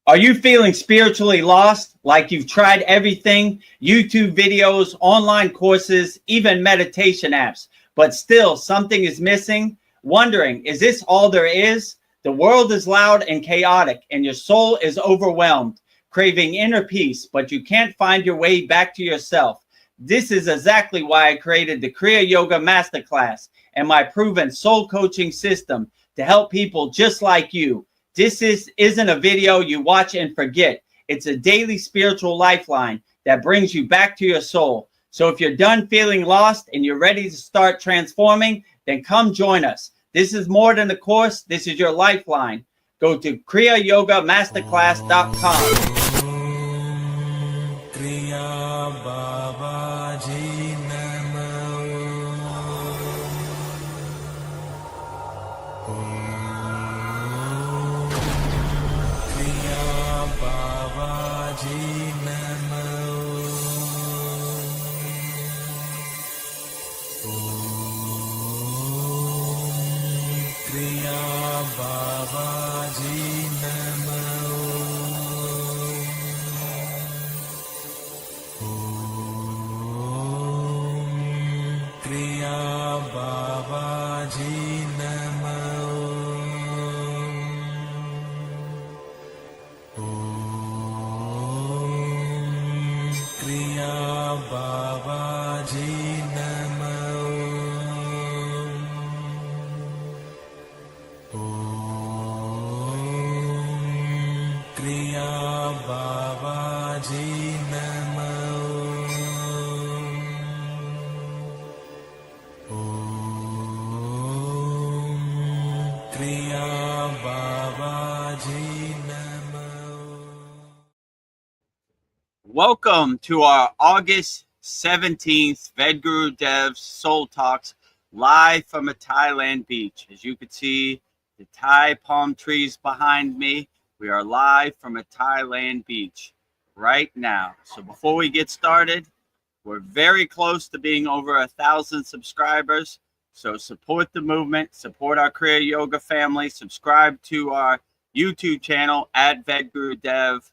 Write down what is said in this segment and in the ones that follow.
Are you feeling spiritually lost, like you've tried everything, YouTube videos, online courses, even meditation apps, but still something is missing? Wondering, is this all there is? The world is loud and chaotic, and your soul is overwhelmed, craving inner peace, but you can't find your way back to yourself. This is exactly why I created the Kriya Yoga Masterclass and my proven soul coaching system to help people just like you. This isn't a video you watch and forget. It's a daily spiritual lifeline that brings you back to your soul. So if you're done feeling lost and you're ready to start transforming, then come join us. This is more than a course. This is your lifeline. Go to kriyayogashop.com. Welcome to our August 17th Vedagurudev Soul Talks live from a Thailand beach. As you can see, the Thai palm trees behind me. We are live from a Thailand beach right now. So before we get started, we're very close to being over 1,000 subscribers. So support the movement, support our Kriya Yoga family, subscribe to our YouTube channel at Vedagurudev.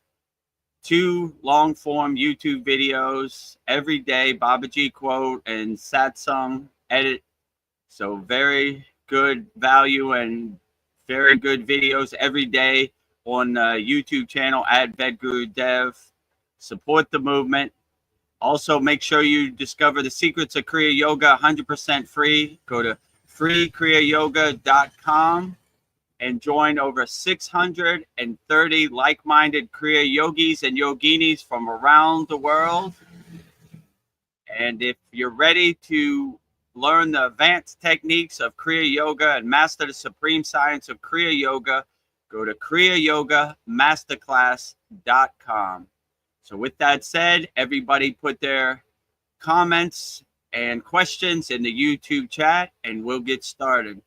2 long-form YouTube videos every day, Babaji quote and satsang edit. So very good value and very good videos every day on the YouTube channel at Vedagurudev. Support the movement. Also, make sure you discover the secrets of Kriya Yoga 100% free. Go to freekriyayogashop.com. and join over 630 like-minded Kriya yogis and yoginis from around the world. And if you're ready to learn the advanced techniques of Kriya Yoga and master the supreme science of Kriya Yoga, go to kriyayogamasterclass.com. So with that said, everybody put their comments and questions in the YouTube chat, and we'll get started.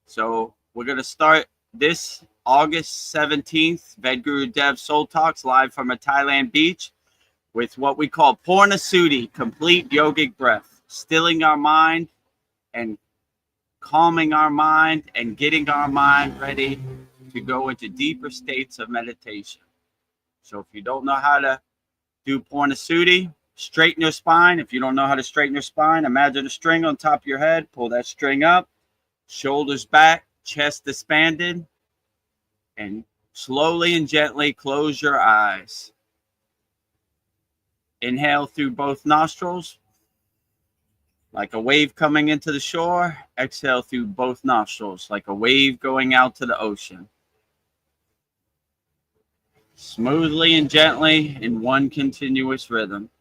So we're going to start this August 17th Vedagurudev Soul Talks live from a Thailand beach with what we call Purna Shuddhi, complete yogic breath, stilling our mind and calming our mind and getting our mind ready to go into deeper states of meditation. So if you don't know how to do Purna Shuddhi, straighten your spine. If you don't know how to straighten your spine, imagine a string on top of your head, pull that string up, shoulders back, chest expanded, and slowly and gently close your eyes. Inhale through both nostrils like a wave coming into the shore. Exhale through both nostrils like a wave going out to the ocean. Smoothly and gently in one continuous rhythm.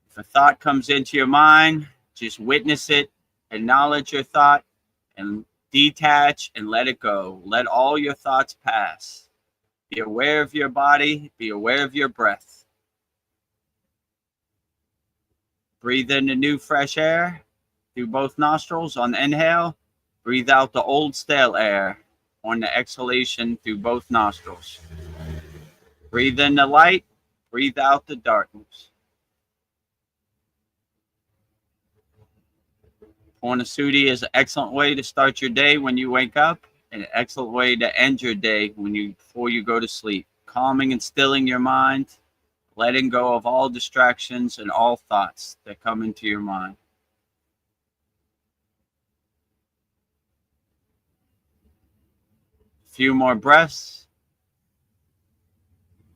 If a thought comes into your mind, just witness it, acknowledge your thought, and detach and let it go. Let all your thoughts pass. Be aware of your body. Be aware of your breath. Breathe in the new fresh air through both nostrils on the inhale. Breathe out the old stale air on the exhalation through both nostrils. Breathe in the light. Breathe out the darkness. Purna Shuddhi is an excellent way to start your day when you wake up. an excellent way to end your day before you go to sleep. Calming and stilling your mind, letting go of all distractions and all thoughts that come into your mind. A few more breaths.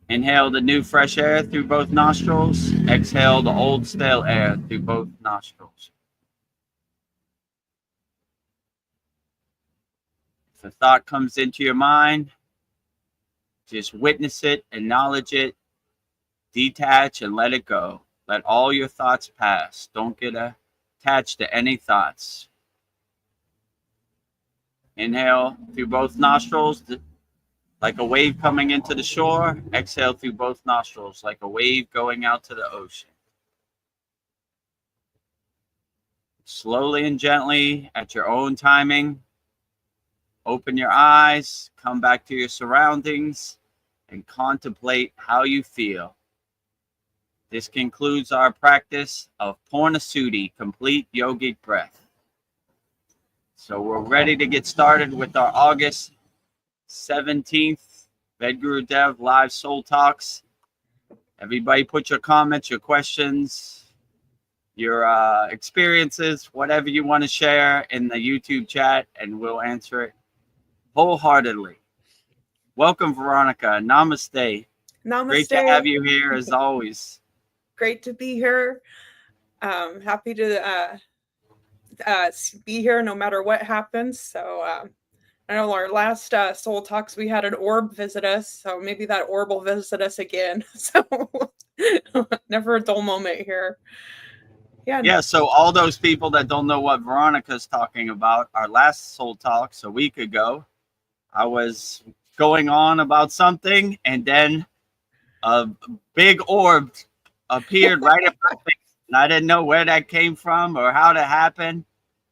Inhale the new fresh air through both nostrils. Exhale the old stale air through both nostrils. If a thought comes into your mind, just witness it, acknowledge it, detach and let it go. Let all your thoughts pass. Don't get attached to any thoughts. Inhale through both nostrils like a wave coming into the shore. Exhale through both nostrils like a wave going out to the ocean. Slowly and gently, at your own timing, open your eyes, come back to your surroundings, and contemplate how you feel. This concludes our practice of Purnashuddhi, complete yogic breath. So we're ready to get started with our August 17th Vedagurudev live soul talks. Everybody put your comments, your questions, your experiences, whatever you want to share in the YouTube chat, and we'll answer it wholeheartedly. Welcome, Veronica. Namaste. Namaste. Great to have you here as always. Great to be here. Happy to be here no matter what happens. So I know our last soul talks, we had an orb visit us, so maybe that orb will visit us again. So never a dull moment here. Yeah. So all those people that don't know what Veronica's talking about, our last soul talks a week ago, I was going on about something, and then a big orb appeared right in my face, and I didn't know where that came from or how that happened.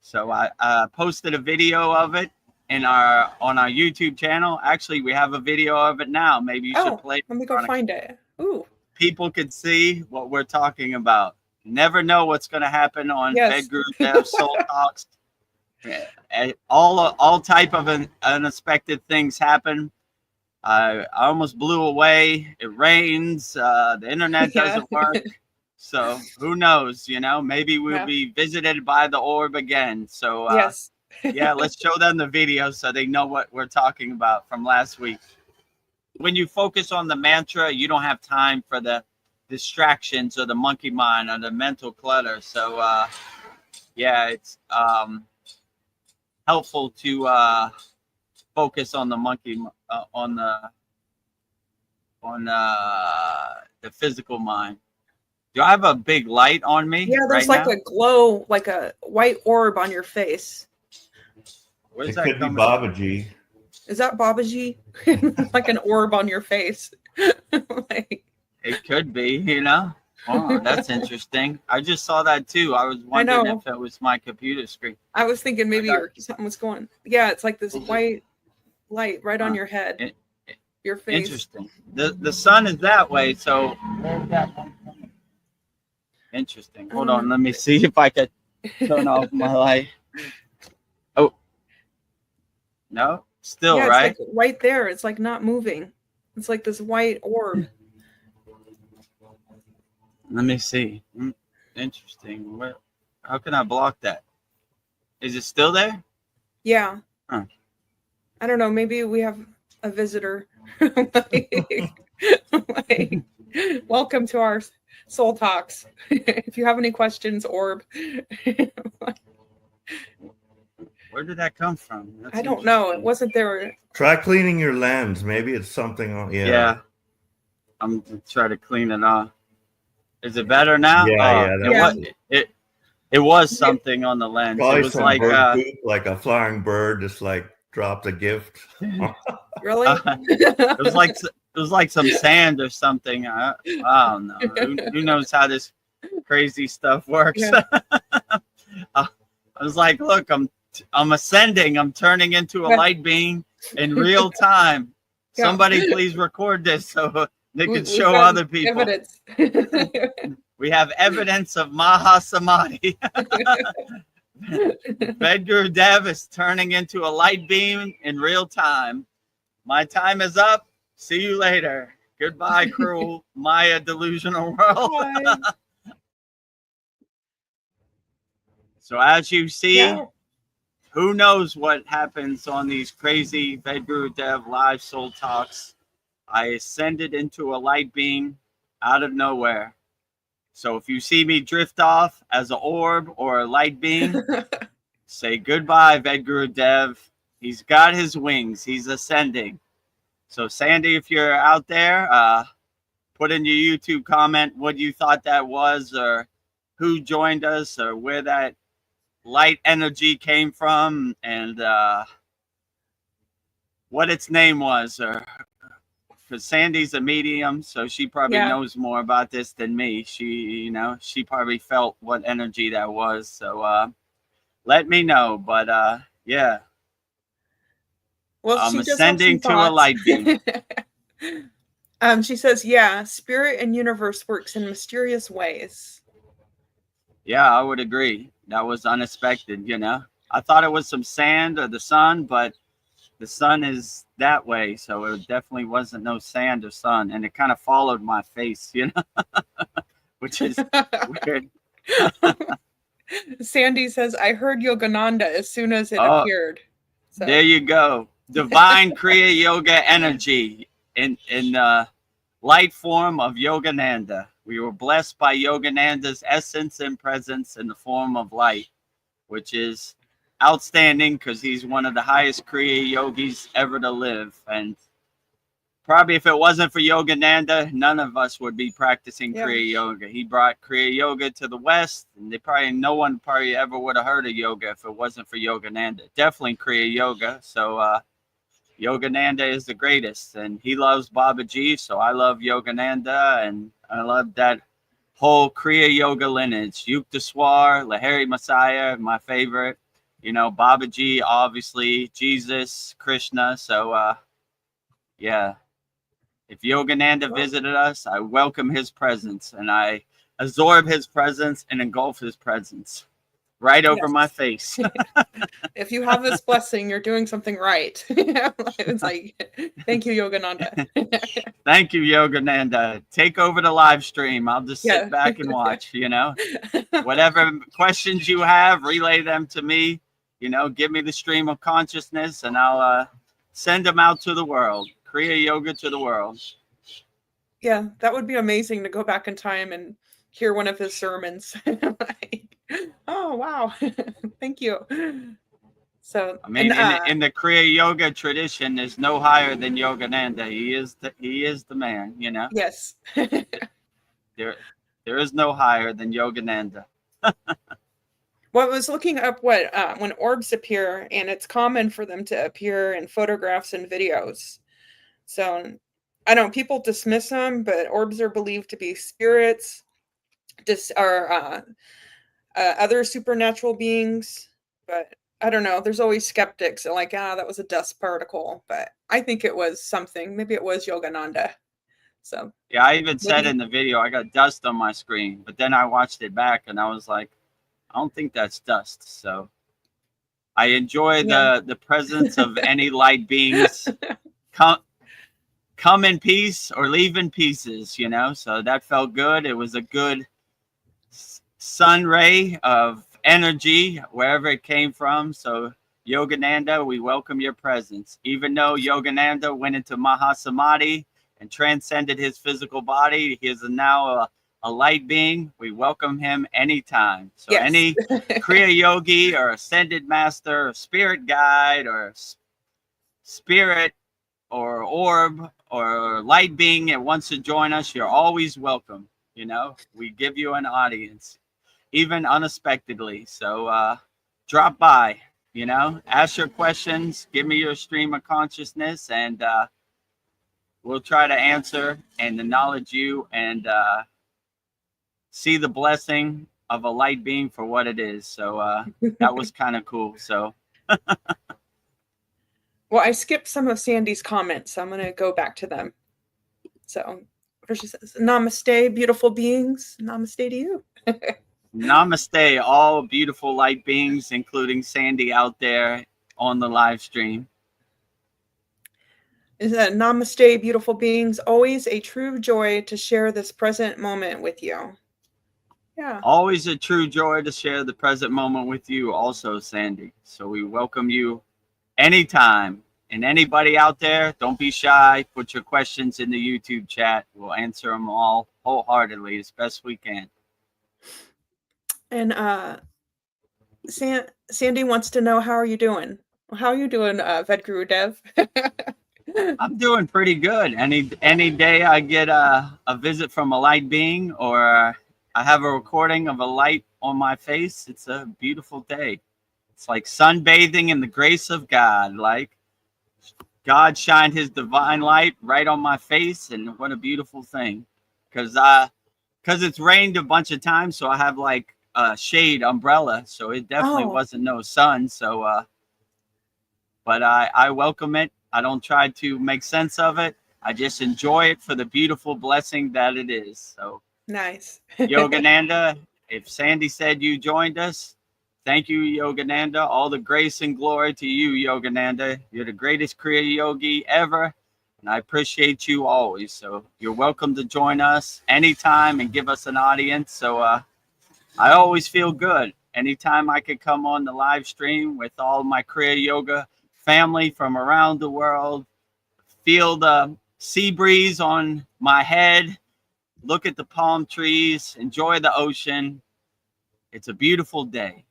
So I posted a video of it on our YouTube channel. Actually, we have a video of it now. Maybe you should play it. Let me go find it. Ooh. People could see what we're talking about. Never know what's going to happen on Vedagurudev Soul Talks. All type of unexpected things happen. I almost blew away. It rains. The internet doesn't work. So who knows? Maybe we'll be visited by the orb again. So let's show them the video so they know what we're talking about from last week. When you focus on the mantra, you don't have time for the distractions or the monkey mind or the mental clutter. So it's helpful to focus on the monkey on the physical mind. Do I have a big light on me? Yeah, there's right a glow, like a white orb on your face. Where's that coming? Babaji. Is that Babaji? Like an orb on your face. It could be, Oh, that's interesting. I just saw that too. I was wondering if it was my computer screen. I was thinking maybe something was going. Yeah, it's like this white light right on your head. Your face. Interesting. The sun is that way, so where's that one coming? Interesting. Hold on, let me see if I could turn off my light. Oh. No, still right? It's like right there. It's like not moving. It's like this white orb. Let me see. Interesting. How can I block that? Is it still there? Yeah. Huh. I don't know. Maybe we have a visitor. Welcome to our soul talks. If you have any questions, orb. Where did that come from? I don't know. It wasn't there. Try cleaning your lens. Maybe it's something on. Yeah. I'm going to try to clean it off. Is it better now? It was something on the lens. Probably it was some like a flying bird just dropped a gift. Really? It was like some sand or something. I don't know. Who knows how this crazy stuff works? Yeah. I was like, look, I'm ascending. I'm turning into a light being in real time. Yeah. Somebody please record this so they can show other people. Evidence. We have evidence of Maha Samadhi. Vedagurudev is turning into a light beam in real time. My time is up. See you later. Goodbye, cruel Maya delusional world. Bye. So as you see, Yeah. who knows what happens on these crazy Vedagurudev live soul talks. I ascended into a light being out of nowhere. So if you see me drift off as an orb or a light being, say goodbye, Vedagurudev. He's got his wings. He's ascending. So Sandy, if you're out there, put in your YouTube comment what you thought that was, or who joined us, or where that light energy came from, and what its name was, or because Sandy's a medium, so she probably knows more about this than me. She probably felt what energy that was. So let me know. But yeah. Well, I'm she does have ascending some to a light beam. She says, yeah, spirit and universe works in mysterious ways. Yeah, I would agree. That was unexpected, I thought it was some sand or the sun, but the sun is that way, so it definitely wasn't no sand or sun, and it kind of followed my face, which is weird. Sandy says, I heard Yogananda as soon as it appeared. So. There you go. Divine Kriya Yoga energy in light form of Yogananda. We were blessed by Yogananda's essence and presence in the form of light, which is outstanding because he's one of the highest Kriya yogis ever to live. And probably if it wasn't for Yogananda, none of us would be practicing Kriya Yoga. He brought Kriya Yoga to the West, and no one ever would have heard of yoga if it wasn't for Yogananda. Definitely Kriya Yoga. So Yogananda is the greatest, and he loves Babaji, so I love Yogananda, and I love that whole Kriya Yoga lineage. Yukteswar, Lahiri Messiah, my favorite. Babaji, obviously, Jesus, Krishna. So, yeah. If Yogananda visited us, I welcome his presence, and I absorb his presence and engulf his presence right over my face. If you have this blessing, you're doing something right. It's like, thank you, Yogananda. Thank you, Yogananda. Take over the live stream. I'll just sit back and watch, Whatever questions you have, relay them to me. Give me the stream of consciousness, and I'll send them out to the world. Kriya Yoga to the world. Yeah, that would be amazing to go back in time and hear one of his sermons. Oh, wow. Thank you. So I mean, in the Kriya Yoga tradition, there's no higher than Yogananda. He is the man, Yes. There is no higher than Yogananda. Well, I was looking up when orbs appear, and it's common for them to appear in photographs and videos. So I don't know, people dismiss them, but orbs are believed to be spirits, other supernatural beings. But I don't know, there's always skeptics like, that was a dust particle. But I think it was something. Maybe it was Yogananda. So yeah, I even said in the video, I got dust on my screen, but then I watched it back and I was like, I don't think that's dust. So I enjoy the presence of any light beings. Come in peace or leave in pieces, so that felt good. It was a good sun ray of energy wherever it came from. So Yogananda, we welcome your presence. Even though Yogananda went into Mahasamadhi and transcended his physical body, he is now a light being. We welcome him anytime. So any Kriya yogi or ascended master or spirit guide or spirit or orb or light being that wants to join us, you're always welcome. We give you an audience, even unexpectedly. So drop by, ask your questions, give me your stream of consciousness, and we'll try to answer and acknowledge you and see the blessing of a light being for what it is. So that was kind of cool. So well, I skipped some of Sandy's comments, so I'm going to go back to them. So first she says, namaste, beautiful beings. Namaste to you. Namaste, all beautiful light beings, including Sandy out there on the live stream. Namaste, beautiful beings. Always a true joy to share this present moment with you. Yeah. Always a true joy to share the present moment with you also, Sandy. So we welcome you anytime. And anybody out there, don't be shy. Put your questions in the YouTube chat. We'll answer them all wholeheartedly as best we can. And Sandy wants to know, how are you doing? How are you doing, Vedagurudev? I'm doing pretty good. Any day I get a visit from a light being, or I have a recording of a light on my face, it's a beautiful day. It's like sunbathing in the grace of God. Like God shined his divine light right on my face, and what a beautiful thing. Because it's rained a bunch of times, so I have like a shade umbrella, so it definitely wasn't no sun. So but I welcome it. I don't try to make sense of it. I just enjoy it for the beautiful blessing that it is. So nice. Yogananda, if Sandy said you joined us, thank you, Yogananda. All the grace and glory to you, Yogananda. You're the greatest Kriya yogi ever, and I appreciate you always. So you're welcome to join us anytime and give us an audience. So I always feel good anytime I could come on the live stream with all my Kriya yoga family from around the world, feel the sea breeze on my head, look at the palm trees, enjoy the ocean. It's a beautiful day.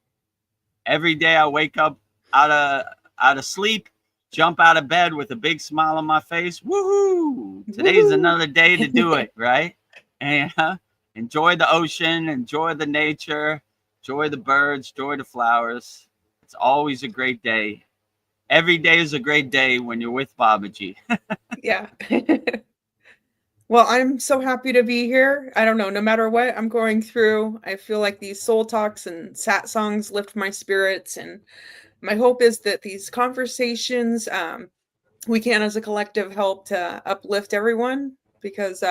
Every day I wake up out of sleep, jump out of bed with a big smile on my face. Woohoo! Today's another day to do it, right? And enjoy the ocean, enjoy the nature, enjoy the birds, enjoy the flowers. It's always a great day. Every day is a great day when you're with Babaji. Yeah. Well, I'm so happy to be here. I don't know, no matter what I'm going through, I feel like these soul talks and sat songs lift my spirits. And my hope is that these conversations, we can as a collective help to uplift everyone, because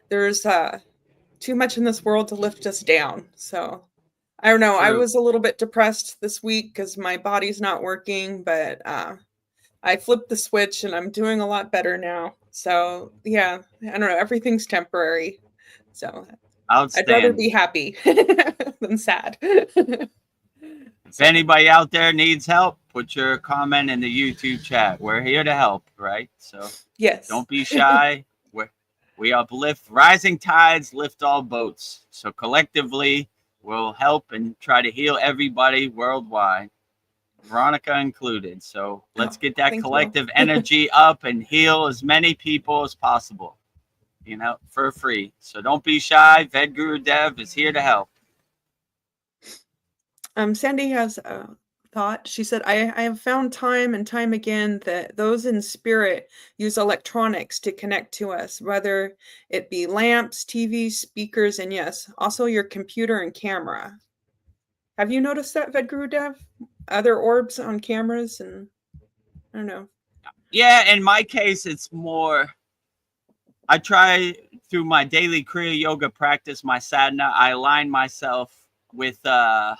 there's too much in this world to lift us down. So I don't know. I was a little bit depressed this week because my body's not working, but I flipped the switch and I'm doing a lot better now. So yeah, I don't know. Everything's temporary. So I'd rather be happy than sad. If anybody out there needs help, put your comment in the YouTube chat. We're here to help, right? So yes, don't be shy. We uplift. Rising tides lift all boats. So collectively, we'll help and try to heal everybody worldwide, Veronica included. So let's get that collective energy up and heal as many people as possible, for free. So don't be shy. Vedagurudev is here to help. Sandy has a thought. She said, I have found time and time again that those in spirit use electronics to connect to us, whether it be lamps, TV, speakers, and yes, also your computer and camera. Have you noticed that, Vedagurudev? Other orbs on cameras, and I don't know. Yeah, in my case, it's more, I try through my daily Kriya yoga practice, my sadhana, I align myself with the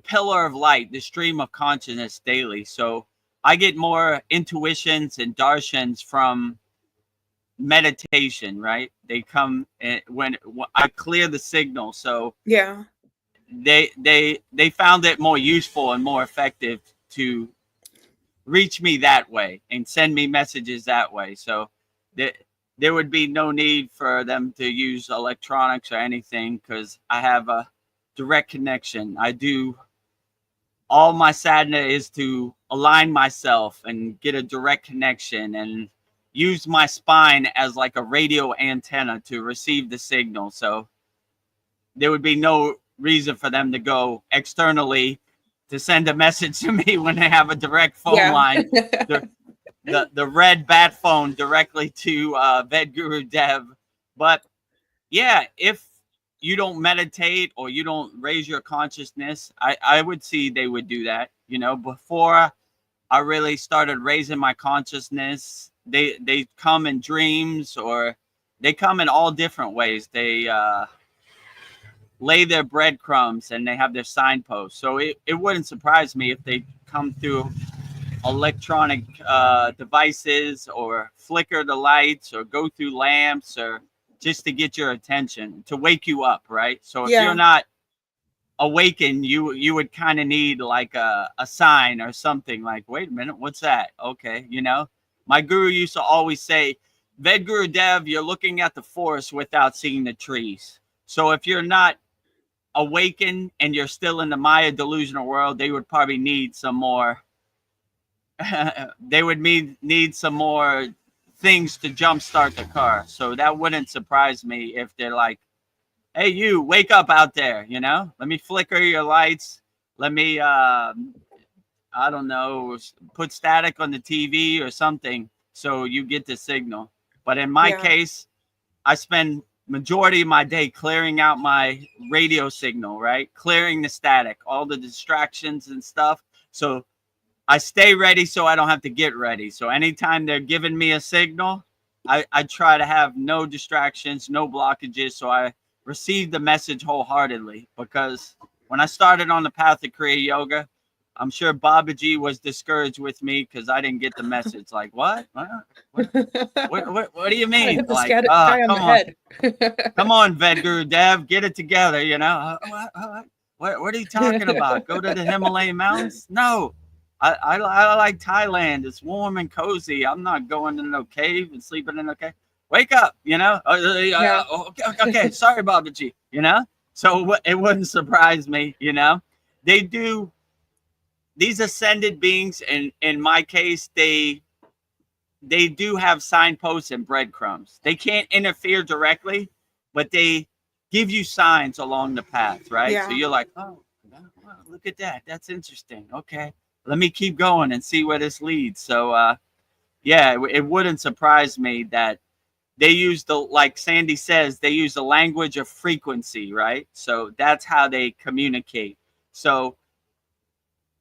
pillar of light, the stream of consciousness daily. So I get more intuitions and darshans from meditation, right? They come when I clear the signal. So yeah, they found it more useful and more effective to reach me that way and send me messages that way. So there would be no need for them to use electronics or anything, because I have a direct connection. I do all my sadhana is to align myself and get a direct connection and use my spine as like a radio antenna to receive the signal. So there would be no reason for them to go externally to send a message to me when they have a direct phone line. The red bat phone directly to Vedagurudev. But yeah, if you don't meditate or you don't raise your consciousness, I would see they would do that. Before I really started raising my consciousness, they come in dreams, or they come in all different ways. lay their breadcrumbs and they have their signposts. So it wouldn't surprise me if they come through electronic devices or flicker the lights or go through lamps or just to get your attention, to wake you up, right? So if you're not awakened, you would kind of need like a sign or something like, wait a minute, what's that? Okay, you know, my guru used to always say, Vedagurudev, you're looking at the forest without seeing the trees. So if you're not awakened and you're still in the Maya delusional world, they would probably need some more they would need some more things to jumpstart the car. So that wouldn't surprise me if they're like, hey, you, wake up out there, you know, let me flicker your lights, let me I don't know, put static on the TV or something so you get the signal. But in my case, I spend majority of my day clearing out my radio signal, right? Clearing the static, all the distractions and stuff. So I stay ready so I don't have to get ready. So anytime they're giving me a signal, I try to have no distractions, no blockages. So I receive the message wholeheartedly, because when I started on the path of Kriya Yoga, I'm sure Babaji was discouraged with me because I didn't get the message. Like, what? What do you mean? Like, come on, Vedagurudev, get it together, you know? What are you talking about? Go to the Himalayan mountains? No, I like Thailand. It's warm and cozy. I'm not going in no cave and sleeping in a cave. Wake up, you know? Okay, sorry, Babaji, you know? So it wouldn't surprise me, you know? They do. These ascended beings, in my case, they do have signposts and breadcrumbs. They can't interfere directly, but they give you signs along the path, right? Yeah. So you're like, oh, wow, look at that. That's interesting. Okay, let me keep going and see where this leads. So, yeah, it wouldn't surprise me that they use like Sandy says, they use the language of frequency, right? So that's how they communicate. So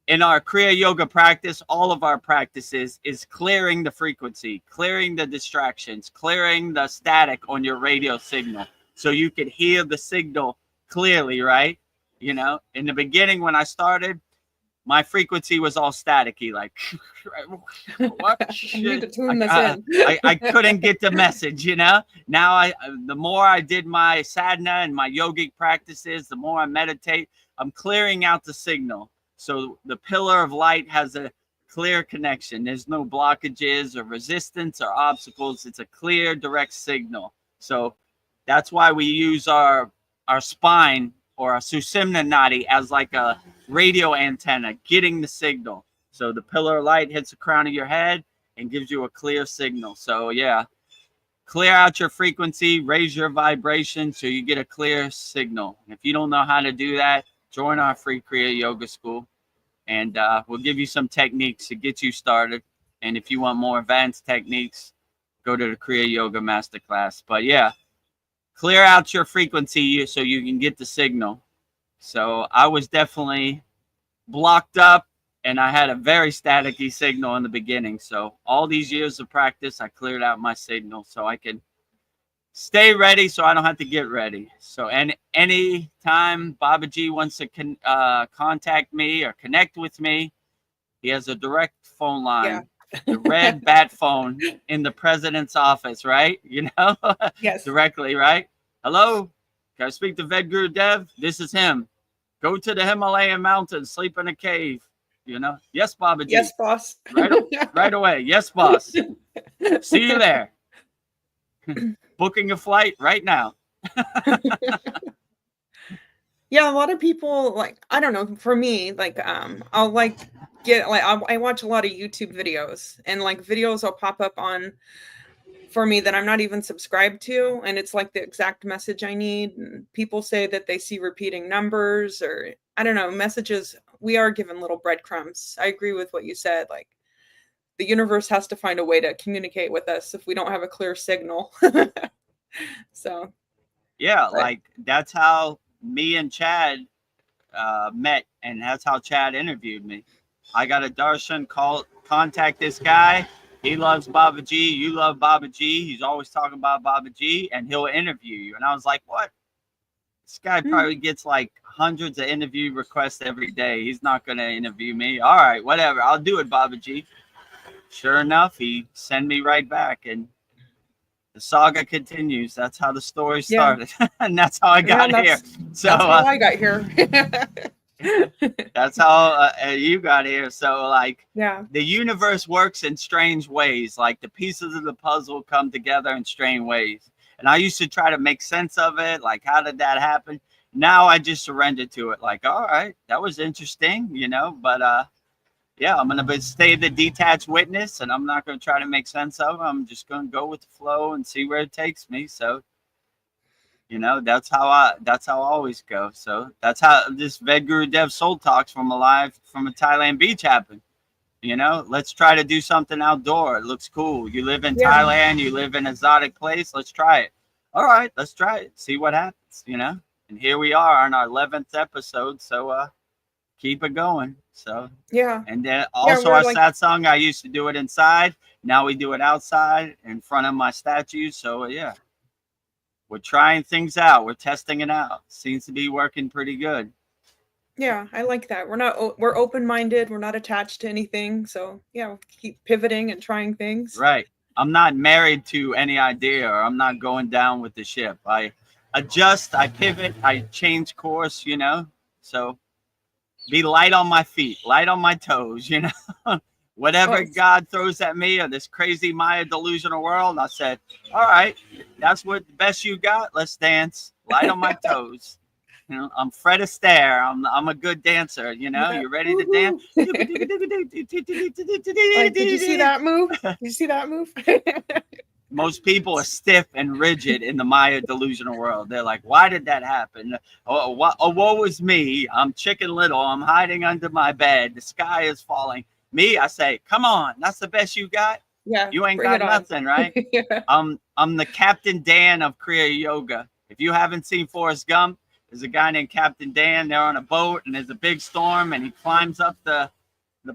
in our Kriya Yoga practice, all of our practices is clearing the frequency, clearing the distractions, clearing the static on your radio signal so you could hear the signal clearly, right? You know, in the beginning when I started, my frequency was all staticky, like, what? You need to tune this in. I couldn't get the message, you know? Now, the more I did my sadhana and my yogic practices, the more I meditate, I'm clearing out the signal. So the pillar of light has a clear connection. There's no blockages or resistance or obstacles. It's a clear, direct signal. So that's why we use our spine or a Sushumna nadi as like a radio antenna, getting the signal. So the pillar of light hits the crown of your head and gives you a clear signal. So yeah, clear out your frequency, raise your vibration so you get a clear signal. If you don't know how to do that, join our free Kriya Yoga School, and we'll give you some techniques to get you started. And if you want more advanced techniques, go to the Kriya Yoga Masterclass. But yeah, clear out your frequency so you can get the signal. So I was definitely blocked up, and I had a very staticky signal in the beginning. So all these years of practice, I cleared out my signal so I can stay ready so I don't have to get ready. So any time Babaji wants to contact me or connect with me, he has a direct phone line, the red bat phone in the president's office, right? You know, yes, directly, right? Hello, can I speak to Vedagurudev? This is him. Go to the Himalayan mountains, sleep in a cave. You know, yes, Babaji. Yes, boss. Right away. Yes, boss. See you there. Booking a flight right now. Yeah, a lot of people, like, I don't know, for me, like, I'll like get like I watch a lot of YouTube videos, and like videos will pop up on for me that I'm not even subscribed to, and it's like the exact message I need. And people say that they see repeating numbers, or I don't know, messages. We are given little breadcrumbs. I agree with what you said. Like, the universe has to find a way to communicate with us if we don't have a clear signal. So yeah, like that's how me and Chad met, and that's how Chad interviewed me. I got a darshan, contact this guy. He loves Babaji. You love Babaji. He's always talking about Babaji, and he'll interview you. And I was like, what? This guy probably gets like hundreds of interview requests every day. He's not going to interview me. All right, whatever. I'll do it, Babaji. Sure enough, he sent me right back, and the saga continues. That's how the story started, and that's how I got here. So that's how I got here. That's how you got here. So like, the universe works in strange ways. Like the pieces of the puzzle come together in strange ways. And I used to try to make sense of it. Like, how did that happen? Now I just surrendered to it. Like, all right, that was interesting, you know, but yeah, I'm going to stay the detached witness, and I'm not going to try to make sense of it. I'm just going to go with the flow and see where it takes me. So, you know, that's how I always go. So that's how this Vedagurudev Soul Talks from a Thailand beach happened. You know, let's try to do something outdoor. It looks cool. You live in Thailand, you live in an exotic place. Let's try it. All right, let's try it. See what happens, you know? And here we are on our 11th episode. So keep it going. So and then also our satsang, I used to do it inside. Now we do it outside in front of my statues. So yeah, we're trying things out. We're testing it out. Seems to be working pretty good. Yeah, I like that. We're open-minded. We're not attached to anything. So yeah, we'll keep pivoting and trying things. Right. I'm not married to any idea, or I'm not going down with the ship. I adjust, I pivot, I change course, you know. So be light on my feet, light on my toes, you know. Whatever God throws at me, or this crazy Maya delusional world, I said, all right, that's what the best you got. Let's dance. Light on my toes. You know, I'm Fred Astaire. I'm a good dancer. You know, you ready to dance? Did you see that move? Did you see that move? Most people are stiff and rigid in the Maya delusional world. They're like, why did that happen? Oh, woe is me. I'm Chicken Little. I'm hiding under my bed. The sky is falling. Me, I say, come on. That's the best you got? Yeah. You ain't got nothing, right? I'm the Captain Dan of Kriya Yoga. If you haven't seen Forrest Gump, there's a guy named Captain Dan. They're on a boat, and there's a big storm, and he climbs up the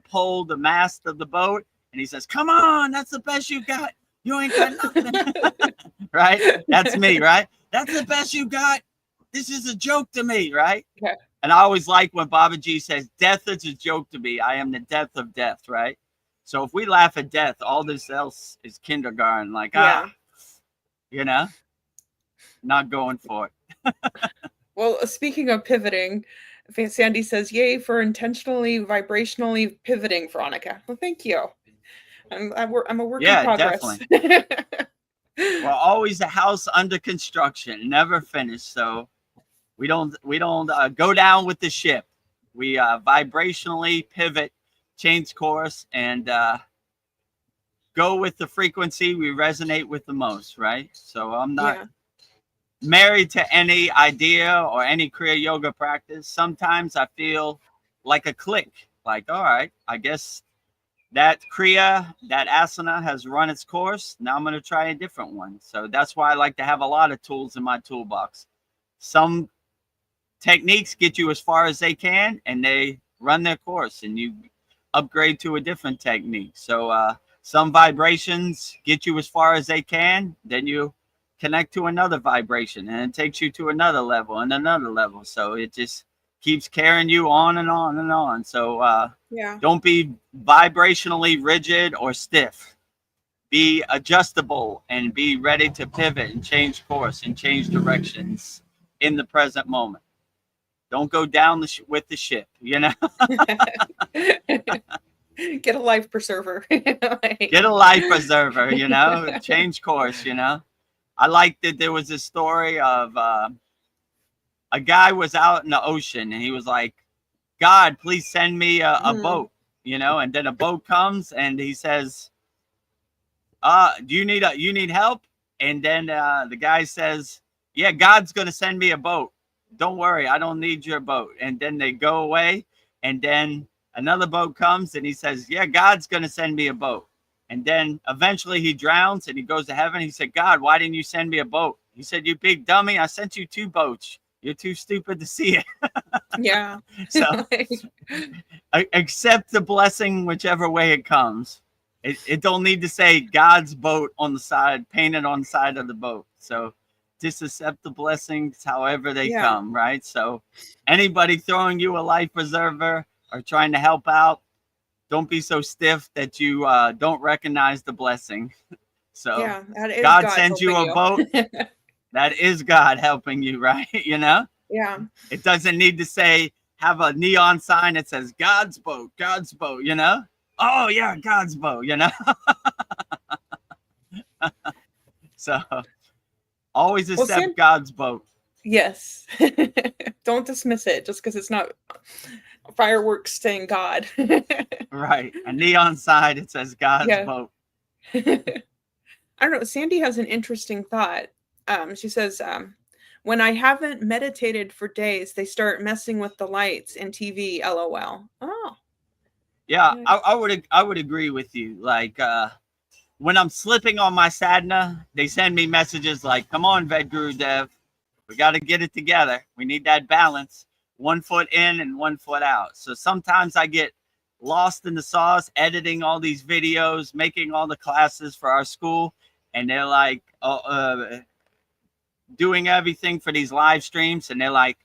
pole, the mast of the boat, and he says, come on, that's the best you got. You ain't got nothing. Right? That's me, right? That's the best you got. This is a joke to me, right? Okay. And I always like when Babaji says, death is a joke to me. I am the death of death, right? So if we laugh at death, all this else is kindergarten. Like, you know, not going for it. Well, speaking of pivoting, Sandy says, yay for intentionally, vibrationally pivoting, Veronica. Well, thank you. I'm a work in progress. Definitely. We're always a house under construction, never finished. So we don't go down with the ship. We vibrationally pivot, change course, and go with the frequency we resonate with the most, right? So I'm not married to any idea or any Kriya yoga practice. Sometimes I feel like a click, like, all right, I guess that Kriya, that asana has run its course. Now I'm going to try a different one. So that's why I like to have a lot of tools in my toolbox. Some techniques get you as far as they can, and they run their course, and you upgrade to a different technique. So some vibrations get you as far as they can, then you connect to another vibration, and it takes you to another level and another level. So it just keeps carrying you on and on and on. So don't be vibrationally rigid or stiff. Be adjustable and be ready to pivot and change course and change directions in the present moment. Don't go down with the ship, you know. Get a life preserver. Get a life preserver, you know. Change course, you know. I like that there was a story of a guy was out in the ocean, and he was like, God, please send me a boat, you know. And then a boat comes, and he says, do you need help? And then the guy says, yeah, God's going to send me a boat. Don't worry, I don't need your boat. And then they go away, and then another boat comes, and he says, yeah, God's going to send me a boat. And then eventually he drowns, and he goes to heaven. He said, God, why didn't you send me a boat? He said, you big dummy, I sent you 2 boats. You're too stupid to see it. Yeah. So accept the blessing whichever way it comes. It don't need to say God's boat on the side, painted on the side of the boat. So just accept the blessings however they Yeah. come, right? So anybody throwing you a life preserver or trying to help out, don't be so stiff that you don't recognize the blessing. So Yeah, that is God God sends you helping a you. boat. That is God helping you, right? You know, Yeah. it doesn't need to say, have a neon sign that says God's boat, you know? Oh, yeah, God's boat, you know? So always Well, accept God's boat. yes. Don't dismiss it just because it's not fireworks saying God. Right. A neon sign that says God's Yeah. boat. I don't know. Sandy has an interesting thought. She says, when I haven't meditated for days, they start messing with the lights and TV, LOL. Oh. Yeah, Yeah. I would agree with you. Like when I'm slipping on my sadhana, they send me messages like, come on, Vedagurudev, we got to get it together. We need that balance, 1 foot in and 1 foot out. So sometimes I get lost in the sauce, editing all these videos, making all the classes for our school. And they're like, doing everything for these live streams. And they're like,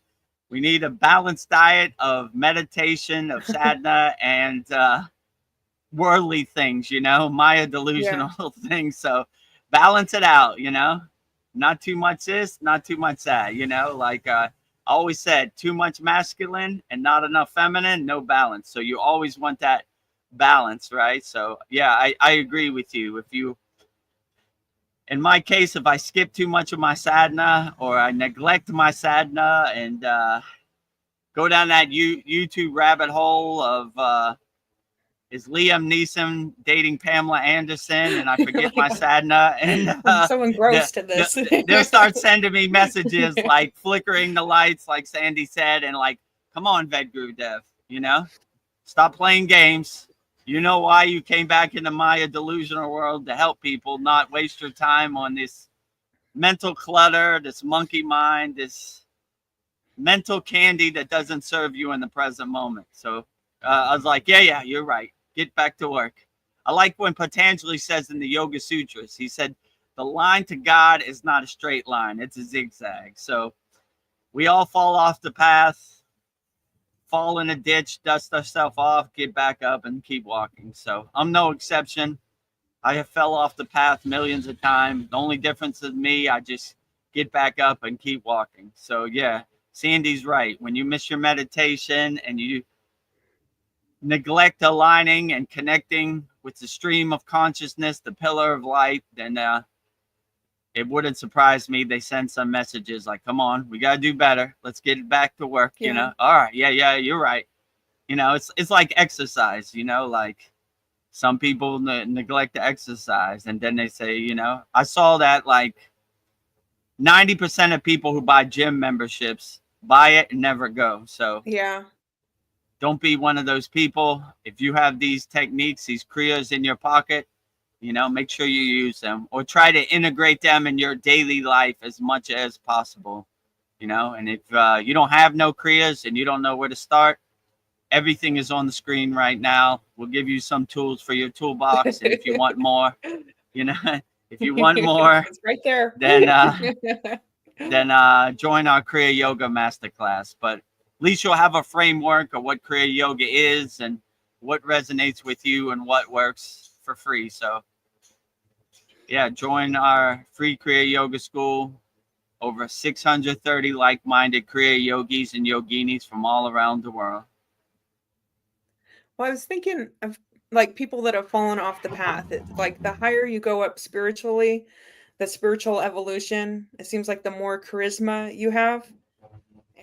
we need a balanced diet of meditation, of sadhana, and worldly things, you know, Maya delusional things. So balance it out, you know, not too much this, not too much that, you know, like I always said, too much masculine and not enough feminine, no balance. So you always want that balance, right? So yeah, I agree with you. If you, in my case, if I skip too much of my sadhana or I neglect my sadhana and go down that YouTube rabbit hole of is Liam Neeson dating Pamela Anderson, and I forget my sadhana, and I'm so engrossed in this. they'll start sending me messages like flickering the lights, like Sandy said, and like, come on, Vedagurudev, you know, stop playing games. You know why you came back into Maya delusional world, to help people, not waste your time on this mental clutter, this monkey mind, this mental candy that doesn't serve you in the present moment. So I was like, yeah, you're right. Get back to work. I like when Patanjali says in the Yoga Sutras, he said, the line to God is not a straight line, it's a zigzag. So we all fall off the path, fall in a ditch, dust ourselves off, get back up and keep walking. So I'm no exception. I have fell off the path millions of times. The only difference is me, I just get back up and keep walking. So yeah, Sandy's right. When you miss your meditation and you neglect aligning and connecting with the stream of consciousness, the pillar of light, then it wouldn't surprise me. They send some messages like, come on, we got to do better. Let's get back to work. Yeah. You know, all right. Yeah, you're right. You know, it's like exercise, you know, like some people neglect to exercise. And then they say, you know, I saw that like 90% of people who buy gym memberships buy it and never go. So Yeah. don't be one of those people. If you have these techniques, these kriyas in your pocket, you know, make sure you use them or try to integrate them in your daily life as much as possible, you know. And if you don't have no kriyas and you don't know where to start, everything is on the screen right now. We'll give you some tools for your toolbox. And if you want more, you know, if you want more, It's right there. then join our Kriya Yoga Masterclass. But at least you'll have a framework of what Kriya Yoga is and what resonates with you and what works for free. So yeah, join our free Kriya Yoga school. Over 630 like-minded Kriya yogis and yoginis from all around the world. Well, I was thinking of like people that have fallen off the path. It's like the higher you go up spiritually, the spiritual evolution, it seems like the more charisma you have.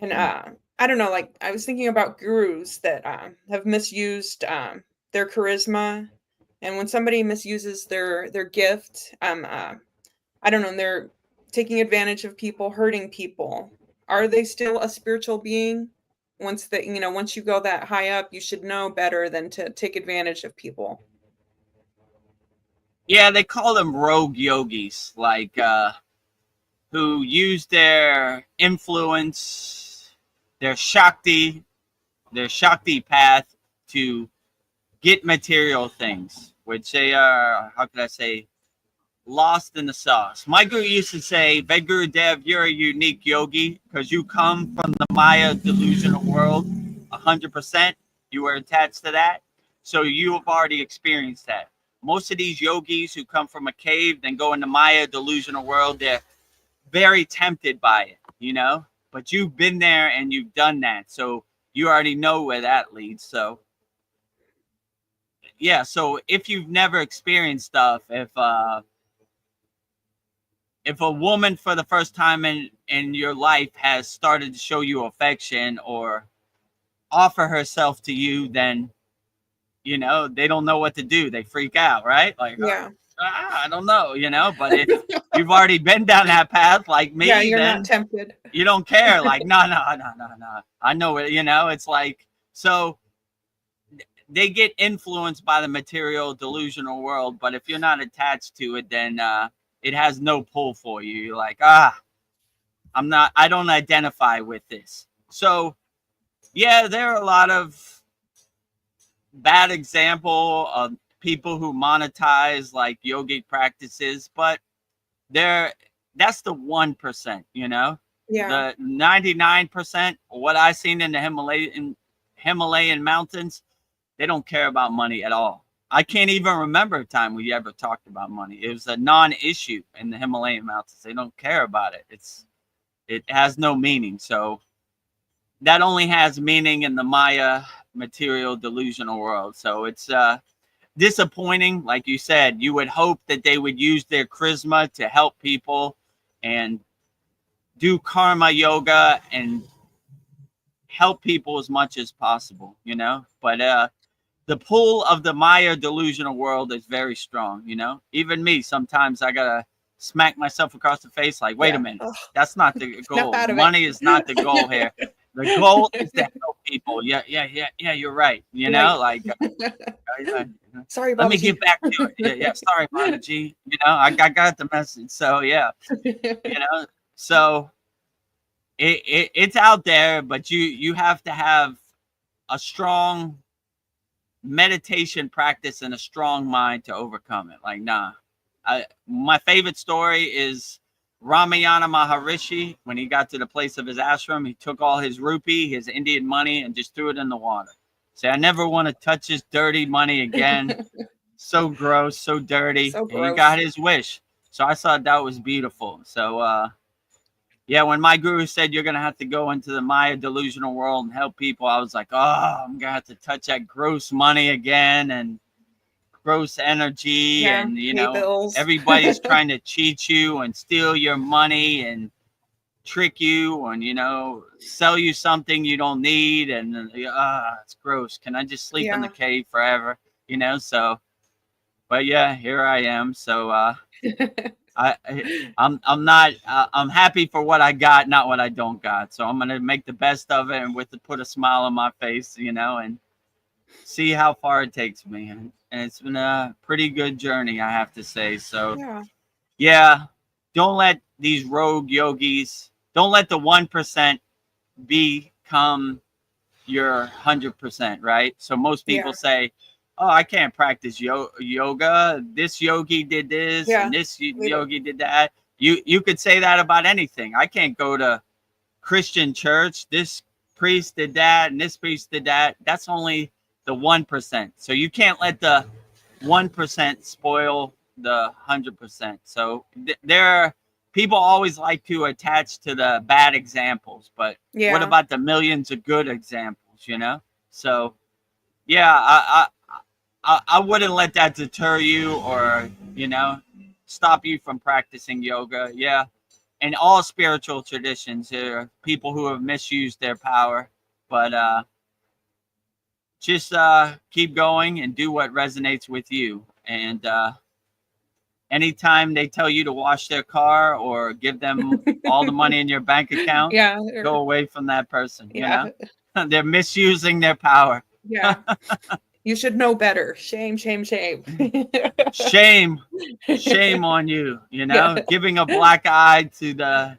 And I don't know, like I was thinking about gurus that have misused their charisma. And when somebody misuses their gift, I don't know, they're taking advantage of people, hurting people. Are they still a spiritual being? Once you go that high up, you should know better than to take advantage of people. Yeah, they call them rogue yogis, like who use their influence, their Shakti path to get material things, which they are, how could I say, lost in the sauce. My guru used to say, Vedagurudev, you're a unique yogi because you come from the Maya delusional world 100%. You were attached to that. So you have already experienced that. Most of these yogis who come from a cave, then go into Maya delusional world, they're very tempted by it, you know? But you've been there and you've done that. So you already know where that leads. So yeah, so if you've never experienced stuff, if a woman for the first time in your life has started to show you affection or offer herself to you, then, you know, they don't know what to do. They freak out, right? Like, Yeah. I don't know, you know, but if you've already been down that path like me, Yeah, you're then not tempted. you don't care. Like, no. I know it, you know, it's like, so they get influenced by the material delusional world, but if you're not attached to it, then it has no pull for you. You're like, I don't identify with this. So yeah, there are a lot of bad example of people who monetize like yogic practices, but that's the 1%, you know. Yeah. The 99%, what I've seen in the Himalayan mountains, they don't care about money at all. I can't even remember a time we ever talked about money. It was a non-issue in the Himalayan mountains. They don't care about it. It has no meaning. So that only has meaning in the Maya material delusional world. So it's disappointing. Like you said, you would hope that they would use their charisma to help people and do karma yoga and help people as much as possible, you know. But the pull of the Maya delusional world is very strong, you know. Even me, sometimes I gotta smack myself across the face like, wait a minute, that's not the goal. Money is not the goal here. The goal is to help people. Yeah, you're right. You know, like sorry, let me Babaji. get back to it. Yeah, sorry, Babaji. You know, I got the message. So yeah, you know, so it's out there, but you have to have a strong meditation practice and a strong mind to overcome it. Like, my favorite story is Ramayana Maharishi. When he got to the place of his ashram, he took all his rupee, his Indian money, and just threw it in the water. Say, I never want to touch this dirty money again. So gross, so dirty. So And he gross. got his wish. So I thought that was beautiful. So yeah, when my guru said you're gonna have to go into the Maya delusional world and help people, I was like, oh, I'm gonna have to touch that gross money again and gross energy, and you know, bills. everybody's trying to cheat you and steal your money and trick you and, you know, sell you something you don't need, and it's gross. Can I just sleep in the cave forever? You know, so but yeah, here I am. So I'm not I'm happy for what I got, not what I don't got. So I'm gonna make the best of it and put a smile on my face, you know, and see how far it takes me. And it's been a pretty good journey, I have to say. So yeah, don't let these rogue yogis, don't let the 1% become your 100%, right? So most people say, oh, I can't practice yoga. This yogi did this and this yogi did that. You could say that about anything. I can't go to Christian church. This priest did that and this priest did that. That's only the 1%. So you can't let the 1% spoil the 100%. So there are people always like to attach to the bad examples, but what about the millions of good examples, you know? So yeah, I wouldn't let that deter you or, you know, stop you from practicing yoga. Yeah. And all spiritual traditions, there are people who have misused their power, but just keep going and do what resonates with you. And anytime they tell you to wash their car or give them all the money in your bank account, go away from that person. You know, they're misusing their power. Yeah. You should know better. Shame, shame, shame. Shame on you, you know, giving a black eye to the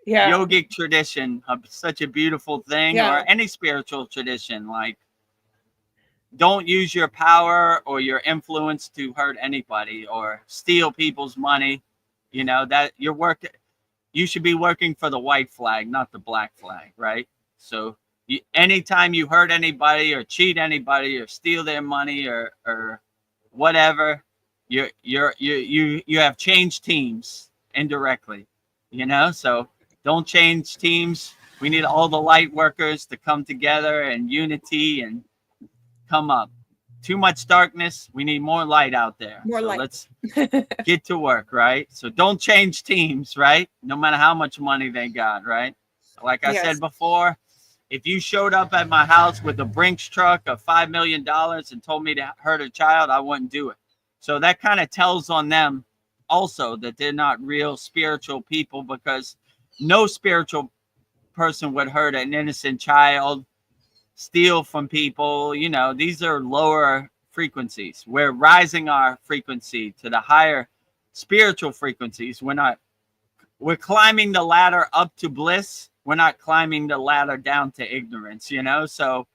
yogic tradition of such a beautiful thing, or any spiritual tradition. Like, don't use your power or your influence to hurt anybody or steal people's money. You know, that you should be working for the white flag, not the black flag, right? So anytime you hurt anybody or cheat anybody or steal their money or whatever, you have changed teams indirectly, you know. So don't change teams. We need all the light workers to come together in unity and come up. Too much darkness. We need more light out there. More light. Let's get to work, right? So don't change teams, right? No matter how much money they got, right? Like I said before, if you showed up at my house with a Brinks truck of $5 million and told me to hurt a child, I wouldn't do it. So that kind of tells on them also that they're not real spiritual people, because no spiritual person would hurt an innocent child, steal from people. You know, these are lower frequencies. We're rising our frequency to the higher spiritual frequencies. We're climbing the ladder up to bliss. We're not climbing the ladder down to ignorance, you know. So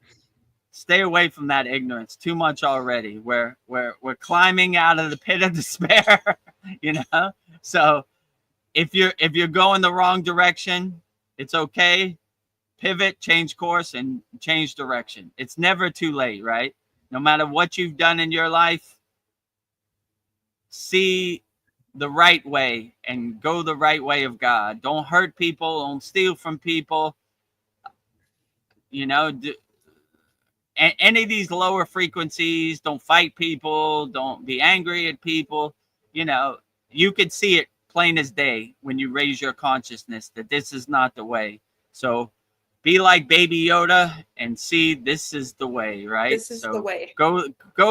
stay away from that ignorance. Too much already. We're climbing out of the pit of despair, you know. So if you're going the wrong direction, it's okay. Pivot, change course, and change direction. It's never too late, right? No matter what you've done in your life, see the right way and go the right way of God. Don't hurt people. Don't steal from people. You know, any of these lower frequencies, don't fight people. Don't be angry at people. You know, you could see it plain as day when you raise your consciousness that this is not the way. So be like Baby Yoda and see this is the way, right? This is the way. Go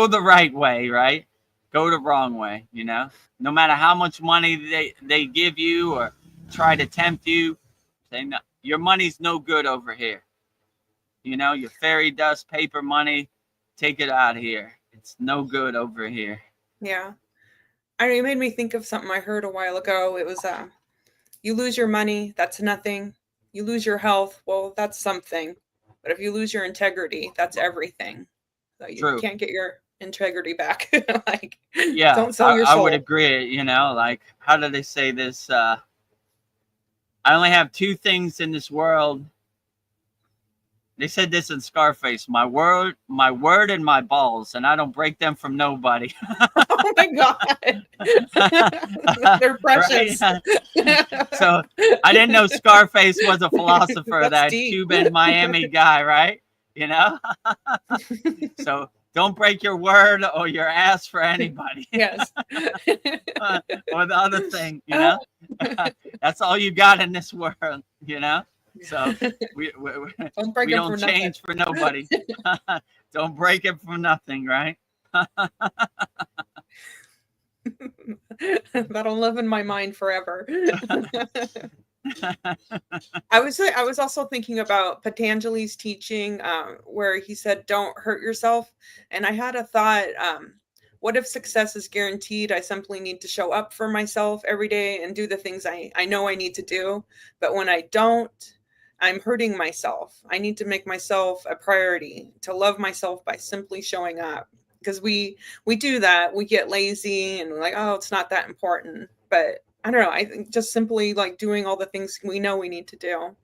the right way, right? Go the wrong way, you know? No matter how much money they give you or try to tempt you, say, no, your money's no good over here. You know, your fairy dust, paper money, take it out of here. It's no good over here. Yeah. It made me think of something I heard a while ago. It was, you lose your money, that's nothing. You lose your health, well, that's something. But if you lose your integrity, that's everything. So you can't get your integrity back. Like, yeah, don't sell your soul. I would agree. You know, like, how do they say this? I only have two things in this world. They said this in Scarface: my word, and my balls, and I don't break them from nobody. Oh my God. They're precious. So I didn't know Scarface was a philosopher, that Cuban Miami guy, right? You know? So don't break your word or your ass for anybody. Yes. Or the other thing, you know? That's all you got in this world, you know? So we don't change for nobody. Don't break it for nothing, right? That'll live in my mind forever. I was also thinking about Patanjali's teaching, where he said, "Don't hurt yourself." And I had a thought: what if success is guaranteed? I simply need to show up for myself every day and do the things I know I need to do. But when I don't, I'm hurting myself. I need to make myself a priority, to love myself by simply showing up. Because we do that. We get lazy and we're like, oh, it's not that important. But I don't know. I think just simply like doing all the things we know we need to do.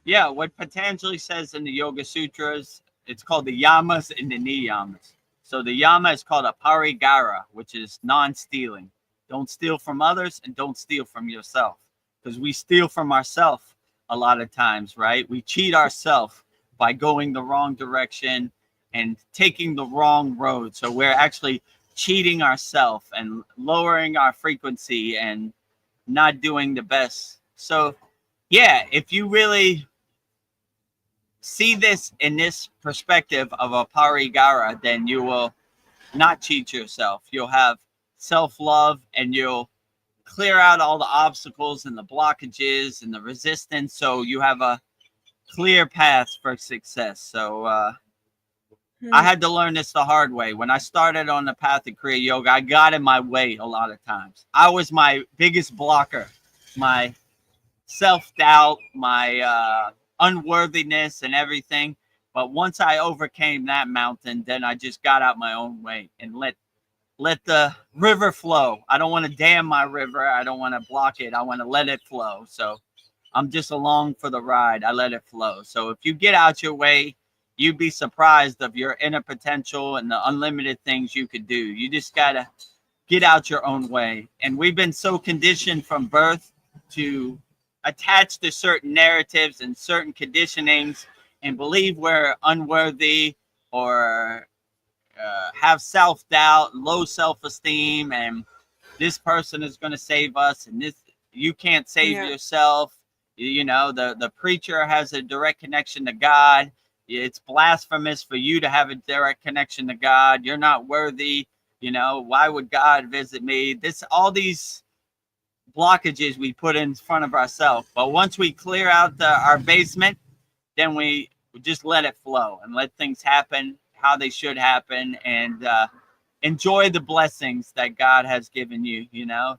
Yeah, what Patanjali says in the Yoga Sutras, it's called the yamas and the niyamas. So the yama is called a parigara, which is non-stealing. Don't steal from others and don't steal from yourself. Because we steal from ourselves a lot of times, right? We cheat ourselves by going the wrong direction and taking the wrong road. So we're actually cheating ourselves and lowering our frequency and not doing the best. So yeah, if you really see this in this perspective of a parigara, then you will not cheat yourself. You'll have self-love and you'll clear out all the obstacles and the blockages and the resistance, so you have a clear path for success. So I had to learn this the hard way. When I started on the path of Kriya Yoga, I got in my way a lot of times. I was my biggest blocker. My self-doubt, my unworthiness and everything. But once I overcame that mountain, then I just got out my own way and let the river flow. I don't want to dam my river. I don't want to block it. I want to let it flow. So I'm just along for the ride. I let it flow. So if you get out your way, you'd be surprised of your inner potential and the unlimited things you could do. You just got to get out your own way. And we've been so conditioned from birth to attach to certain narratives and certain conditionings and believe we're unworthy or have self-doubt, low self-esteem, and this person is going to save us, and this you can't save yourself. You know, the preacher has a direct connection to God. It's blasphemous for you to have a direct connection to God. You're not worthy. You know, why would God visit me? All these blockages we put in front of ourselves. But once we clear out our basement, then we just let it flow and let things happen how they should happen, and enjoy the blessings that God has given you. You know,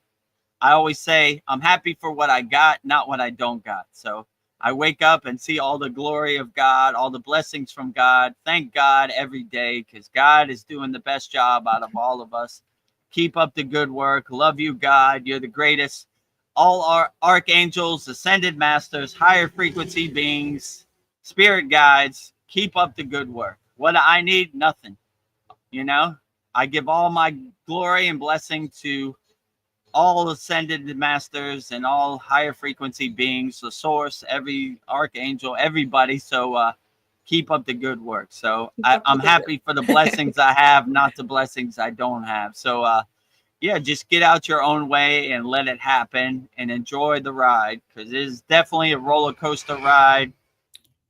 I always say I'm happy for what I got, not what I don't got. So I wake up and see all the glory of God, all the blessings from God. Thank God every day, because God is doing the best job out of all of us. Keep up the good work. Love you, God. You're the greatest. All our archangels, ascended masters, higher frequency beings, spirit guides, keep up the good work. What do I need? Nothing. You know, I give all my glory and blessing to all ascended masters and all higher frequency beings, the source, every archangel, everybody. So keep up the good work. So I'm happy for the blessings I have, not the blessings I don't have. So yeah, just get out your own way and let it happen and enjoy the ride, because it is definitely a roller coaster ride.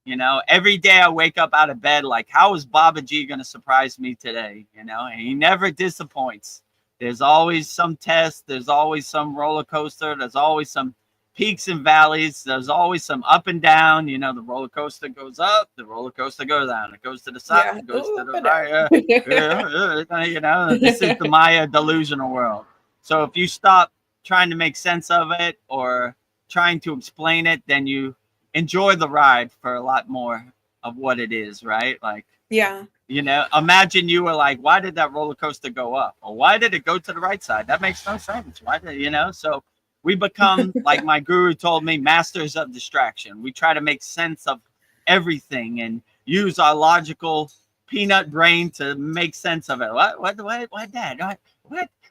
You know, every day I wake up out of bed like, how is Baba G going to surprise me today? You know, and he never disappoints. There's always some test. There's always some roller coaster. There's always some peaks and valleys. There's always some up and down. You know, the roller coaster goes up, the roller coaster goes down. It goes to the side, it goes to the right. You know, this is the Maya delusional world. So if you stop trying to make sense of it or trying to explain it, then you enjoy the ride for a lot more of what it is, right? Like, yeah, you know, imagine you were like, why did that roller coaster go up? Or why did it go to the right side? That makes no sense. Why did, you know? So we become, like my guru told me, masters of distraction. We try to make sense of everything and use our logical peanut brain to make sense of it. What, Dad?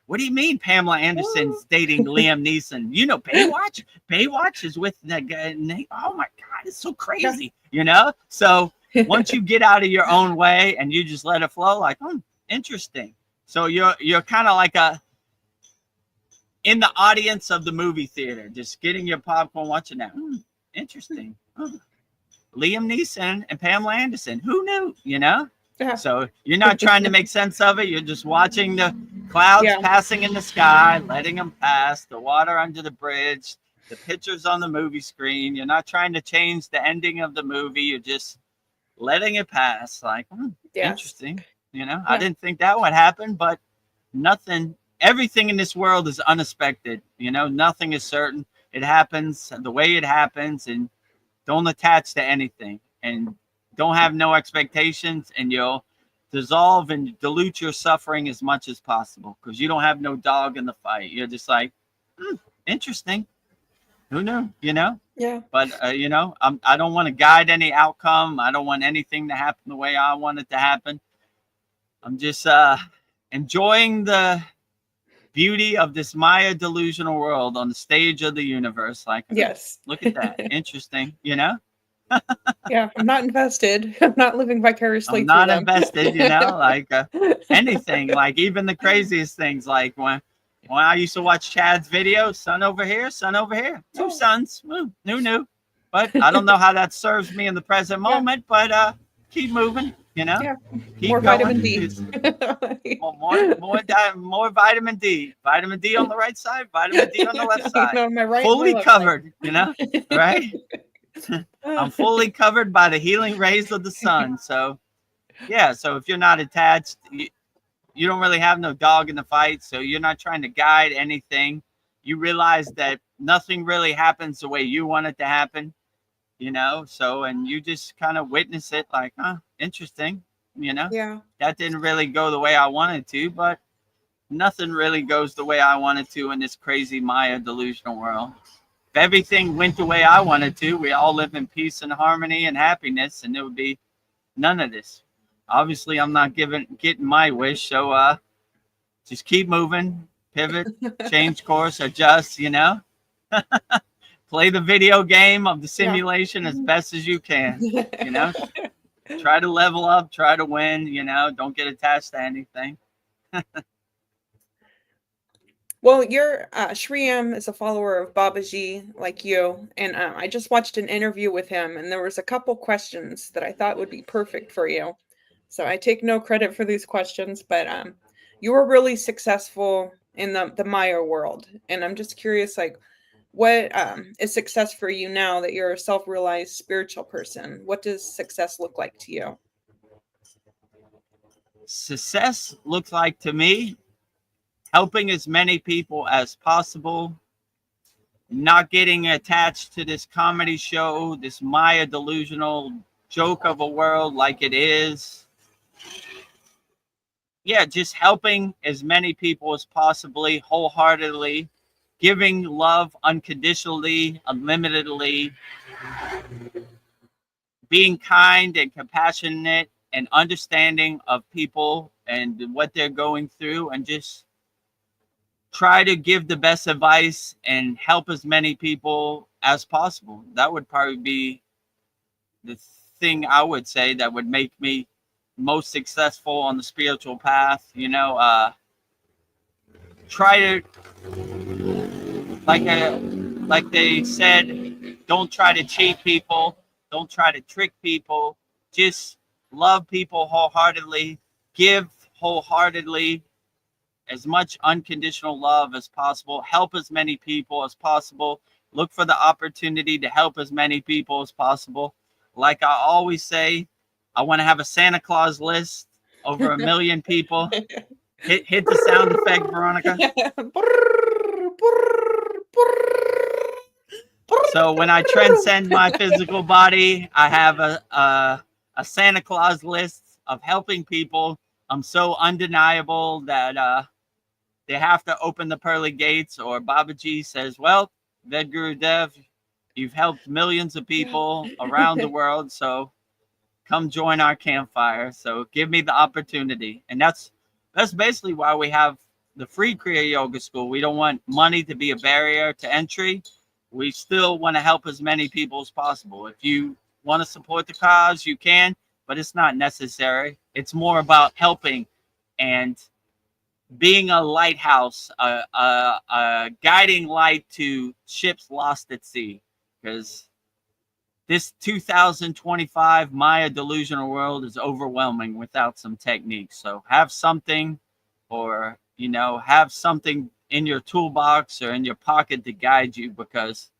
What do you mean Pamela Anderson's dating Liam Neeson? You know, Baywatch? Baywatch is with the guy. Oh my God, it's so crazy, you know? So once you get out of your own way and you just let it flow, like, interesting. So you're kind of like in the audience of the movie theater, just getting your popcorn, watching that. Interesting. Liam Neeson and Pamela Anderson. Who knew, you know? Yeah. So you're not trying to make sense of it. You're just watching the clouds passing in the sky, letting them pass, the water under the bridge, the pictures on the movie screen. You're not trying to change the ending of the movie. You're just letting it pass. Like, interesting. You know, I didn't think that would happen, but everything in this world is unexpected. You know, nothing is certain. It happens the way it happens, and don't attach to anything. And don't have no expectations, and you'll dissolve and dilute your suffering as much as possible, because you don't have no dog in the fight. You're just like, interesting. Who knew? You know? Yeah. But, you know, I don't want to guide any outcome. I don't want anything to happen the way I want it to happen. I'm just enjoying the beauty of this Maya delusional world on the stage of the universe. Like, yes, look at that. Interesting, you know? Yeah, I'm not invested. I'm not living vicariously. I'm not invested, you know, like anything, like even the craziest things, like when I used to watch Chad's videos, sun over here, two suns, who knew? But I don't know how that serves me in the present moment, but keep moving, you know. Yeah. Keep more going. Vitamin D. more vitamin D. Vitamin D on the right side, vitamin D on the left side. No, my right, fully my covered, side. You know, right? I'm fully covered by the healing rays of the sun. So, yeah. So if you're not attached, you don't really have no dog in the fight. So you're not trying to guide anything. You realize that nothing really happens the way you want it to happen. So, and you just kind of witness it like, interesting, Yeah. that didn't really go the way I wanted to, but nothing really goes the way I wanted to in this crazy Maya delusional world. If everything went the way I wanted to, we all live in peace and harmony and happiness, and there would be none of this. Obviously, I'm not getting my wish, so just keep moving, pivot, change course, adjust, play the video game of the simulation as best as you can, try to level up, try to win, don't get attached to anything. Well, your Shriyam is a follower of Babaji like you, and I just watched an interview with him, and there was a couple questions that I thought would be perfect for you. So I take no credit for these questions, but you were really successful in the Maya world, and I'm just curious, like, what is success for you now that you're a self-realized spiritual person? What does success look like to you? Success looks like to me helping as many people as possible, not getting attached to this comedy show, this Maya delusional joke of a world like it is. Yeah, just helping as many people as possibly, wholeheartedly, giving love unconditionally, unlimitedly, being kind and compassionate and understanding of people and what they're going through, and just try to give the best advice and help as many people as possible. That would probably be the thing I would say that would make me most successful on the spiritual path. Try to, like they said, don't try to cheat people, don't try to trick people, just love people wholeheartedly, give wholeheartedly, as much unconditional love as possible, help as many people as possible, look for the opportunity to help as many people as possible. Like I always say, I want to have a Santa Claus list over 1 million people. Hit the sound effect, Veronica. So when I transcend my physical body, I have a Santa Claus list of helping people. I'm so undeniable that they have to open the pearly gates, or Babaji says, well, Vedagurudev, you've helped millions of people around the world, so come join our campfire. So give me the opportunity. And that's basically why we have the free Kriya Yoga School. We don't want money to be a barrier to entry. We still want to help as many people as possible. If you want to support the cause, you can, but it's not necessary. It's more about helping and being a lighthouse, a guiding light to ships lost at sea. Because this 2025 Maya delusional world is overwhelming without some techniques. So have something, or have something in your toolbox or in your pocket to guide you, because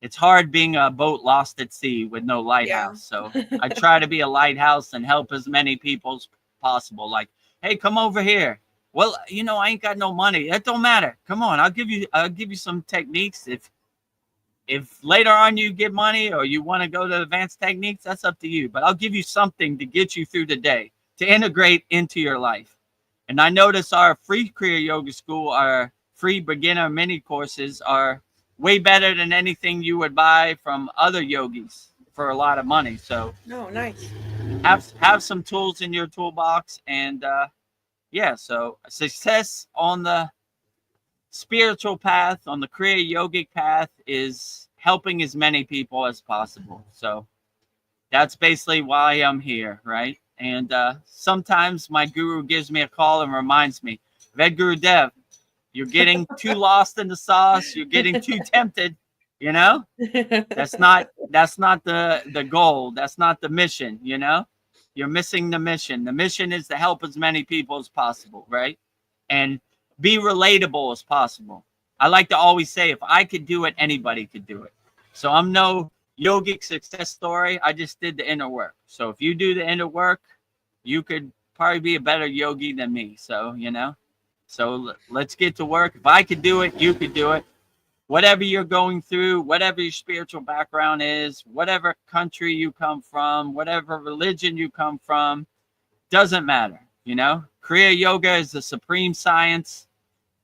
it's hard being a boat lost at sea with no lighthouse. So I try to be a lighthouse and help as many people as possible. Like, hey, come over here. Well, I ain't got no money. That don't matter. Come on, I'll give you some techniques. If later on you get money or you want to go to advanced techniques, that's up to you. But I'll give you something to get you through the day, to integrate into your life. And I notice our free Kriya Yoga School, our free beginner mini courses, are way better than anything you would buy from other yogis for a lot of money. So nice. Have some tools in your toolbox, and so success on the spiritual path, on the Kriya yogic path, is helping as many people as possible. So that's basically why I'm here, right? And sometimes my guru gives me a call and reminds me, Vedagurudev, you're getting too lost in the sauce. You're getting too tempted. That's not the goal. That's not the mission. You're missing the mission. The mission is to help as many people as possible, right? And be relatable as possible. I like to always say, if I could do it, anybody could do it. So I'm no yogic success story. I just did the inner work. So if you do the inner work, you could probably be a better yogi than me. So, so let's get to work. If I could do it, you could do it. whatever you're going through, whatever your spiritual background is, whatever country you come from, whatever religion you come from, doesn't matter. You know, Kriya Yoga is the supreme science.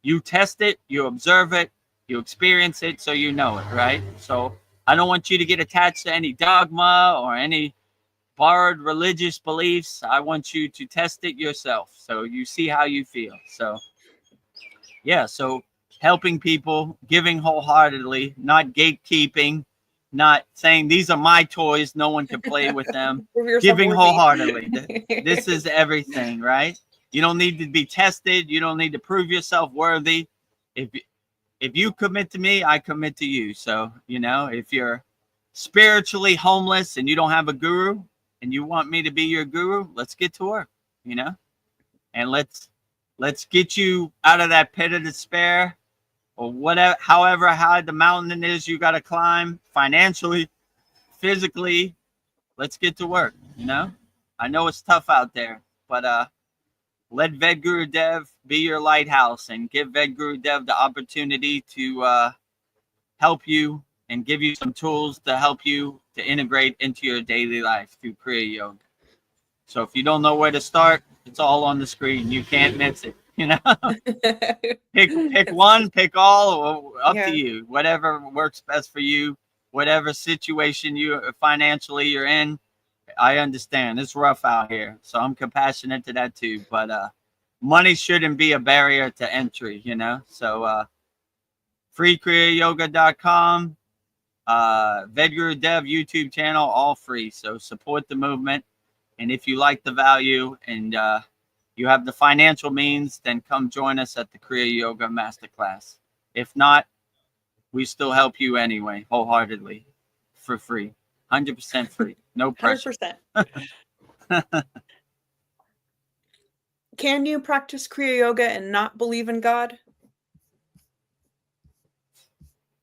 You test it, you observe it, you experience it, so you know it, right? So I don't want you to get attached to any dogma or any borrowed religious beliefs. I want you to test it yourself, so you see how you feel. So yeah, so helping people, giving wholeheartedly, not gatekeeping, not saying these are my toys, no one can play with them. Giving wholeheartedly. This is everything, right? You don't need to be tested. You don't need to prove yourself worthy. If you commit to me, I commit to you. So, you know, if you're spiritually homeless and you don't have a guru and you want me to be your guru, let's get to work, you know, and let's get you out of that pit of despair, or whatever, however high the mountain is you got to climb, financially, physically. Let's get to work, you know. I know it's tough out there, but let Vedagurudev be your lighthouse and give Vedagurudev the opportunity to help you and give you some tools to help you to integrate into your daily life through Kriya Yoga. So if you don't know where to start, it's all on the screen. You can't miss it, you know. pick one, pick all, up to you. Whatever works best for you, whatever situation you financially you're in. I understand it's rough out here, so I'm compassionate to that too. But money shouldn't be a barrier to entry, you know. So freekriyayogashop.com, Vedagurudev YouTube channel, all free. So support the movement, and if you like the value and you have the financial means, then come join us at the Kriya Yoga Masterclass. If not, we still help you anyway, wholeheartedly, for free, 100% free, no pressure. 100%. Can you practice Kriya Yoga and not believe in God?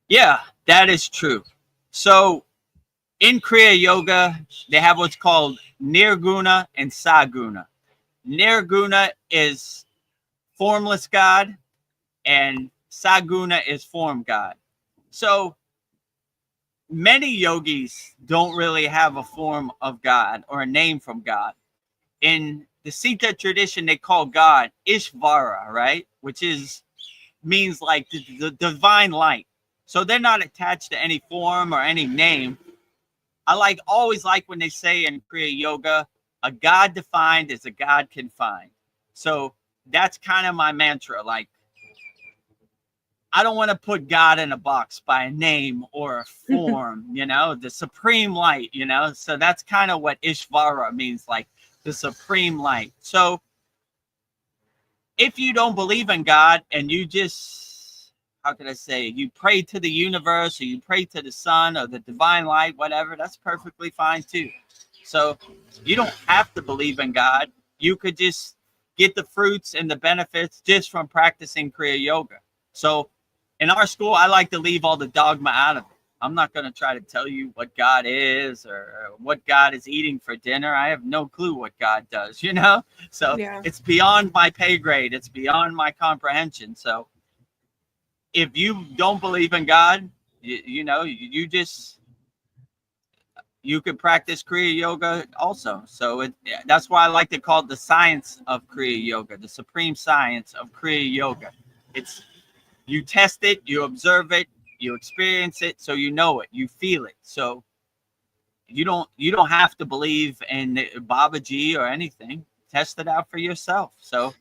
Yeah, that is true. So in Kriya Yoga, they have what's called Nirguna and Saguna. Nirguna is formless God, and Saguna is form God. So many yogis don't really have a form of God or a name from God. In the Sita tradition, they call God Ishvara, right? Which means like the divine light. So they're not attached to any form or any name. I always like when they say in Kriya Yoga, a God defined is a God confined. So that's kind of my mantra. Like, I don't want to put God in a box by a name or a form, you know, the supreme light, you know. So that's kind of what Ishvara means, like the supreme light. So if you don't believe in God and you just, how can I say, you pray to the universe or you pray to the sun or the divine light, whatever, that's perfectly fine too. So you don't have to believe in God. You could just get the fruits and the benefits just from practicing Kriya Yoga. So in our school, I like to leave all the dogma out of it. I'm not going to try to tell you what God is or what God is eating for dinner. I have no clue what God does, you know? So it's beyond my pay grade. It's beyond my comprehension. So if you don't believe in God, you know, you could practice Kriya Yoga also. So that's why I like to call it the science of Kriya Yoga, the supreme science of Kriya Yoga. It's, you test it, you observe it, you experience it, so you know it, you feel it. So you don't have to believe in Babaji or anything. Test it out for yourself. So,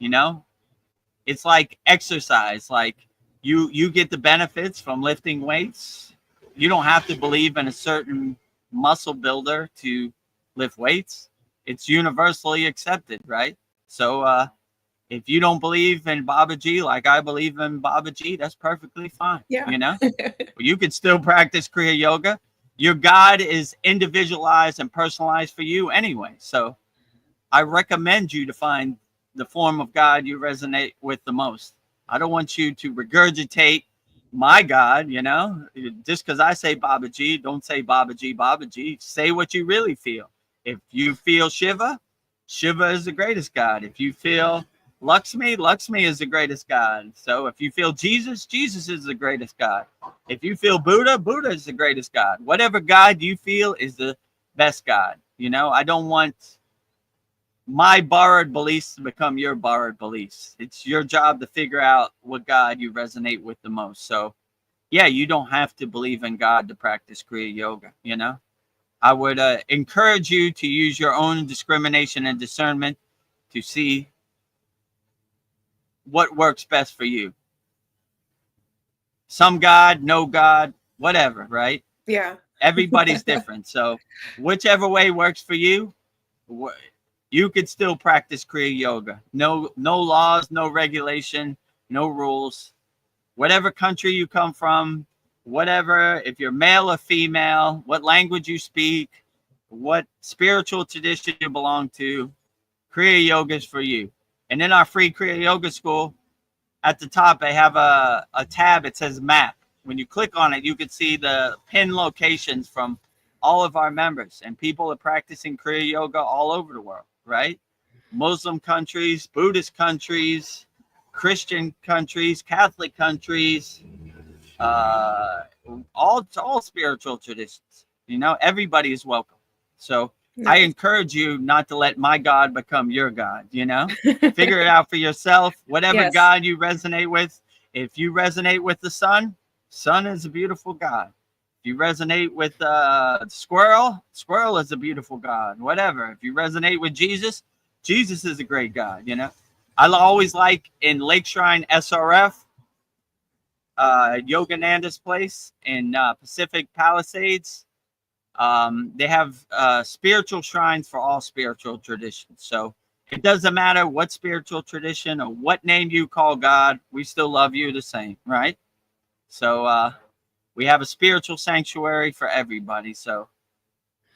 you know, it's like exercise. Like you get the benefits from lifting weights. You don't have to believe in a certain muscle builder to lift weights. It's universally accepted, right? So if you don't believe in Babaji like I believe in Babaji, that's perfectly fine. Yeah. You know, you could still practice Kriya Yoga. Your God is individualized and personalized for you anyway. So I recommend you to find the form of God you resonate with the most. I don't want you to regurgitate my God, you know, just because I say Babaji, don't say Babaji, Babaji. Say what you really feel. If you feel Shiva, Shiva is the greatest God. If you feel Lakshmi is the greatest god. So if you feel Jesus, Jesus is the greatest god. If you feel Buddha, Buddha is the greatest god. Whatever god you feel is the best god. You know, I don't want my borrowed beliefs to become your borrowed beliefs. It's your job to figure out what god you resonate with the most. So yeah, you don't have to believe in God to practice Kriya Yoga, you know? I would encourage you to use your own discrimination and discernment to see what works best for you. Some God, no God, whatever, right? Yeah. Everybody's different. So whichever way works for you, you could still practice Kriya Yoga. No laws, no regulation, no rules. Whatever country you come from, whatever, if you're male or female, what language you speak, what spiritual tradition you belong to, Kriya Yoga is for you. And in our free Kriya Yoga school, at the top, they have a tab. It says map. When you click on it, you can see the pin locations from all of our members. And people are practicing Kriya Yoga all over the world, right? Muslim countries, Buddhist countries, Christian countries, Catholic countries, all spiritual traditions. You know, everybody is welcome. So I encourage you not to let my God become your God, you know? Figure it out for yourself. Whatever God you resonate with. If you resonate with the sun, sun is a beautiful God. If you resonate with squirrel is a beautiful God. Whatever. If you resonate with Jesus, Jesus is a great God, you know? I always like in Lake Shrine SRF, Yogananda's place in Pacific Palisades. They have spiritual shrines for all spiritual traditions. So it doesn't matter what spiritual tradition or what name you call God, we still love you the same, right? So we have a spiritual sanctuary for everybody. So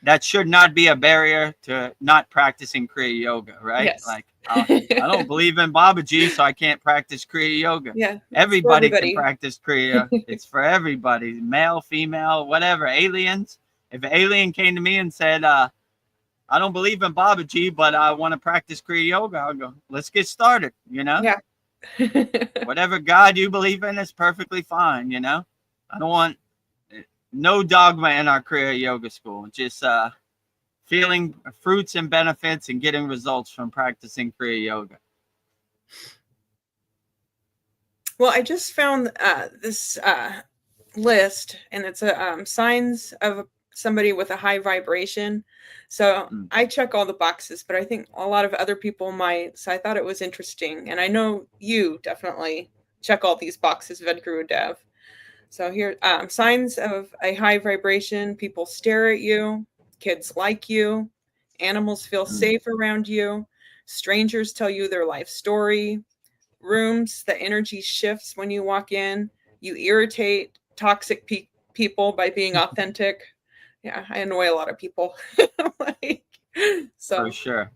that should not be a barrier to not practicing Kriya Yoga, right? Yes. Like, I don't believe in Babaji, so I can't practice Kriya Yoga. Yeah. Everybody can practice Kriya. It's for everybody, male, female, whatever, aliens. If an alien came to me and said, I don't believe in Babaji, but I want to practice Kriya Yoga, I'll go, let's get started, you know? Yeah. Whatever God you believe in is perfectly fine, you know? I don't want no dogma in our Kriya Yoga school. Just feeling fruits and benefits and getting results from practicing Kriya Yoga. Well, I just found this list, and it's a signs of somebody with a high vibration. So I check all the boxes, but I think a lot of other people might. So I thought it was interesting, and I know you definitely check all these boxes, Vedagurudev. So here, signs of a high vibration: people stare at you, kids like you, animals feel safe around you, strangers tell you their life story, rooms, the energy shifts when you walk in, you irritate toxic people by being authentic. Yeah, I annoy a lot of people. So for sure.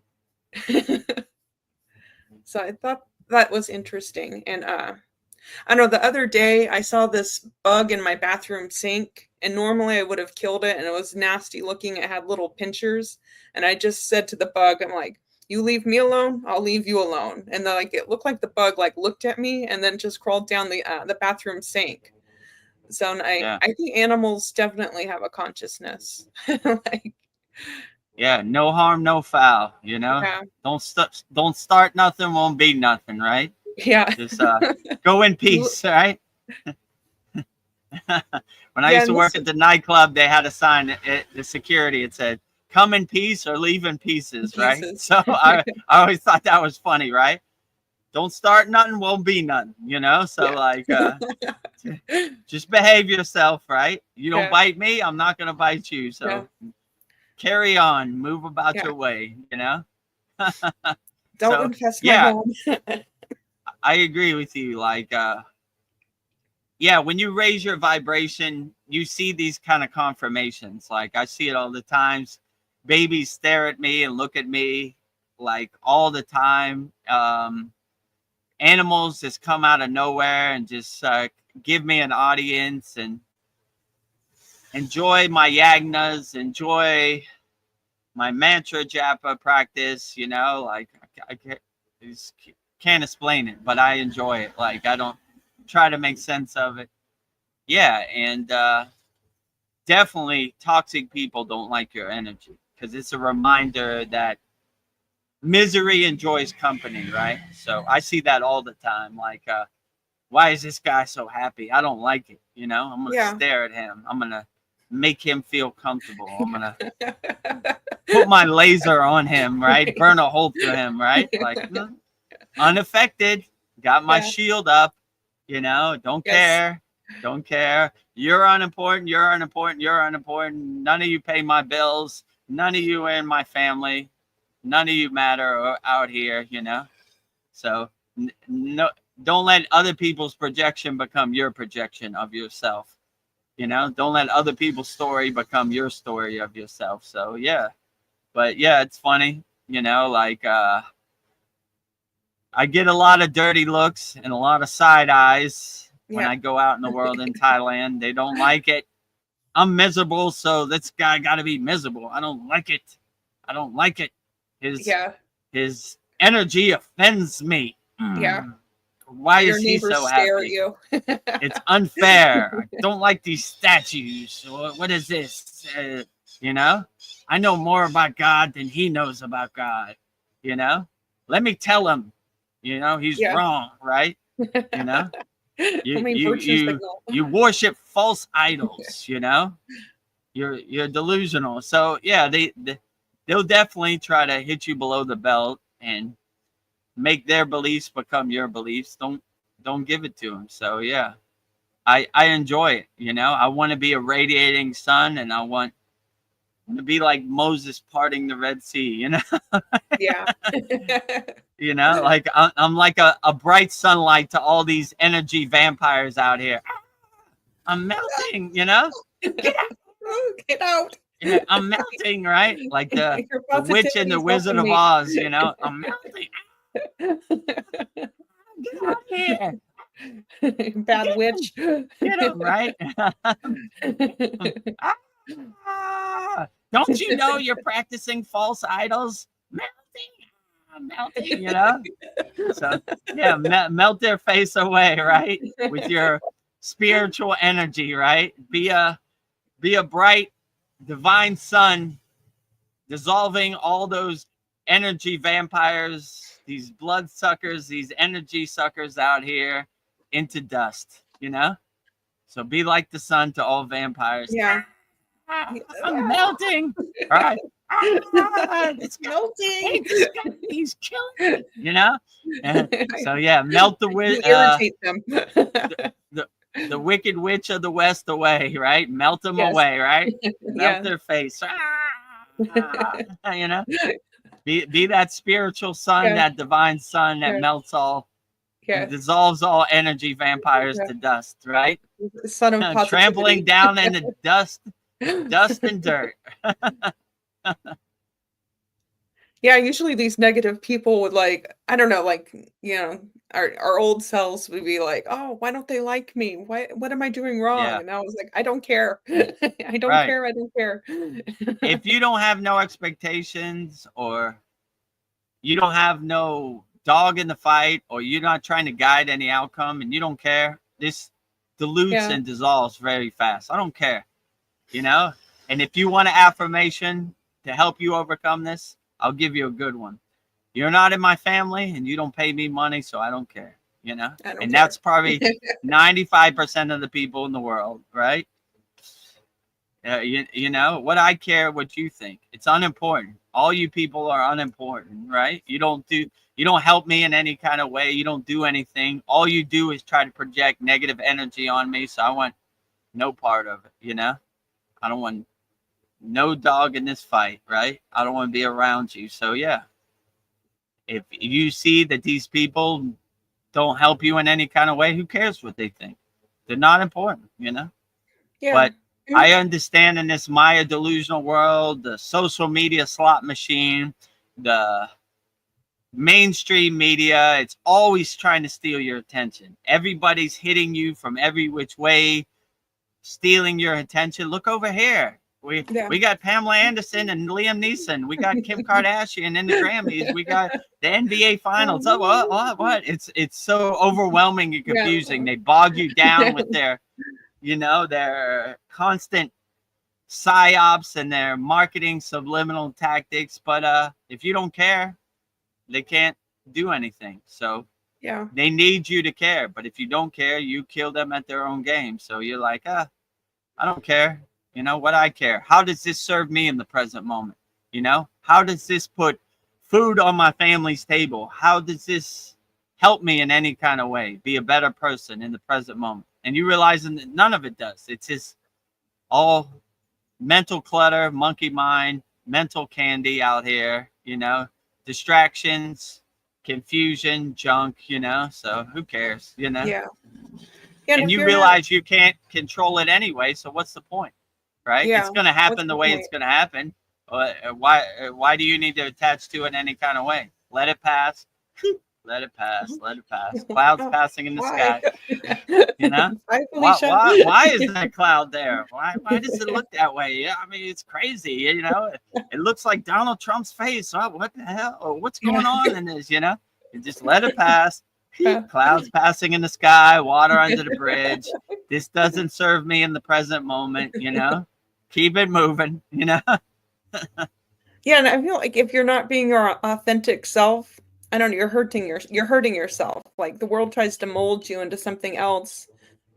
So I thought that was interesting. And I know the other day I saw this bug in my bathroom sink, and normally I would have killed it, and it was nasty looking. It had little pinchers, and I just said to the bug, I'm like, you leave me alone, I'll leave you alone. And it looked like the bug looked at me and then just crawled down the bathroom sink. So I think animals definitely have a consciousness. Yeah, no harm, no foul, you know? Yeah. Don't start nothing, won't be nothing, right? Yeah. Just go in peace, right? When I used to work at the nightclub, they had a sign, the security, it said, come in peace or leave in pieces, right? So I always thought that was funny, right? Don't start nothing, won't be nothing, you know? So just behave yourself, right? You don't bite me, I'm not going to bite you. So carry on, move about your way, you know? Don't infest my home. I agree with you. When you raise your vibration, you see these kind of confirmations. Like I see it all the times. Babies stare at me and look at me all the time. Animals just come out of nowhere and just give me an audience and enjoy my yagnas, enjoy my mantra japa practice, you know, these can't explain it, but I enjoy it. Like, I don't try to make sense of it. Yeah, and definitely toxic people don't like your energy, because it's a reminder that misery enjoys company, right? So I see that all the time. Like, why is this guy so happy? I don't like it. You know, I'm gonna Yeah. stare at him. I'm gonna make him feel comfortable. I'm gonna put my laser on him, right? Burn a hole through him, right? Like, unaffected. Got my Yeah. shield up. You know, don't Yes. care. Don't care. You're unimportant. You're unimportant. You're unimportant. None of you pay my bills. None of you are in my family. None of you matter out here, you know? So no, don't let other people's projection become your projection of yourself. You know, don't let other people's story become your story of yourself. So yeah. But yeah, it's funny, you know, like I get a lot of dirty looks and a lot of side eyes when Yeah. I go out in the world in Thailand. They don't like it. I'm miserable, so this guy got to be miserable. I don't like it. I don't like it. His energy offends me. Yeah. Why Your is he neighbors so stare happy? at you. It's unfair. I don't like these statues. What is this? You know, I know more about God than he knows about God. You know, let me tell him. You know, he's Yeah. wrong, right? You know, Virtue signal. you worship false idols. You know, you're delusional. So yeah, they'll definitely try to hit you below the belt and make their beliefs become your beliefs. Don't give it to them. So yeah, I enjoy it. You know, I want to be a radiating sun, and I want to be like Moses parting the Red Sea. You know. Yeah. You know, like I'm like a bright sunlight to all these energy vampires out here. I'm melting. You know. Get out. Get out. Yeah, I'm melting, right? Like the witch and the Wizard of Oz, you know. I'm melting. Get out here. Bad witch. Get him, right? Don't you know you're practicing false idols? Melting, you know? So, yeah, melt their face away, right? With your spiritual energy, right? Be a bright, divine sun, dissolving all those energy vampires, these blood suckers, these energy suckers out here into dust, you know? So be like the sun to all vampires. Yeah. I'm melting. All right. It's melting. He's killing me, you know? So yeah, melt the irritate them. the wicked witch of the West away, right? Melt them away, right? Melt their face. You know? Be that spiritual sun, that divine sun that melts all, dissolves all energy vampires to dust, right? Sun of positivity. Trampling down in the dust and dirt. Yeah, usually these negative people would, like, I don't know, like, you know, our old selves would be like, oh, why don't they like me? What am I doing wrong? Yeah. And I was like, I don't care. I don't care. I don't care. If you don't have no expectations, or you don't have no dog in the fight, or you're not trying to guide any outcome, and you don't care, this dilutes and dissolves very fast. I don't care, you know? And if you want an affirmation to help you overcome this, I'll give you a good one. You're not in my family, and you don't pay me money, so I don't care, you know? And that's probably 95% of the people in the world, right? You know, what I care what you think. It's unimportant. All you people are unimportant, right? You don't help me in any kind of way. You don't do anything. All you do is try to project negative energy on me, so I want no part of it, you know? I don't want no dog in this fight, right? I don't want to be around you. So yeah, if you see that these people don't help you in any kind of way, who cares what they think? They're not important, you know? Yeah. But I understand in this Maya delusional world, the social media slot machine, the mainstream media, it's always trying to steal your attention. Everybody's hitting you from every which way, stealing your attention. Look over here. We got Pamela Anderson and Liam Neeson. We got Kim Kardashian in the Grammys. We got the NBA Finals. Oh, what? It's so overwhelming and confusing. They bog you down with their, their constant psyops and their marketing subliminal tactics. But if you don't care, they can't do anything. So they need you to care. But if you don't care, you kill them at their own game. So you're like, I don't care. You know what? I care. How does this serve me in the present moment? How does this put food on my family's table? How does this help me in any kind of way? Be a better person in the present moment. And you realize that none of it does. It's just all mental clutter, monkey mind, mental candy out here, distractions, confusion, junk, so who cares, Yeah. And you realize you can't control it anyway. So what's the point? Right? It's going to happen the way it's going to happen. Why do you need to attach to it in any kind of way? Let it pass. Let it pass. Let it pass. Clouds passing in the sky. Why is that cloud there? Why does it look that way? Yeah, I mean, it's crazy. It looks like Donald Trump's face. Oh, what the hell? Or what's going on in this? You just let it pass. Clouds passing in the sky, water under the bridge. This doesn't serve me in the present moment. Keep it moving. Yeah, and I feel like if you're not being your authentic self, I don't know, you're hurting yourself. Like the world tries to mold you into something else,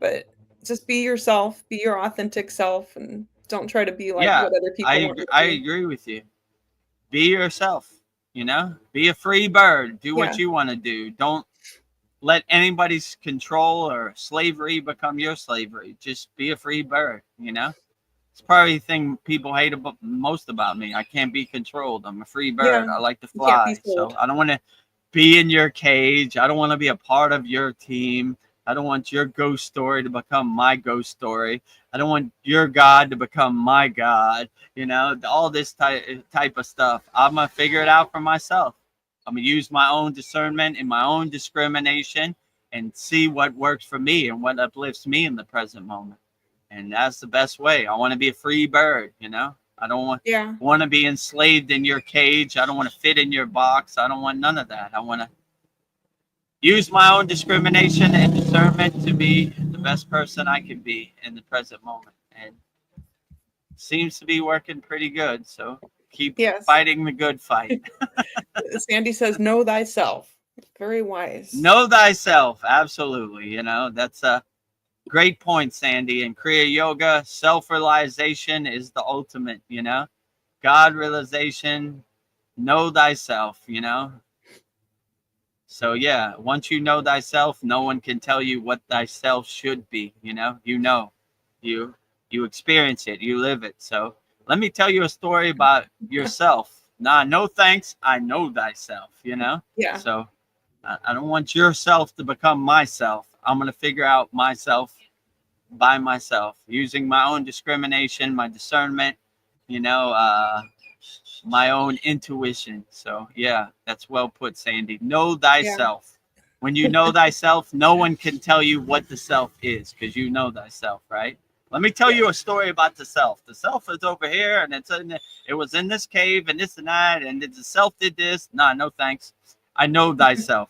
but just be yourself, be your authentic self, and don't try to be like what other people want you to I agree with you. Be yourself, be a free bird. Do what you want to do. Don't let anybody's control or slavery become your slavery. Just be a free bird, It's probably the thing people hate most about me. I can't be controlled. I'm a free bird. I like to fly. So I don't want to be in your cage. I don't want to be a part of your team. I don't want your ghost story to become my ghost story. I don't want your God to become my God. All this type of stuff. I'm going to figure it out for myself. I'm going to use my own discernment and my own discrimination and see what works for me and what uplifts me in the present moment. And that's the best way. I want to be a free bird, I don't want to be enslaved in your cage. I don't want to fit in your box. I don't want none of that. I want to use my own discrimination and discernment to be the best person I can be in the present moment. And it seems to be working pretty good. So keep fighting the good fight. Sandy says, know thyself. Very wise. Know thyself. Absolutely. That's a great point, Sandy. In Kriya Yoga, self-realization is the ultimate, God realization, know thyself, So once you know thyself, no one can tell you what thyself should be, you experience it, you live it. So let me tell you a story about yourself. No thanks. I know thyself, Yeah. So I don't want yourself to become myself. I'm going to figure out myself by myself using my own discrimination, my discernment, my own intuition. So that's well put, Sandy. Know thyself. When you know thyself, no one can tell you what the self is because you know thyself, right? Let me tell you a story about the self. The self is over here, and it was in this cave and this and that, and the self did this. No thanks. I know thyself.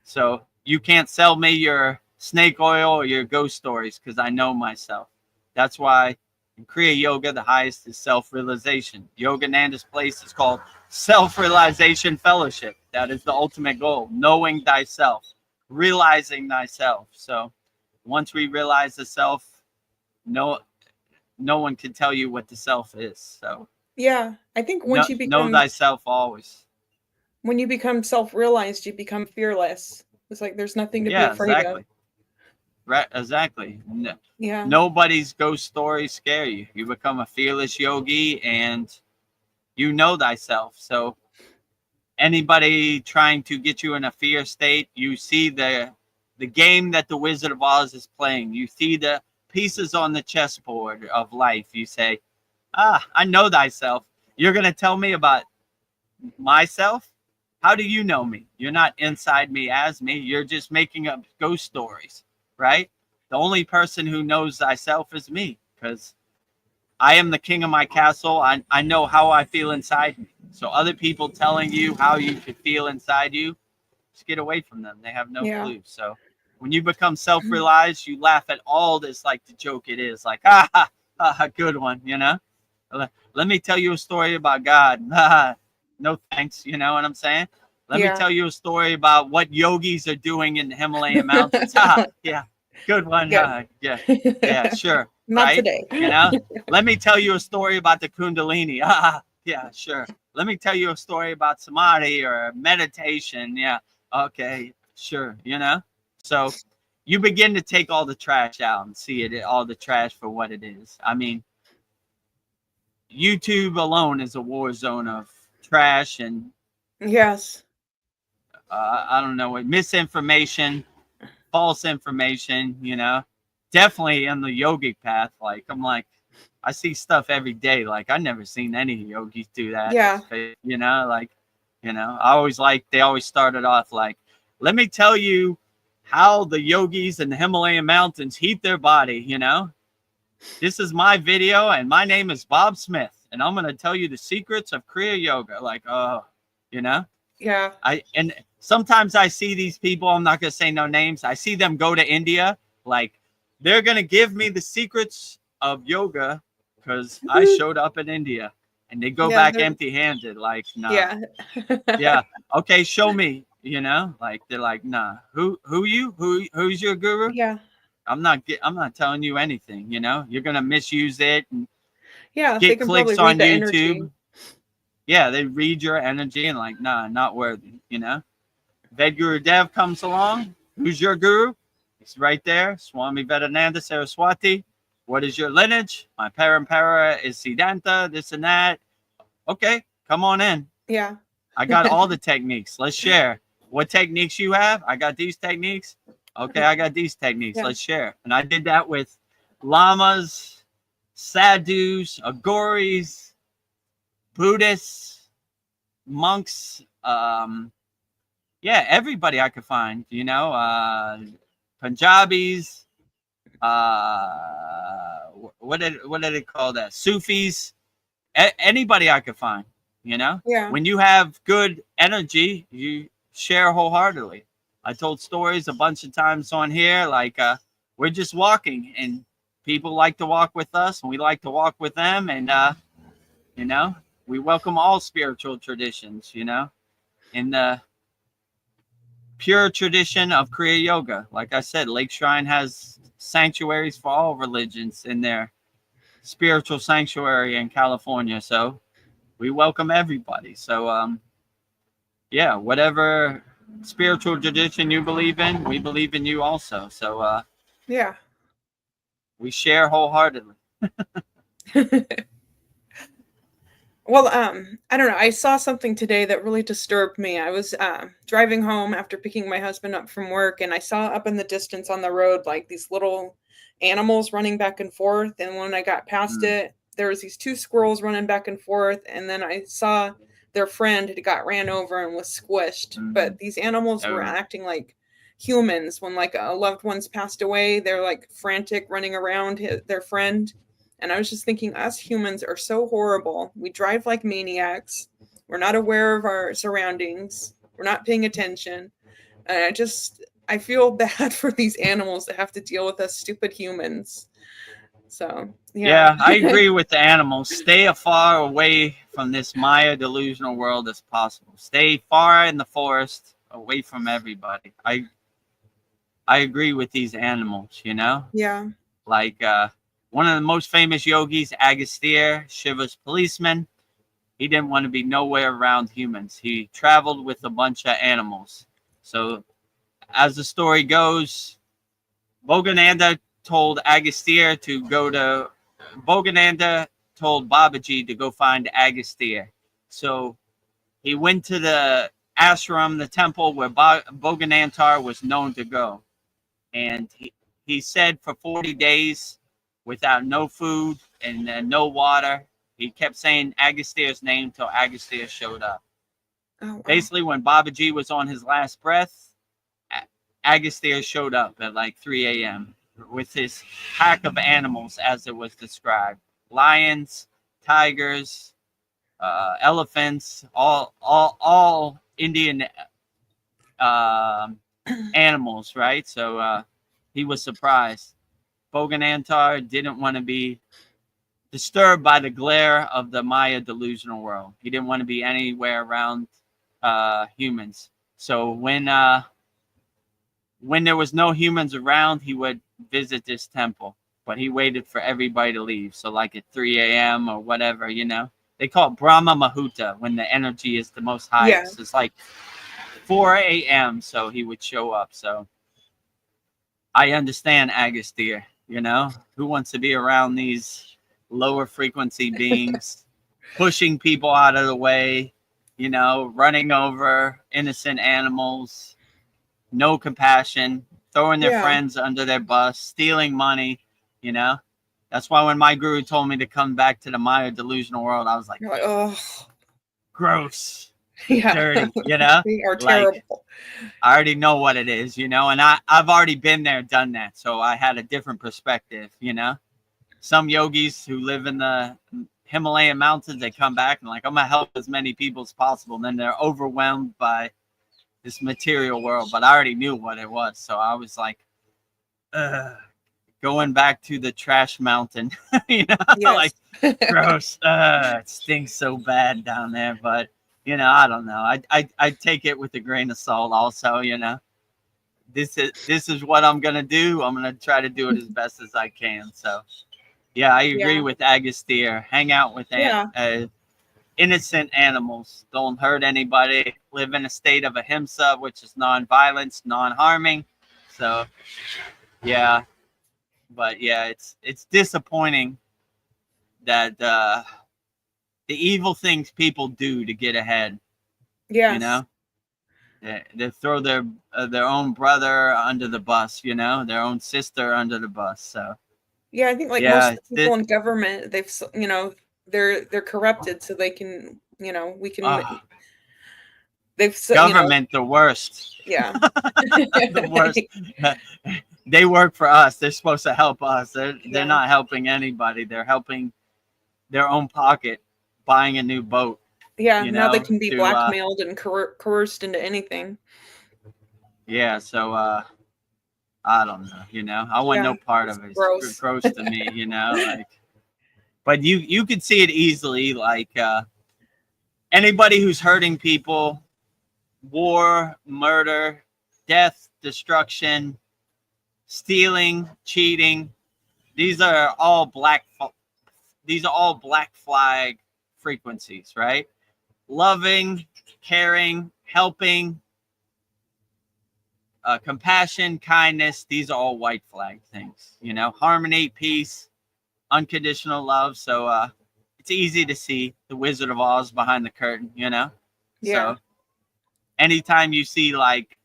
So you can't sell me your snake oil or your ghost stories because I know myself. That's why in Kriya Yoga, the highest is self-realization. Yogananda's place is called Self-Realization Fellowship. That is the ultimate goal, knowing thyself, realizing thyself. So once we realize the self, no one can tell you what the self is. So I think once you become know thyself always. When you become self-realized, you become fearless. It's like there's nothing to be afraid of. Right, exactly. Nobody's ghost stories scare you. You become a fearless yogi and you know thyself. So anybody trying to get you in a fear state, you see the game that the Wizard of Oz is playing. You see the pieces on the chessboard of life. You say, I know thyself. You're going to tell me about myself? How do you know me? You're not inside me as me. You're just making up ghost stories, right? The only person who knows thyself is me, because I am the king of my castle. I know how I feel inside me. So other people telling you how you should feel inside you, just get away from them. They have no Yeah. clue. So when you become self-realized, you laugh at all this like the joke it is. Like, ah, good one, you know? Let me tell you a story about God. No thanks, you know what I'm saying? Let me Yeah. tell you a story about what yogis are doing in the Himalayan mountains. Yeah, good one. Yeah. Yeah, sure. Not Right? today. You know? Let me tell you a story about the Kundalini. Yeah, sure. Let me tell you a story about samadhi or meditation. Yeah, okay, sure. You know? So you begin to take all the trash out and see it, all the trash for what it is. I mean, YouTube alone is a war zone of trash and Yes. I don't know what misinformation, false information. You know, definitely in the yogic path. Like I'm like, I see stuff every day. Like I never seen any yogis do that. Yeah. You know, like, you know, I always like they always started off like, let me tell you how the yogis in the Himalayan mountains heat their body. You know, this is my video, and my name is Bob Smith, and I'm gonna tell you the secrets of Kriya yoga. Like, oh, you know, Yeah. and sometimes I see these people. I'm not gonna say no names. I see them go to India, like they're gonna give me the secrets of yoga because I showed up in India, and they go Yeah, back they're- empty-handed. Like, nah, Yeah. yeah, okay, show me. You know, like they're like, nah, who's your guru? Yeah. I'm not telling you anything, you know. You're gonna misuse it and Yeah. They get can probably clicks read on the energy. YouTube. Yeah, they read your energy and like, nah, not worthy, you know. Vedagurudev comes along. Who's your guru? He's right there. Swami Vedananda Saraswati. What is your lineage? My parampara is Siddhanta, this and that. Okay, come on in. Yeah. I got all the techniques. Let's share. What techniques you have? I got these techniques. Okay, I got these techniques. Yeah. Let's share. And I did that with lamas, sadhus, agoris, Buddhists, monks, yeah, everybody I could find, you know, Punjabis, what did it call that? Sufis, anybody I could find, you know. Yeah. When you have good energy, you share wholeheartedly. I told stories a bunch of times on here, like we're just walking, and people like to walk with us, and we like to walk with them, and you know, we welcome all spiritual traditions, you know, in the pure tradition of Kriya Yoga. Like I said, Lake Shrine has sanctuaries for all religions in their spiritual sanctuary in California. So we welcome everybody. So, yeah, whatever spiritual tradition you believe in, we believe in you also. So, Yeah. we share wholeheartedly. Well, I don't know. I saw something today that really disturbed me. I was driving home after picking my husband up from work, and I saw up in the distance on the road like these little animals running back and forth. And when I got past it, there was these two squirrels running back and forth, and then I saw their friend had got ran over and was squished. But these animals were acting like humans. When like a loved one's passed away, they're like frantic, running around their friend. And I was just thinking, us humans are so horrible. We drive like maniacs. We're not aware of our surroundings. We're not paying attention. And I feel bad for these animals that have to deal with us stupid humans. So, Yeah, I agree with the animals. Stay as far away from this Maya delusional world as possible. Stay far in the forest, away from everybody. I agree with these animals, you know? Yeah. Like one of the most famous yogis, Agastya, Shiva's policeman, he didn't want to be nowhere around humans. He traveled with a bunch of animals. So as the story goes, Bogananda told Agastya to go to Bogananda told Babaji to go find Agastya. So he went to the ashram, the temple where Boganantar was known to go. And he said for 40 days without no food and no water, he kept saying Agastya's name till Agastya showed up. Oh, wow. Basically, when Babaji was on his last breath, Agastya showed up at like 3 a.m. with his pack of animals, as it was described. lions, tigers, elephants, all Indian animals, right? So he was surprised. Boganantar didn't want to be disturbed by the glare of the Maya delusional world. He didn't want to be anywhere around humans. So when there was no humans around, he would visit this temple. But he waited for everybody to leave. So like at 3 a.m. or whatever, you know. They call it Brahma Mahuta when the energy is the most highest. It's like 4 a.m. So he would show up. So I understand Agastya, you know. Who wants to be around these lower frequency beings, pushing people out of the way, you know, running over innocent animals, no compassion, throwing their friends under their bus, stealing money, you know. That's why when my guru told me to come back to the Maya delusional world, I was like, oh, gross, dirty, you know. They are like, terrible. I already know what it is, you know, and I've already been there, done that. So I had a different perspective, you know. Some yogis who live in the Himalayan mountains, they come back and like, I'm gonna help as many people as possible. And then they're overwhelmed by this material world, but I already knew what it was. So I was like, going back to the trash mountain, you know, like gross. It stinks so bad down there, but you know, I don't know. I take it with a grain of salt also, you know. This is what I'm gonna do. I'm gonna try to do it as best as I can. So yeah, I agree with Agastya. Hang out with innocent animals. Don't hurt anybody. Live in a state of ahimsa, which is non-violence, non-harming. So yeah, but yeah, it's disappointing that the evil things people do to get ahead. You know, they throw their own brother under the bus. You know, their own sister under the bus. So. Yeah, I think like most people in government, they've, you know, they're corrupted, so they can, you know, we can. They've government, you know, the worst. Yeah, the worst. They work for us. They're supposed to help us. They're not helping anybody. They're helping their own pocket, buying a new boat. Yeah, you know, now they can be blackmailed and coerced into anything. Yeah, so I don't know, you know. I want no part of it. It's gross to me, you know. Like, but you could see it easily. Like anybody who's hurting people, war, murder, death, destruction, stealing, cheating. These are all black flag frequencies, right? Loving, caring, helping. Compassion, kindness, these are all white flag things, you know, harmony, peace, unconditional love. So it's easy to see the Wizard of Oz behind the curtain, you know? So anytime you see like,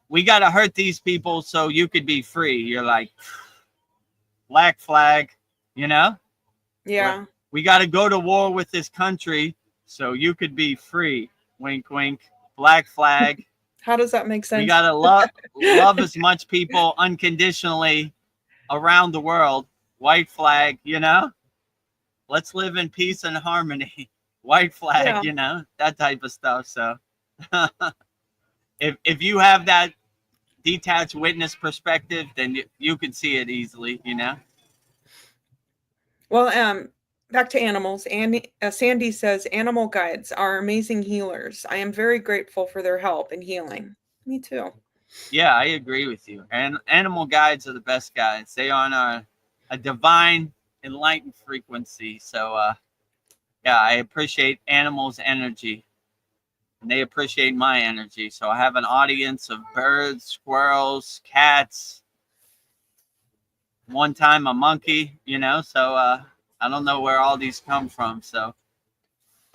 we got to hurt these people so you could be free, you're like, black flag, you know? Yeah. We got to go to war with this country so you could be free. Wink, wink. Black flag. How does that make sense? We gotta love as much people unconditionally around the world. White flag, you know. Let's live in peace and harmony. White flag, you know, that type of stuff. So, if you have that detached witness perspective, then you can see it easily, you know. Well, back to animals. And Sandy says, animal guides are amazing healers. I am very grateful for their help in healing. Me too. Yeah, I agree with you. And animal guides are the best guides. They are on a divine, enlightened frequency. So, yeah, I appreciate animals' energy. And they appreciate my energy. So I have an audience of birds, squirrels, cats. One time a monkey, you know. So I don't know where all these come from. So,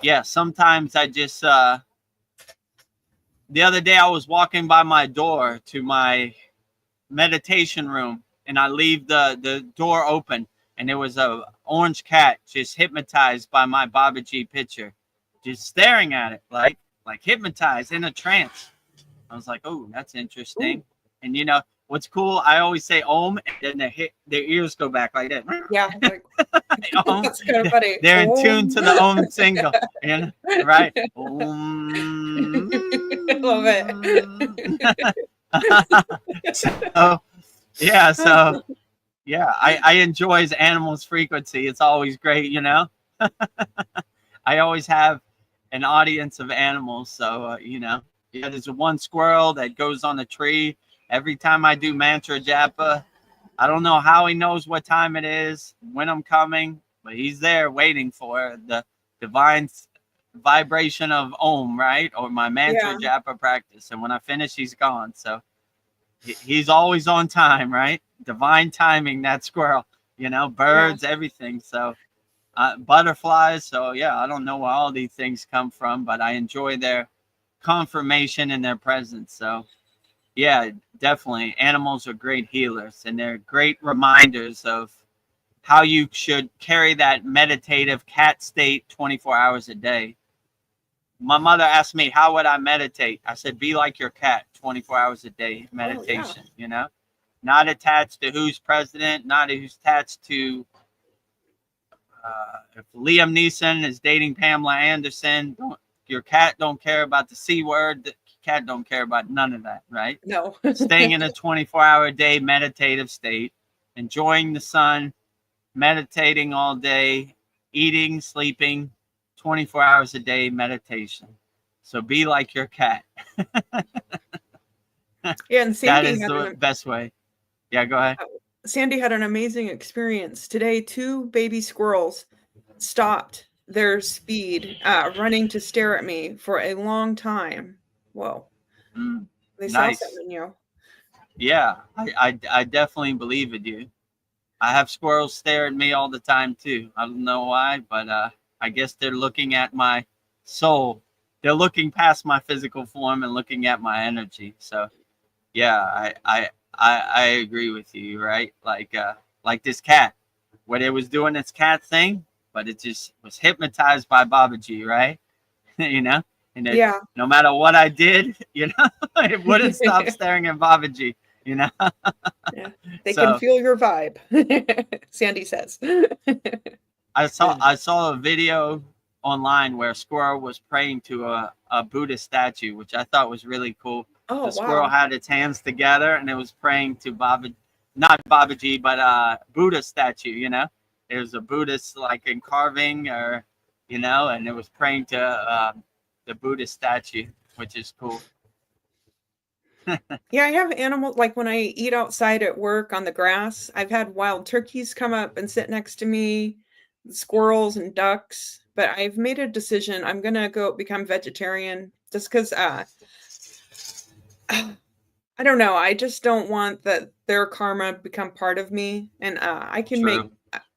yeah, sometimes I just... the other day I was walking by my door to my meditation room, and I leave the door open, and there was a orange cat just hypnotized by my Babaji picture, just staring at it like hypnotized in a trance. I was like, oh, that's interesting. Ooh. And you know, what's cool, I always say Om, and then their ears go back like that. Yeah, like, Om. that's kind of funny. They're in tune to the Om. Om signal, right? Om. Love it. So yeah, I enjoy animals' frequency. It's always great, I always have an audience of animals, so there's one squirrel that goes on a tree every time I do mantra japa. I don't know how he knows what time it is, when I'm coming, but he's there waiting for the divine vibration of Om, right? Or my mantra japa practice. And when I finish, he's gone. So he's always on time, right? Divine timing, that squirrel, birds, everything. So butterflies. So yeah, I don't know where all these things come from, but I enjoy their confirmation and their presence. So yeah, definitely. Animals are great healers, and they're great reminders of how you should carry that meditative cat state 24 hours a day. My mother asked me, how would I meditate? I said, be like your cat 24 hours a day meditation, not attached to who's president, not who's attached to if Liam Neeson is dating Pamela Anderson. Your cat don't care about the C word. The cat don't care about none of that, right? No. Staying in a 24-hour-a-day meditative state, enjoying the sun, meditating all day, eating, sleeping, 24 hours a day meditation. So be like your cat. Yeah, and that Sandy is the best way. Yeah, go ahead. Sandy had an amazing experience today. 2 baby squirrels stopped their speed, running to stare at me for a long time. Whoa. They saw something in you. Yeah, I definitely believe in you. I have squirrels stare at me all the time too. I don't know why, but I guess they're looking at my soul. They're looking past my physical form and looking at my energy. So yeah, I agree with you, right? Like this cat, what it was doing its cat thing, but it just was hypnotized by Babaji, right? And it, no matter what I did, it wouldn't stop staring at Babaji, Yeah, they can feel your vibe. Sandy says. I saw a video online where a squirrel was praying to a Buddhist statue, which I thought was really cool. Oh, the squirrel had its hands together and it was praying to not Babaji, but Buddha statue, It was a Buddhist like in carving or, and it was praying to the Buddhist statue, which is cool. Yeah, I have animals, like when I eat outside at work on the grass, I've had wild turkeys come up and sit next to me, squirrels and ducks, but I've made a decision. I'm going to go become vegetarian just because I don't know. I just don't want that their karma become part of me. And I can make,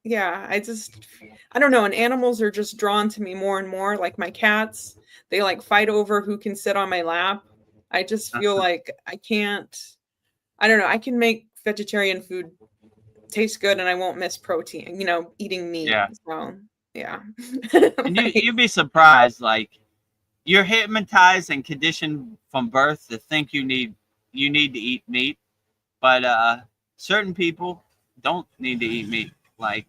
I don't know. And animals are just drawn to me more and more. Like my cats, they like fight over who can sit on my lap. I just feel like I don't know. I can make vegetarian food taste good and I won't miss protein, eating meat. Yeah. So, yeah. And you'd be surprised, like you're hypnotized and conditioned from birth to think you need to eat meat, but certain people don't need to eat meat. Like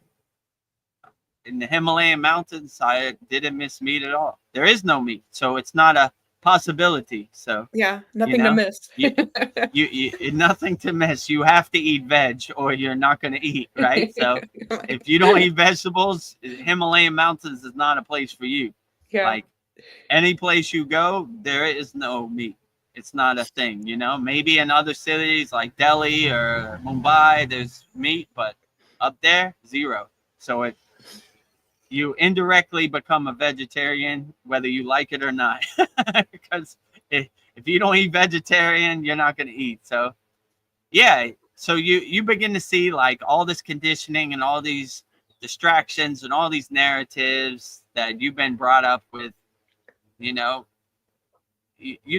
in the Himalayan mountains, I didn't miss meat at all. There is no meat, so it's not a possibility. So yeah, nothing to miss. you nothing to miss. You have to eat veg or you're not going to eat, right? So if you don't eat vegetables, Himalayan mountains is not a place for you. Yeah. Like any place you go, there is no meat. It's not a thing, maybe in other cities like Delhi or Mumbai there's meat, but up there, zero. So you indirectly become a vegetarian, whether you like it or not, because if you don't eat vegetarian, you're not going to eat. So yeah, so you begin to see like all this conditioning and all these distractions and all these narratives that you've been brought up with, you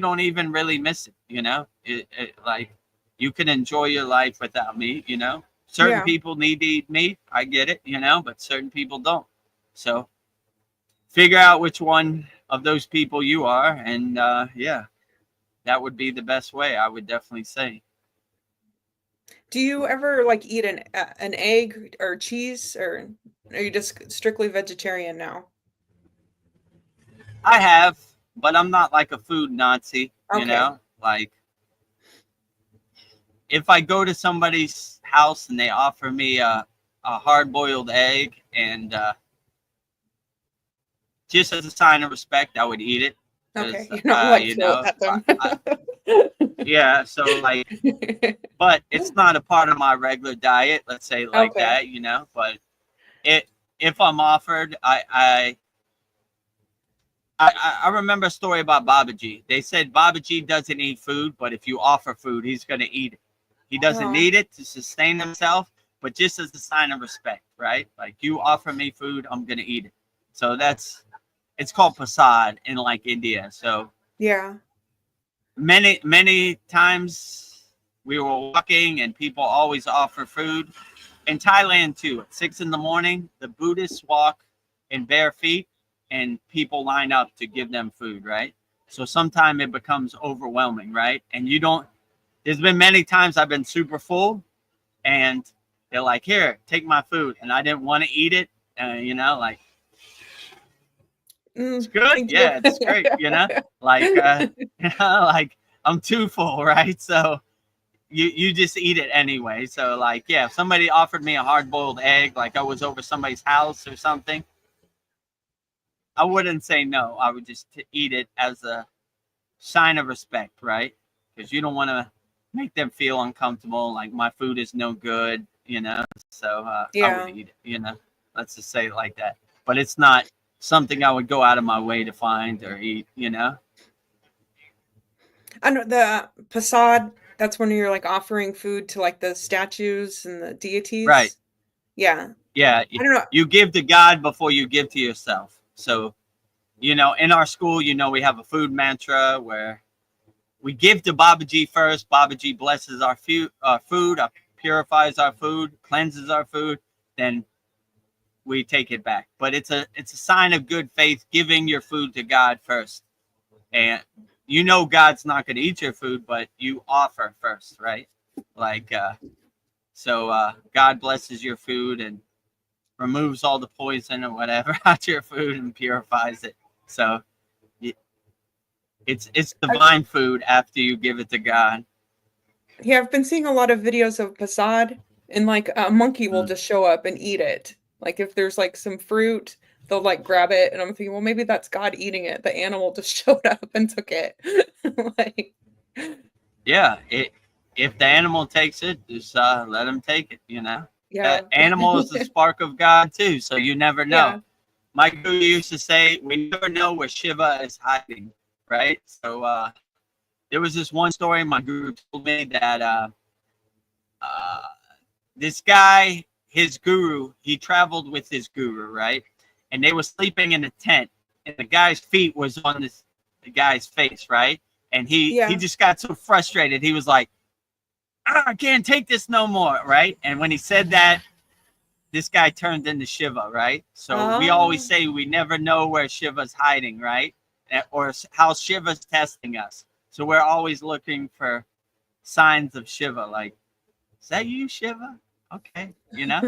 don't even really miss it, like you can enjoy your life without meat, certain people need to eat meat, I get it, but certain people don't. So figure out which one of those people you are, and that would be the best way, I would definitely say. Do you ever like eat an egg or cheese, or are you just strictly vegetarian now? I have, but I'm not like a food Nazi, you Okay. know? Like, if I go to somebody's house and they offer me a hard boiled egg, and just as a sign of respect, I would eat it. Okay. Because, You're not like you throw it know, at them. yeah, so like, but it's not a part of my regular diet, let's say like Okay. that, you know? But it, if I'm offered, I remember a story about Babaji. They said Babaji doesn't eat food, but if you offer food, he's going to eat it. He doesn't Oh, need it to sustain himself, but just as a sign of respect, right? Like, you offer me food, I'm going to eat it. So it's called prasad in like India. So yeah. many times we were walking and people always offer food. In Thailand too, at 6 a.m, the Buddhists walk in bare feet, and people line up to give them food, right? So sometimes it becomes overwhelming, right? And you don't. There's been many times I've been super full, and they're like, "Here, take my food," and I didn't want to eat it. You know, like, it's good, Thank you. yeah, it's great. You know, like, like, I'm too full, right? So you just eat it anyway. So like, yeah, if somebody offered me a hard boiled egg, like I was over somebody's house or something, I wouldn't say no. I would just eat it as a sign of respect, right? Because you don't want to make them feel uncomfortable, like my food is no good, you know. So I would Yeah. eat it, you know. Let's just say it like that. But it's not something I would go out of my way to find or eat, you know. I know the Passad, that's when you're like offering food to like the statues and the Right. deities. Yeah. Yeah. I don't know. You give to God before you give to yourself. So, you know, in our school, you know, we have a food mantra where we give to Babaji first. Babaji blesses our food, purifies our food, cleanses our food. Then we take it back. But it's a sign of good faith, giving your food to God first. And you know God's not going to eat your food, but you offer first, right? Like, so God blesses your food and removes all the poison or whatever out your food and purifies it. So it's I, divine food after you give it to God. yeah, I've been seeing a lot of videos of Passad, and like a monkey will Mm. just show up and eat it. Like if there's like some fruit, they'll like grab it, and I'm thinking, well, maybe that's God eating it. The animal just showed up and took it. Like, Yeah, if the animal takes it, just let him take it. You know, that yeah. animal is the spark of God too. So you never know. Yeah. My guru used to say, "We never know where Shiva is hiding." Right. So there was this one story my guru told me that uh, this guy, his guru, he traveled with his guru, right? And they were sleeping in a tent, and the guy's feet was on the guy's face, right? And he Yeah. just got so frustrated. He was like, I can't take this no more, right? And when he said that, this guy turned into Shiva, right? So we always Oh, say we never know where Shiva's hiding, right? Or how Shiva's testing us. So we're always looking for signs of Shiva, like, is that you, Shiva? Okay, you know,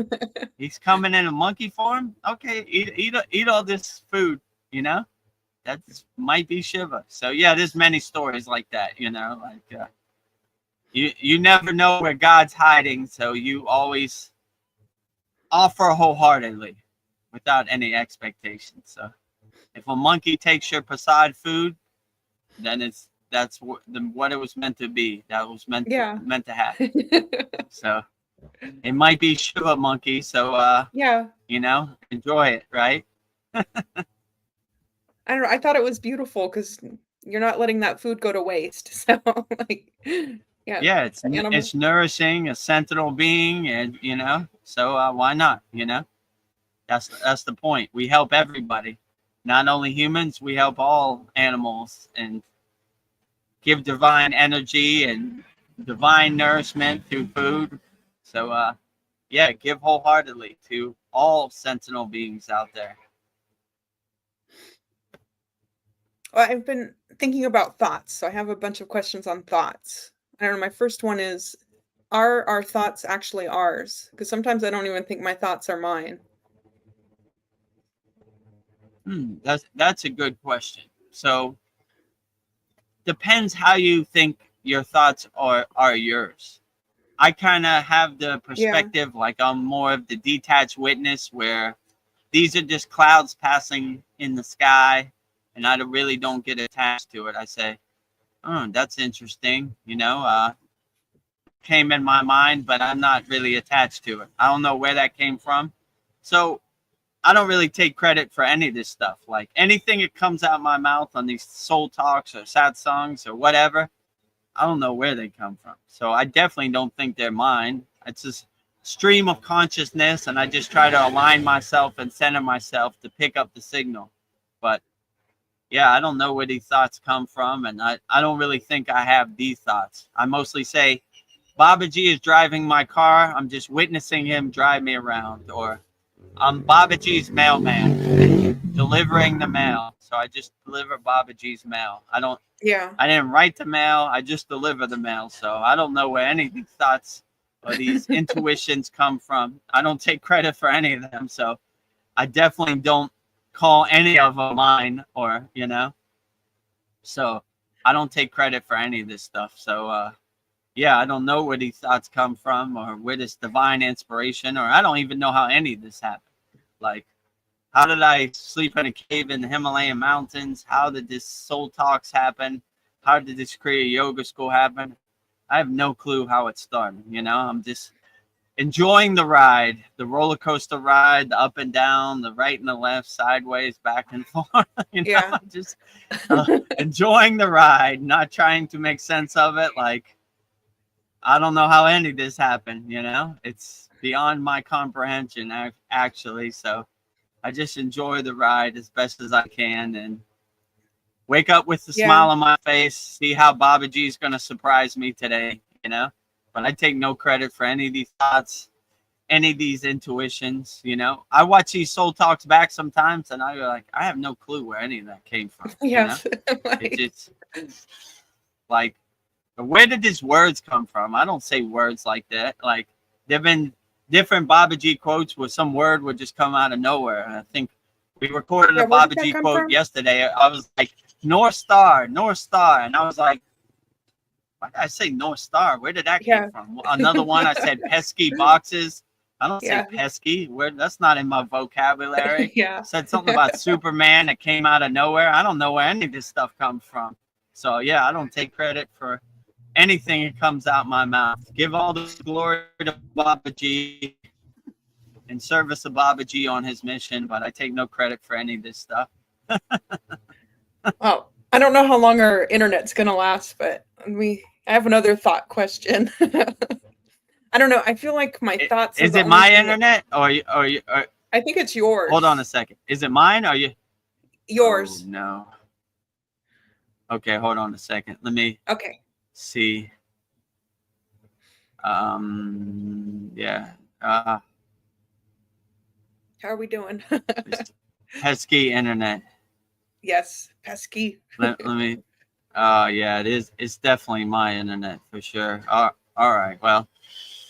he's coming in a monkey form. Okay, eat all this food, you know. That might be Shiva. So yeah, there's many stories like that, you know, like you never know where God's hiding, so you always offer wholeheartedly without any expectation. So if a monkey takes your prasad food, then that's what it was meant to be. That was yeah. meant to happen. So it might be Shiva monkey. So Yeah. you know, enjoy it, right? I don't know. I thought it was beautiful because you're not letting that food go to waste. So, like, yeah, Yeah, the animal. it's nourishing a sentinel being, and you know, so why not? You know, that's the point. We help everybody, not only humans. We help all animals and give divine energy and divine nourishment through food. So yeah, give wholeheartedly to all sentinel beings out there. Well, I've been thinking about thoughts. So I have a bunch of questions on thoughts. I don't know. My first one is, are our thoughts actually ours? Because sometimes I don't even think my thoughts are mine. That's a good question. So depends how you think your thoughts are yours. I kind of have the Yeah. perspective like I'm more of the detached witness where these are just clouds passing in the sky and I really don't get attached to it. I say, oh, that's interesting. Came in my mind, but I'm not really attached to it. I don't know where that came from. So I don't really take credit for any of this stuff. Like anything that comes out of my mouth on these soul talks or sad songs or whatever, I don't know where they come from. So I definitely don't think they're mine. It's just stream of consciousness, and I just try to align myself and center myself to pick up the signal. But yeah, I don't know where these thoughts come from, and I don't really think I have these thoughts. I mostly say, Babaji is driving my car. I'm just witnessing him drive me around. Or I'm Babaji's mailman, delivering the mail. So I just deliver Babaji's mail. Yeah. I didn't write the mail. I just deliver the mail. So I don't know where any of these thoughts or these intuitions come from. I don't take credit for any of them. So I definitely don't call any of them mine so I don't take credit for any of this stuff. So, yeah, I don't know where these thoughts come from or where this divine inspiration, or I don't even know how any of this happened. Like, how did I sleep in a cave in the Himalayan mountains? How did this soul talks happen? How did this Kriya yoga school happen? I have no clue how it started. I'm just enjoying the ride, the roller coaster ride, the up and down, the right and the left, sideways, back and forth. Yeah. Just enjoying the ride, not trying to make sense of it. Like, I don't know how any of this happened. It's beyond my comprehension, actually. So I just enjoy the ride as best as I can and wake up with a smile on my face, see how Babaji is going to surprise me today, But I take no credit for any of these thoughts, any of these intuitions, I watch these soul talks back sometimes and I go like, I have no clue where any of that came from. Yes. It's like, where did these words come from? I don't say words like that. Like, there've been different Babaji quotes where some word would just come out of nowhere. And I think we recorded a Babaji quote yesterday. I was like, North Star. And I was like, why did I say North Star? Where did that come from? Another one, I said pesky boxes. I don't say pesky. That's not in my vocabulary. Yeah. Said something about Superman that came out of nowhere. I don't know where any of this stuff comes from. So yeah, I don't take credit for anything that comes out my mouth. Give all the glory to Babaji in service of Babaji on his mission, but I take no credit for any of this stuff. Well, I don't know how long our internet's going to last, but I have another thought question. I don't know. I feel like my thoughts. Is it my internet or I think it's yours. Hold on a second. Is it mine or you? Yours. Oh, no. Okay, hold on a second. Let me see. Yeah. How are we doing? Pesky internet. Yes, pesky. let me. Yeah, it is. It's definitely my internet for sure. All right. Well,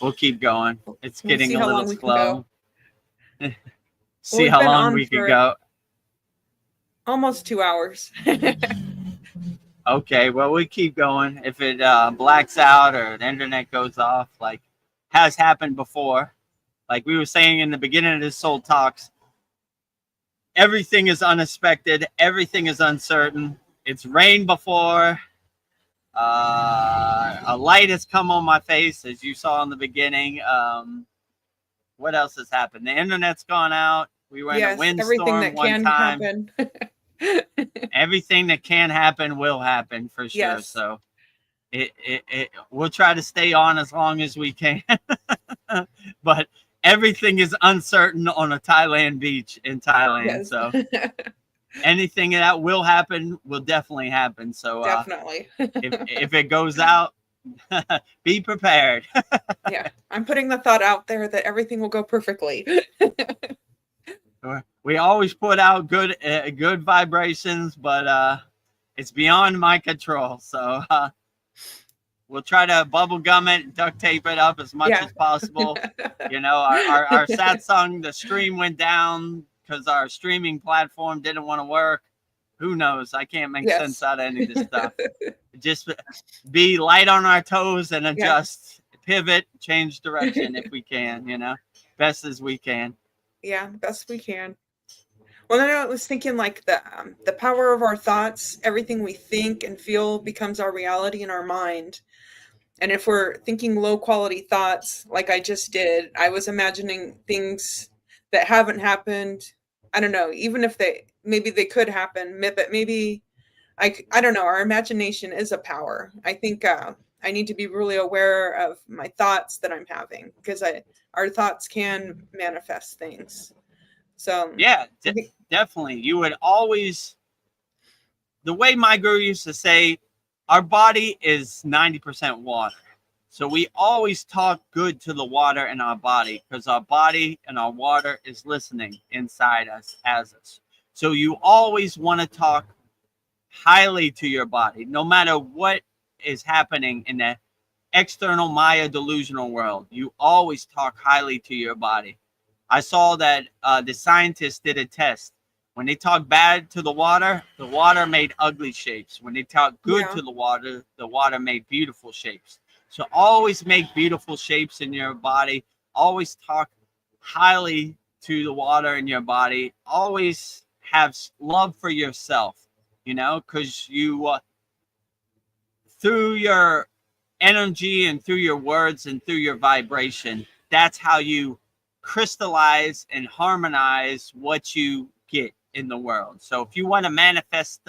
we'll keep going. It's getting a little slow. See how long we can go. Almost 2 hours. Okay, well, we keep going. If it blacks out or the internet goes off, like has happened before, like we were saying in the beginning of this Soul Talks, everything is unexpected. Everything is uncertain. It's rained before. A light has come on my face, as you saw in the beginning. What else has happened? The internet's gone out. We were in a windstorm one time. Everything that can happen will happen for sure. Yes. So we'll try to stay on as long as we can. But everything is uncertain on a Thailand beach in Thailand. Yes. So anything that will happen will definitely happen. So definitely. if it goes out, be prepared. Yeah, I'm putting the thought out there that everything will go perfectly. We always put out good vibrations, but it's beyond my control. So We'll try to bubble gum it, duct tape it up as much as possible. You know, our satsang, the stream went down because our streaming platform didn't want to work. Who knows? I can't make sense out of any of this stuff. Just be light on our toes and adjust, pivot, change direction if we can, you know, best as we can. Yeah, best we can. Well, then I was thinking like the power of our thoughts, everything we think and feel becomes our reality in our mind. And if we're thinking low quality thoughts, like I just did, I was imagining things that haven't happened. I don't know, even if maybe they could happen, but maybe I don't know. Our imagination is a power. I think I need to be really aware of my thoughts that I'm having, because our thoughts can manifest things. So yeah, definitely. You would always, the way my guru used to say, our body is 90% water. So we always talk good to the water in our body, because our body and our water is listening inside us as us. So you always want to talk highly to your body, no matter what is happening in the external Maya delusional world. You always talk highly to your body. I saw that the scientists did a test. When they talk bad to the water made ugly shapes. When they talk good to the water made beautiful shapes. So always make beautiful shapes in your body. Always talk highly to the water in your body. Always have love for yourself, you know, because you, through your energy and through your words and through your vibration, that's how you crystallize and harmonize what you get in the world. So if you want to manifest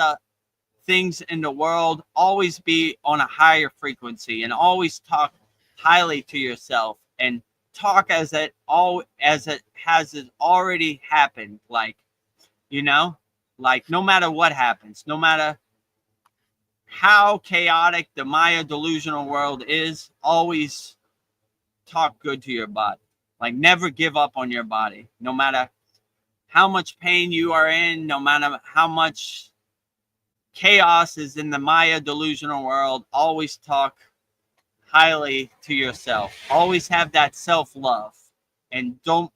things in the world, always be on a higher frequency and always talk highly to yourself and talk as it has already happened. Like, you know, like no matter what happens, no matter how chaotic the Maya delusional world is, always talk good to your body. Like never give up on your body, no matter how much pain you are in, no matter how much chaos is in the Maya delusional world. Always talk highly to yourself. Always have that self-love, and don't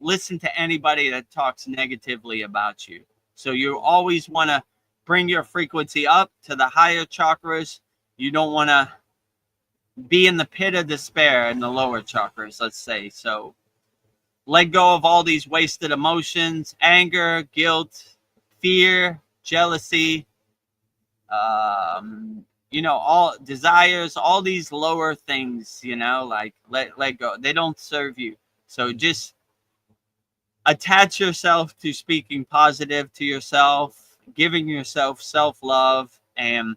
listen to anybody that talks negatively about you. So you always want to bring your frequency up to the higher chakras. You don't want to be in the pit of despair in the lower chakras, let's say. So let go of all these wasted emotions, anger, guilt, fear, jealousy, you know, all desires, all these lower things, you know, like let go. They don't serve you. So just attach yourself to speaking positive to yourself, giving yourself self-love, and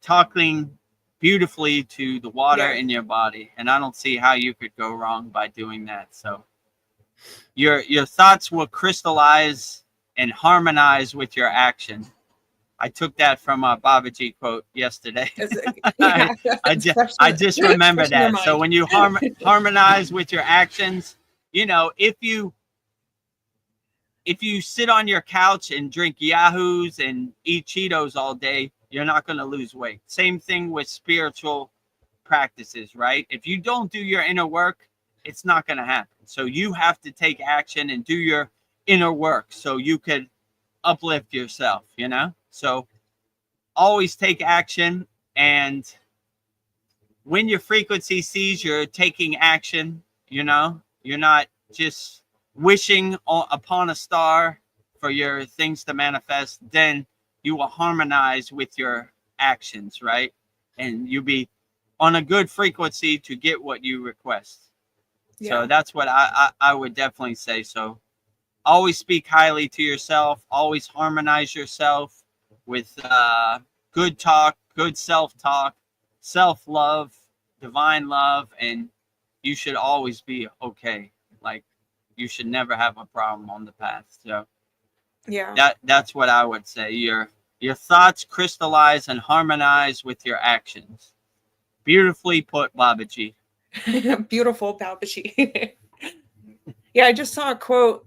talking beautifully to the water in your body. And I don't see how you could go wrong by doing that. So your thoughts will crystallize and harmonize with your action. I took that from a Babaji quote yesterday. I just remember that. So when you harmonize with your actions, you know, if you sit on your couch and drink Yahoos and eat Cheetos all day, you're not going to lose weight. Same thing with spiritual practices, right? If you don't do your inner work, it's not going to happen. So you have to take action and do your inner work so you could uplift yourself, you know? So always take action. And when your frequency sees you're taking action, you know, you're not just wishing upon a star for your things to manifest, then you will harmonize with your actions, right? And you'll be on a good frequency to get what you request. So that's what I would definitely say. So always speak highly to yourself. Always harmonize yourself with good talk, good self-talk, self-love, divine love, and you should always be okay. Like you should never have a problem on the path. So that's what I would say. Your thoughts crystallize and harmonize with your actions. Beautifully put, Babaji. Beautiful, Babaji. Yeah, I just saw a quote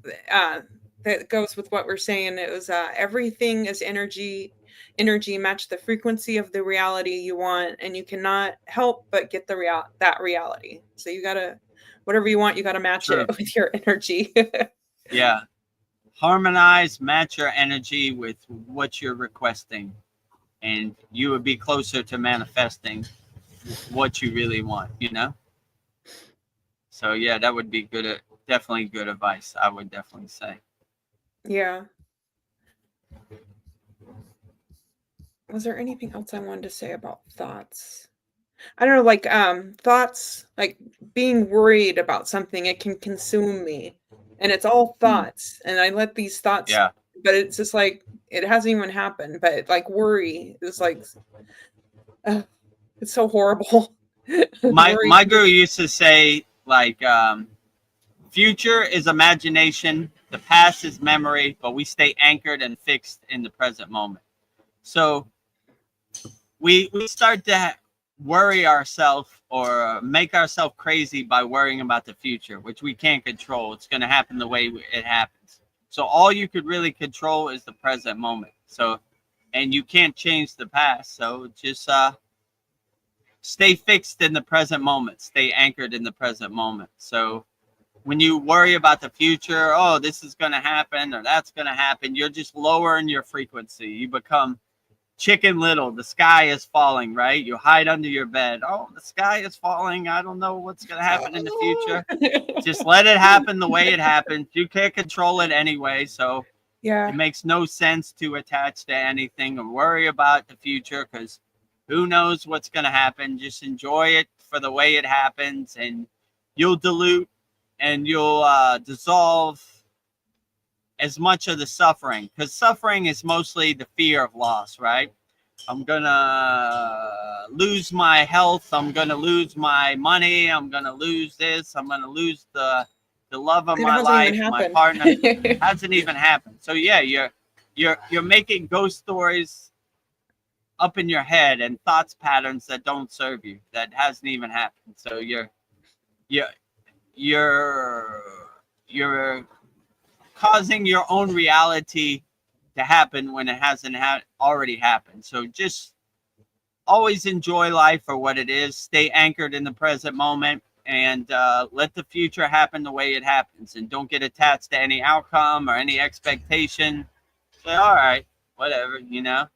that goes with what we're saying. It was everything is energy, energy match the frequency of the reality you want, and you cannot help but get that reality. So you gotta, whatever you want, you gotta match True. it with your energy. Yeah. Harmonize, match your energy with what you're requesting, and you would be closer to manifesting what you really want, you know? So yeah, that would be good, definitely good advice, I would definitely say. Yeah. Was there anything else I wanted to say about thoughts? I don't know, like thoughts, like being worried about something, it can consume me. And it's all thoughts. And I let these thoughts, Yeah. but it's just like it hasn't even happened. But like worry is like it's so horrible. My Worry. my guru used to say, like, future is imagination, the past is memory, but we stay anchored and fixed in the present moment. So we start to worry ourselves or make ourselves crazy by worrying about the future, which we can't control. It's going to happen the way it happens. So all you could really control is the present moment. So, and you can't change the past. So just stay fixed in the present moment. Stay anchored in the present moment. So when you worry about the future, oh, this is going to happen or that's going to happen, you're just lowering your frequency. You become Chicken Little, the sky is falling, right? You hide under your bed. Oh, the sky is falling. I don't know what's going to happen in the future. Just let it happen the way it happens. You can't control it anyway. So Yeah. it makes no sense to attach to anything or worry about the future, because who knows what's going to happen. Just enjoy it for the way it happens, and you'll dilute and you'll dissolve as much of the suffering, because suffering is mostly the fear of loss, right? I'm gonna lose my health, I'm gonna lose my money, I'm gonna lose this, I'm gonna lose the love of It my hasn't life, even my happened. partner. Hasn't even happened. So yeah, you're making ghost stories up in your head and thoughts patterns that don't serve you, that hasn't even happened. So you're you're causing your own reality to happen when it hasn't already happened. So just always enjoy life for what it is. Stay anchored in the present moment, and let the future happen the way it happens. And don't get attached to any outcome or any expectation. Say, all right, whatever, you know.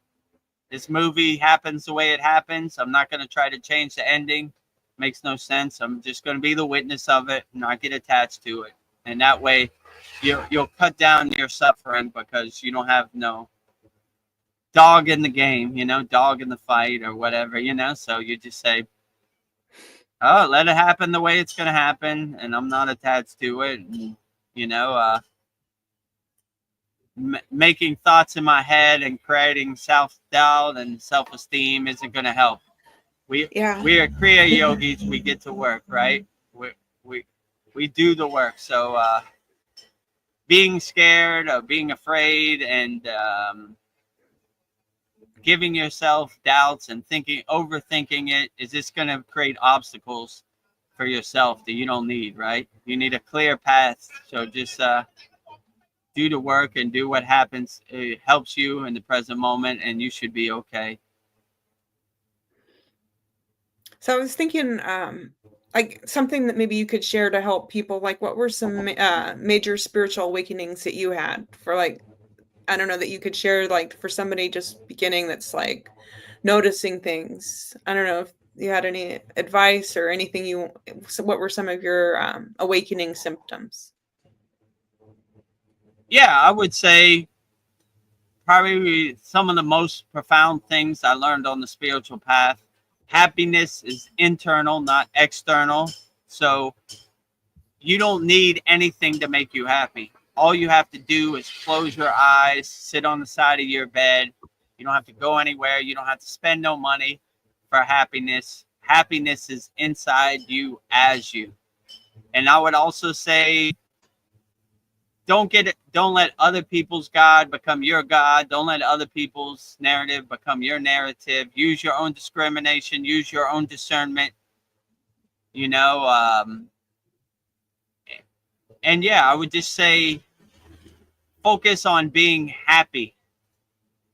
This movie happens the way it happens. I'm not going to try to change the ending. Makes no sense. I'm just going to be the witness of it and not get attached to it. And that way, you'll cut down your suffering, because you don't have no dog in the game, you know, dog in the fight or whatever, you know. So you just say, oh, let it happen the way it's going to happen, and I'm not attached to it. And, you know, making thoughts in my head and creating self-doubt and self-esteem isn't going to help. We are Kriya yogis. We get to work, right? We do the work. So being scared or being afraid and giving yourself doubts and overthinking it, is just going to create obstacles for yourself that you don't need, right? You need a clear path. So just do the work and do what happens. It helps you in the present moment, and you should be okay. So I was thinking, like something that maybe you could share to help people. Like, what were some major spiritual awakenings that you had for, like, I don't know, that you could share, like, for somebody just beginning that's like noticing things. I don't know if you had any advice or anything so what were some of your awakening symptoms? Yeah, I would say probably some of the most profound things I learned on the spiritual path. Happiness is internal, not external. So you don't need anything to make you happy. All you have to do is close your eyes, sit on the side of your bed. You don't have to go anywhere. You don't have to spend no money for happiness. Happiness is inside you as you. And I would also say, don't let other people's God become your God. Don't let other people's narrative become your narrative. Use your own discrimination, use your own discernment, you know. And yeah, I would just say focus on being happy.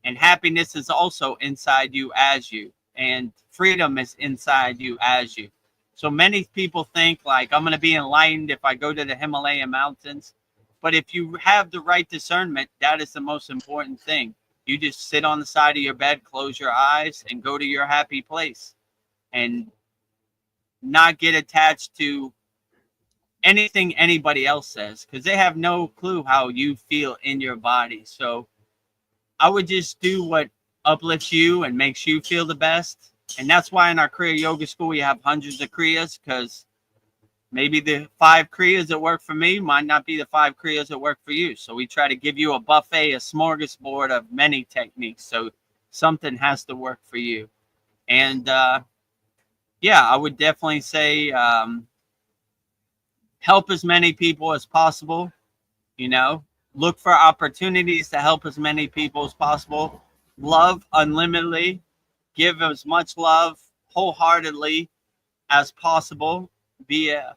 And happiness is also inside you as you. And freedom is inside you as you. So many people think like, I'm going to be enlightened if I go to the Himalayan mountains. But if you have the right discernment, that is the most important thing. You just sit on the side of your bed, close your eyes, and go to your happy place. And not get attached to anything anybody else says, because they have no clue how you feel in your body. So I would just do what uplifts you and makes you feel the best. And that's why in our Kriya Yoga School, we have hundreds of Kriyas, because maybe the 5 Kriyas that work for me might not be the 5 Kriyas that work for you. So we try to give you a buffet, a smorgasbord of many techniques. So something has to work for you. And yeah, I would definitely say help as many people as possible. You know, look for opportunities to help as many people as possible. Love unlimitedly. Give as much love wholeheartedly as possible. Be a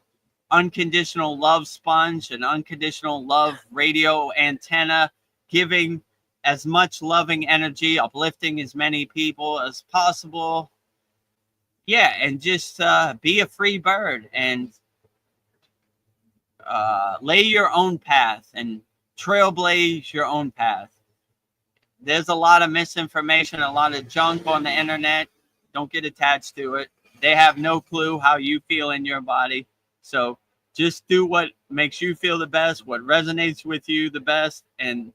unconditional love sponge, an unconditional love radio antenna, giving as much loving energy, uplifting as many people as possible. Yeah, and just be a free bird and lay your own path and trailblaze your own path. There's a lot of misinformation, a lot of junk on the internet. Don't get attached to it. They have no clue how you feel in your body. So just do what makes you feel the best, what resonates with you the best. And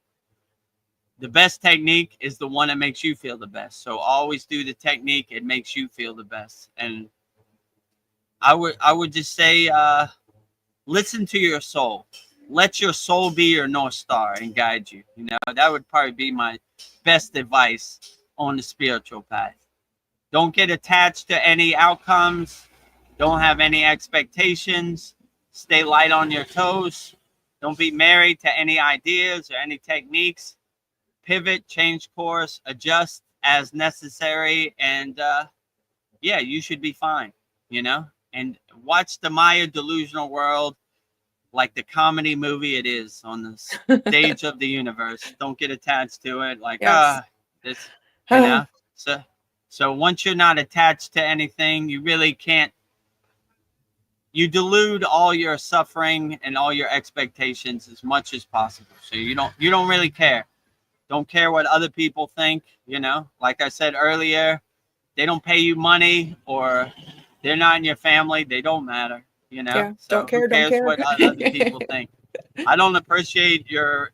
the best technique is the one that makes you feel the best. So always do the technique it makes you feel the best. And I would just say, listen to your soul. Let your soul be your North Star and guide you. You know, that would probably be my best advice on the spiritual path. Don't get attached to any outcomes. Don't have any expectations. Stay light on your toes. Don't be married to any ideas or any techniques. Pivot, change course, adjust as necessary. And yeah, you should be fine, you know? And watch the Maya delusional world like the comedy movie it is on the stage of the universe. Don't get attached to it. Like, Yes. this, you know? So once you're not attached to anything, you really can't, you delude all your suffering and all your expectations as much as possible. So you don't really care. Don't care what other people think, you know? Like I said earlier, they don't pay you money or they're not in your family. They don't matter, you know? Yeah, So don't care, who don't cares care. what other people think? I don't appreciate your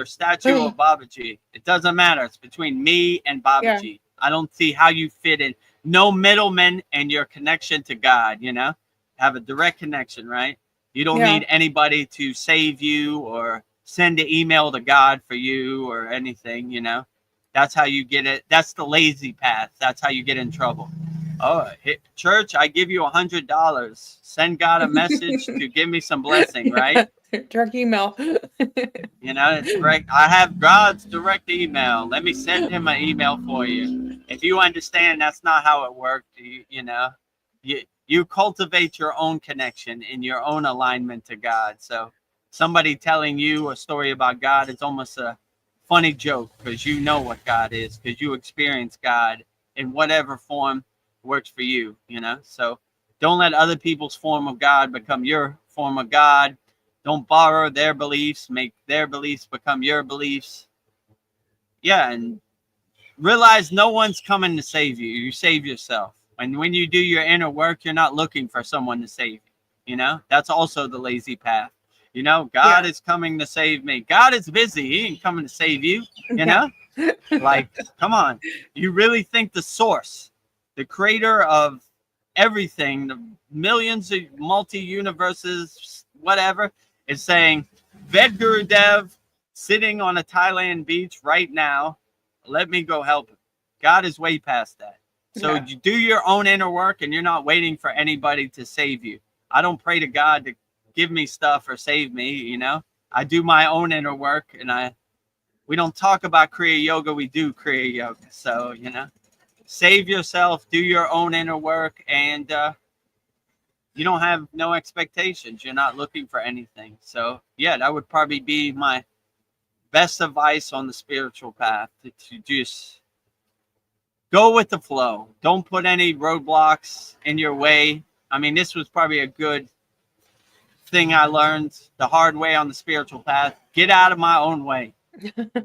statue of Babaji. It doesn't matter. It's between me and Babaji. Yeah. I don't see how you fit in. No middleman and your connection to God, you know? Have a direct connection, right? You don't Yeah. need anybody to save you or send an email to God for you or anything, you know? That's how you get it. That's the lazy path. That's how you get in trouble. Oh, church, I give you $100. Send God a message to give me some blessing, right? Direct email. You know, it's direct. I have God's direct email. Let me send him an email for you. If you understand, that's not how it worked. You know, you cultivate your own connection in your own alignment to God. So somebody telling you a story about God is almost a funny joke because you know what God is, because you experience God in whatever form works for you, you know? So don't let other people's form of God become your form of God. Don't borrow their beliefs, make their beliefs become your beliefs. Yeah, and realize no one's coming to save you. You save yourself. And when you do your inner work, you're not looking for someone to save you. You know, that's also the lazy path. You know, God is coming to save me. God is busy. He ain't coming to save you. You know, like, come on. You really think the source, the creator of everything, the millions of multi-universes, whatever, is saying, Vedagurudev sitting on a Thailand beach right now, let me go help him. God is way past that. So you do your own inner work and you're not waiting for anybody to save you. I don't pray to God to give me stuff or save me, you know. I do my own inner work, and we don't talk about Kriya Yoga, we do Kriya Yoga. So, you know, save yourself, do your own inner work, and you don't have no expectations. You're not looking for anything. So, yeah, that would probably be my best advice on the spiritual path to just go with the flow. Don't put any roadblocks in your way. I mean, this was probably a good thing I learned the hard way on the spiritual path. Get out of my own way.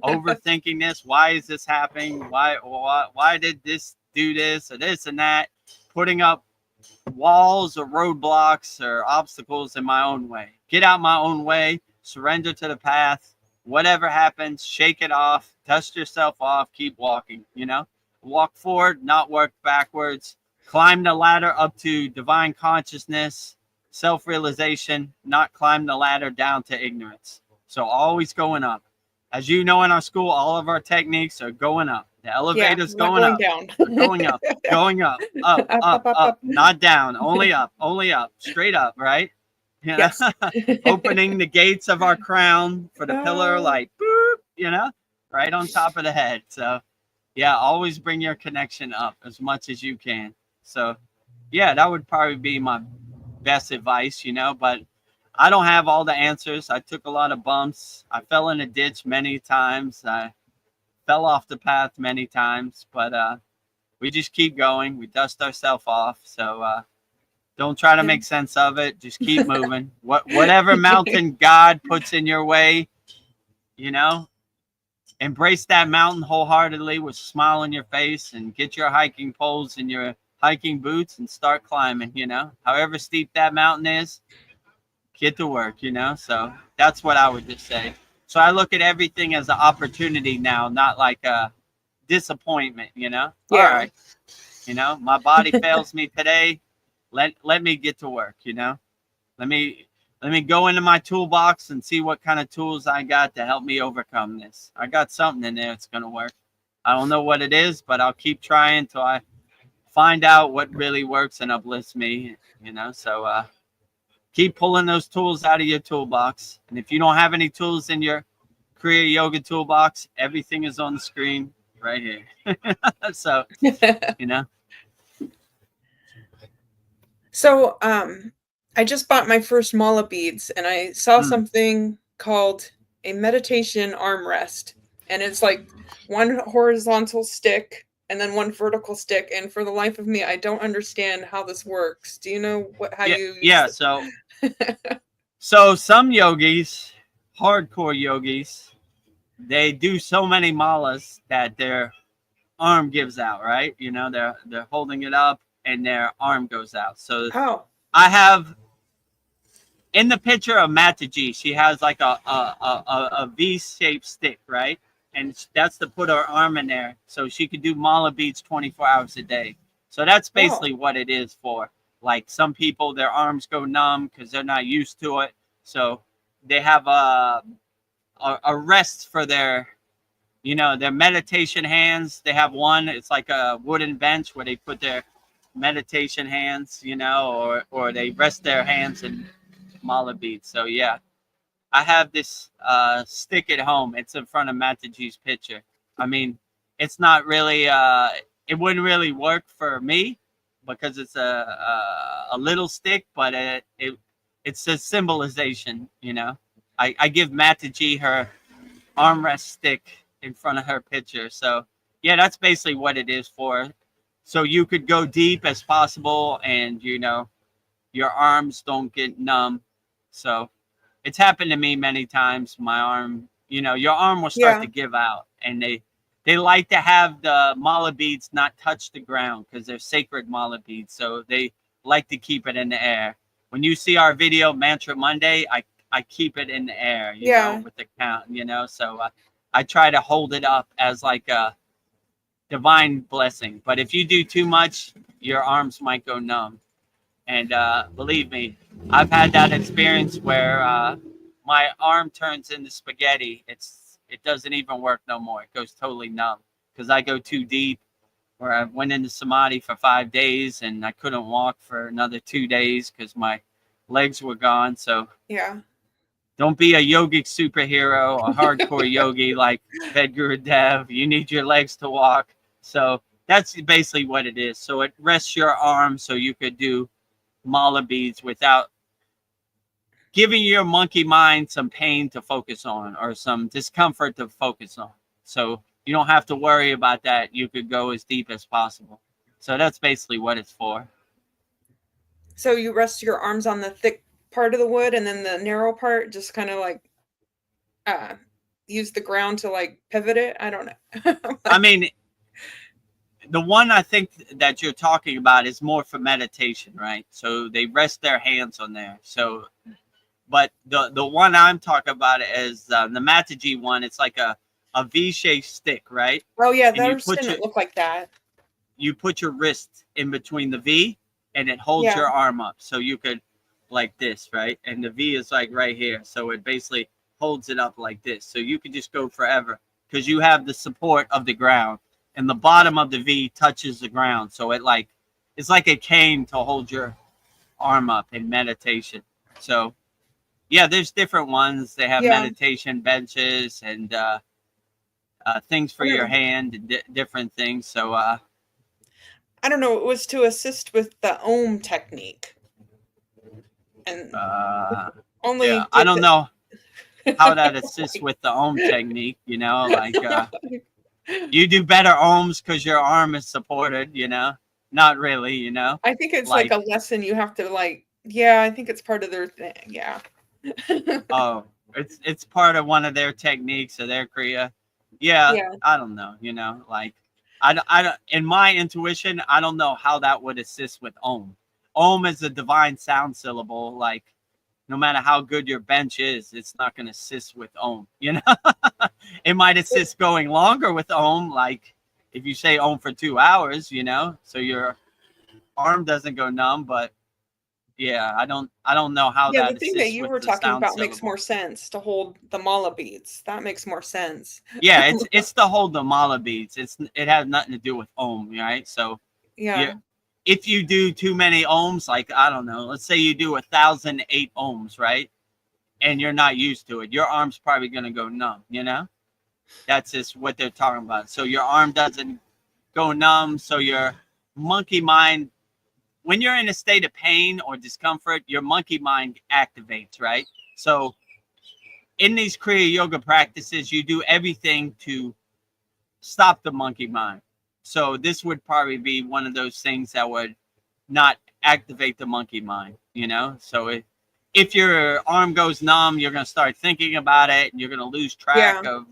Overthinking this. Why is this happening? Why did this do this or this and that? Putting up walls or roadblocks or obstacles in my own way. Get out my own way. Surrender to the path. Whatever happens, shake it off. Dust yourself off. Keep walking. Walk forward, not work backwards. Climb the ladder up to divine consciousness, self-realization, not climb the ladder down to ignorance. So always going up. As you know, in our school, all of our techniques are going up. The elevator's going up. Down. Going up, going up, up, not down, only up, straight up, right? Yes. Opening the gates of our crown for the pillar, like, boop, right on top of the head. So, yeah, always bring your connection up as much as you can. So, yeah, that would probably be my best advice, but I don't have all the answers. I took a lot of bumps. I fell in a ditch many times. I fell off the path many times, but we just keep going. We dust ourselves off. So don't try to make sense of it. Just keep moving. Whatever mountain God puts in your way, embrace that mountain wholeheartedly with a smile on your face, and get your hiking poles and your hiking boots and start climbing. However steep that mountain is, get to work. So that's what I would just say. So I look at everything as an opportunity now, not like a disappointment. Yeah. All right, my body fails me today. Let me get to work. Let me go into my toolbox and see what kind of tools I got to help me overcome this. I got something in there that's going to work. I don't know what it is, but I'll keep trying till I find out what really works and uplifts me, So keep pulling those tools out of your toolbox. And if you don't have any tools in your Kriya Yoga toolbox, everything is on the screen right here. So, So, I just bought my first mala beads, and I saw something called a meditation armrest, and it's like one horizontal stick and then one vertical stick. And for the life of me, I don't understand how this works. Do you know how you use it? So some yogis, hardcore yogis, they do so many malas that their arm gives out, right? They're holding it up and their arm goes out. So I have in the picture of Mataji, she has like a V-shaped stick, right? And that's to put her arm in there so she could do mala beads 24 hours a day. So that's basically what it is for. Like some people, their arms go numb because they're not used to it. So they have a rest for their meditation hands. They have one, it's like a wooden bench where they put their meditation hands, or they rest their hands in mala beads. So yeah, I have this stick at home. It's in front of Mataji's picture. I mean, it's not really it wouldn't really work for me because it's a little stick, but it's a symbolization. I give Mataji her armrest stick in front of her picture. So yeah, that's basically what it is for. So you could go deep as possible, and your arms don't get numb. So it's happened to me many times. My arm, your arm will start to give out, and they like to have the mala beads not touch the ground because they're sacred mala beads. So they like to keep it in the air. When you see our video Mantra Monday, I keep it in the air, with the count, So I try to hold it up as like a divine blessing. But if you do too much, your arms might go numb. And believe me, I've had that experience where my arm turns into spaghetti. It doesn't even work no more. It goes totally numb because I go too deep. Where I went into samadhi for 5 days and I couldn't walk for another 2 days because my legs were gone. So don't be a yogic superhero, a hardcore yogi like Vedagurudev. You need your legs to walk. So that's basically what it is. So it rests your arm so you could do mala beads without giving your monkey mind some pain to focus on or some discomfort to focus on. So you don't have to worry about that. You could go as deep as possible. So that's basically what it's for. So you rest your arms on the thick part of the wood, and then the narrow part just kind of like use the ground to like pivot it. I don't know. I mean, the one I think that you're talking about is more for meditation, right? So they rest their hands on there. So, but the one I'm talking about is the Mataji one. It's like a V-shaped stick, right? Oh yeah, And you theirs put didn't look like that. you put your wrist in between the V, and it holds Yeah. your arm up. So you could like this, right? And the V is like right here. So it basically holds it up like this. So you could just go forever because you have the support of the ground. And the bottom of the V touches the ground. So it's like a cane to hold your arm up in meditation. So yeah, there's different ones. They have Yeah. meditation benches and things for your hand, different things. So I don't know. It was to assist with the Om technique, and only yeah, I don't know how that Like- assists with the Om technique. You know, like you do better Ohms because your arm is supported. You know, not really. You know. I think it's like a lesson you have to like. Yeah, I think it's part of their thing. Yeah. Oh, it's part of one of their techniques of their Kriya. Yeah, Yeah. I don't know, you know, like I don't, in my intuition, I don't know how that would assist with Om. Om is a divine sound syllable. Like no matter how good your bench is, it's not going to assist with Om, you know. It might assist going longer with Om, like if you say Om for 2 hours, you know, so your arm doesn't go numb, but yeah, I don't know how Yeah, that the thing that assists you with were the talking sound about makes syllable. more sense to hold the mala beads. That makes more sense. Yeah, it's to hold the mala beads. It has nothing to do with Om, right? So Yeah. if you do too many ohms, like I don't know, let's say you do 1,008 ohms, right? And you're not used to it, your arm's probably gonna go numb, you know? That's just what they're talking about. So your arm doesn't go numb, so your monkey mind, when you're in a state of pain or discomfort, your monkey mind activates, right? So in these Kriya yoga practices, you do everything to stop the monkey mind. So this would probably be one of those things that would not activate the monkey mind, you know? So if your arm goes numb, you're going to start thinking about it, and you're going to lose track of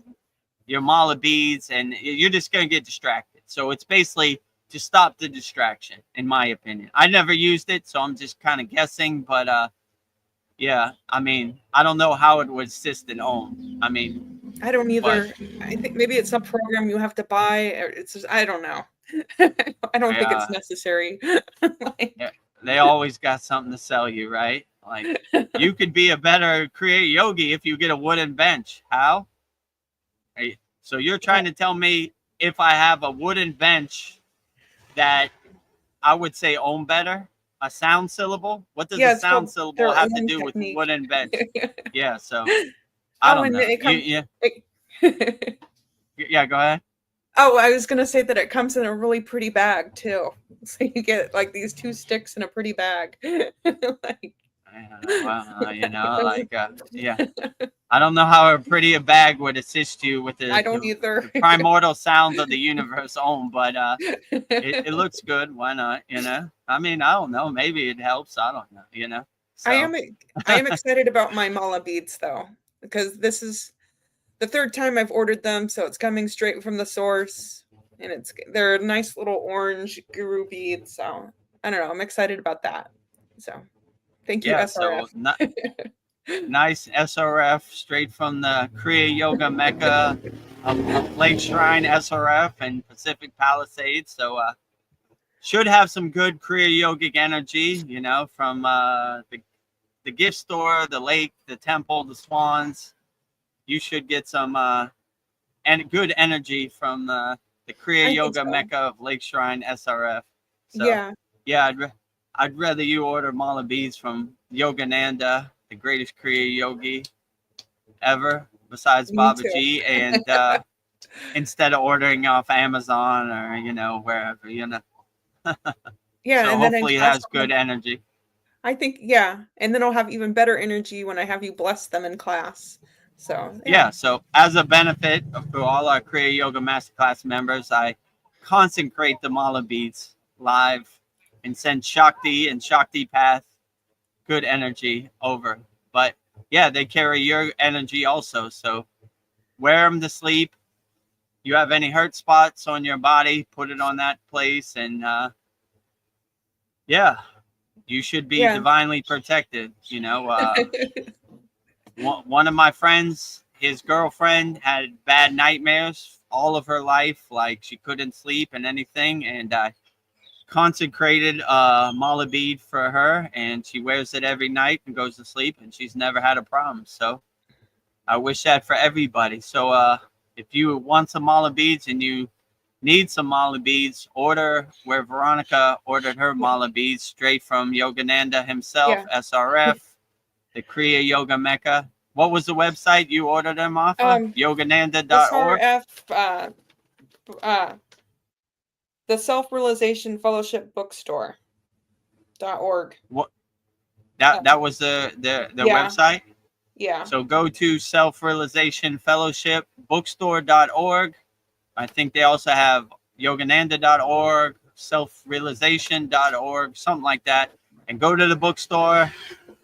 your mala beads, and you're just going to get distracted. So it's basically to stop the distraction, in my opinion. I never used it, so I'm just kind of guessing, but yeah, I mean, I don't know how it would assist in Om. I mean, I don't either. I think maybe it's a program you have to buy, or it's just, I don't know. I don't think it's necessary. Yeah, they always got something to sell you, right? Like you could be a better Kriya yogi if you get a wooden bench. How? Hey, so you're trying to tell me if I have a wooden bench that I would say Om better? A sound syllable? What does a sound syllable have to do with wooden bench? Yeah, so I don't know. Yeah, go ahead. Oh, I was gonna say that it comes in a really pretty bag too. So you get like these 2 sticks in a pretty bag. Like, well, you know, like yeah. I don't know how a pretty bag would assist you with I don't either. the primordial sounds of the universe Om, but it looks good. Why not? You know, I mean, I don't know. Maybe it helps. I don't know. You know, so. I am excited about my mala beads though, because this is the 3rd time I've ordered them, so it's coming straight from the source, and they're a nice little orange guru beads. So I don't know. I'm excited about that. So thank you, SRF. So nice SRF straight from the Kriya Yoga Mecca of Lake Shrine SRF and Pacific Palisades. So should have some good Kriya yogic energy, you know, from the gift store, the lake, the temple, the swans. You should get some and good energy from the Kriya Yoga Mecca of Lake Shrine SRF. So, yeah, I'd rather you order mala beads from Yogananda, the greatest Kriya yogi ever, besides Babaji, and instead of ordering off Amazon or, you know, wherever, you know. Yeah, so and hopefully it has good energy. I think, yeah. And then I'll have even better energy when I have you bless them in class. So, Yeah. So as a benefit for all our Kriya Yoga Masterclass members, I consecrate the mala beads live and send Shakti and Shakti Path good energy over. But yeah, they carry your energy also. So wear them to sleep. You have any hurt spots on your body, put it on that place, and yeah, you should be yeah. divinely protected. You know, one of my friends, his girlfriend had bad nightmares all of her life, like she couldn't sleep and anything, and I consecrated mala bead for her, and she wears it every night and goes to sleep, and she's never had a problem. So I wish that for everybody. So if you want some mala beads and you need some mala beads, order where Veronica ordered her mala beads, straight from Yogananda himself, Yeah. SRF, the Kriya Yoga Mecca. What was the website you ordered them off of? Yogananda.org? SRF, the Self-Realization Fellowship Bookstore.org. What? That was the Yeah. website? Yeah. So go to Self-Realization Fellowship Bookstore.org. I think they also have Yogananda.org, selfrealization.org, something like that. And go to the bookstore.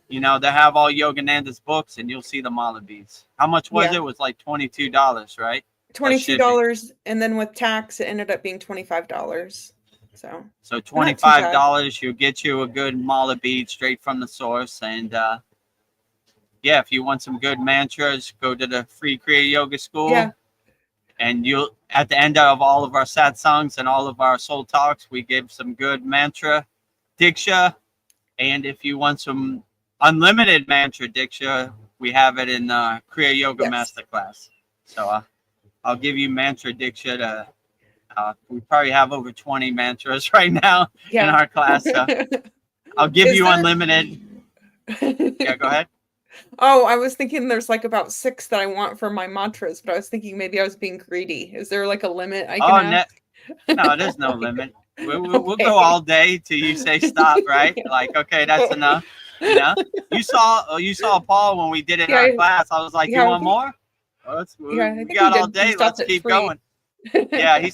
You know, they have all Yogananda's books, and you'll see the mala beads. How much was it? It was like $22, right? $22, and then with tax, it ended up being $25. So $25, you'll get you a good mala bead straight from the source. And yeah, if you want some good mantras, go to the free Kriya Yoga School. Yeah. And you'll, at the end of all of our satsangs and all of our soul talks, we give some good mantra diksha. And if you want some unlimited mantra diksha, we have it in Kriya Yoga Masterclass. So I'll give you mantra diksha to, we probably have over 20 mantras right now in our class. So I'll give you unlimited. Yeah, go ahead. Oh, I was thinking there's like about 6 that I want for my mantras, but I was thinking maybe I was being greedy. Is there like a limit I can ask? No, there's no limit. We'll go all day till you say stop, right? Like, okay, that's enough. You know, you saw Paul when we did it in our class. I was like, you want more? Well, we got all day. Let's keep going. Yeah, he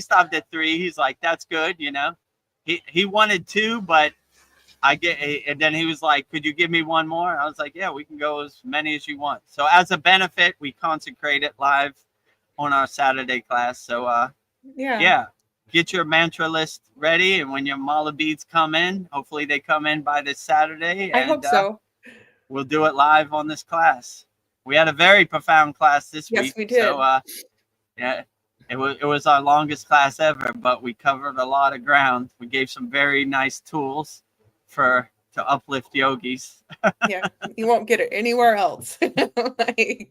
stopped at 3. He's like, that's good. You know, he wanted 2, but and then he was like, could you give me 1 more? I was like, yeah, we can go as many as you want. So as a benefit, we consecrate it live on our Saturday class. So yeah, get your mantra list ready. And when your mala beads come in, hopefully they come in by this Saturday. I hope so. We'll do it live on this class. We had a very profound class this week. Yes, we did. So yeah, it was our longest class ever, but we covered a lot of ground. We gave some very nice tools to uplift yogis. Yeah, you won't get it anywhere else. They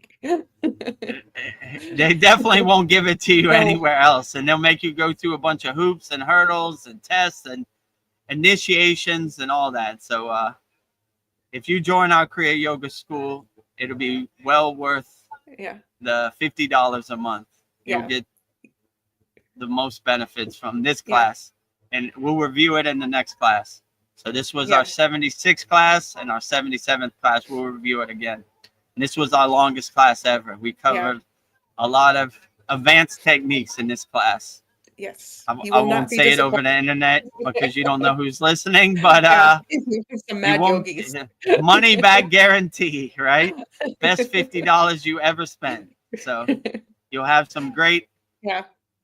definitely won't give it to you anywhere else, and they'll make you go through a bunch of hoops and hurdles and tests and initiations and all that. So if you join our Kriya Yoga School, it'll be well worth the $50 a month. You'll get the most benefits from this class, and we'll review it in the next class. So this was our 76th class, and our 77th class, we'll review it again. And this was our longest class ever. We covered a lot of advanced techniques in this class. Yes. I won't say it over the internet because you don't know who's listening, but some mad yogis. Money back guarantee, right? Best $50 you ever spent. So you'll have some great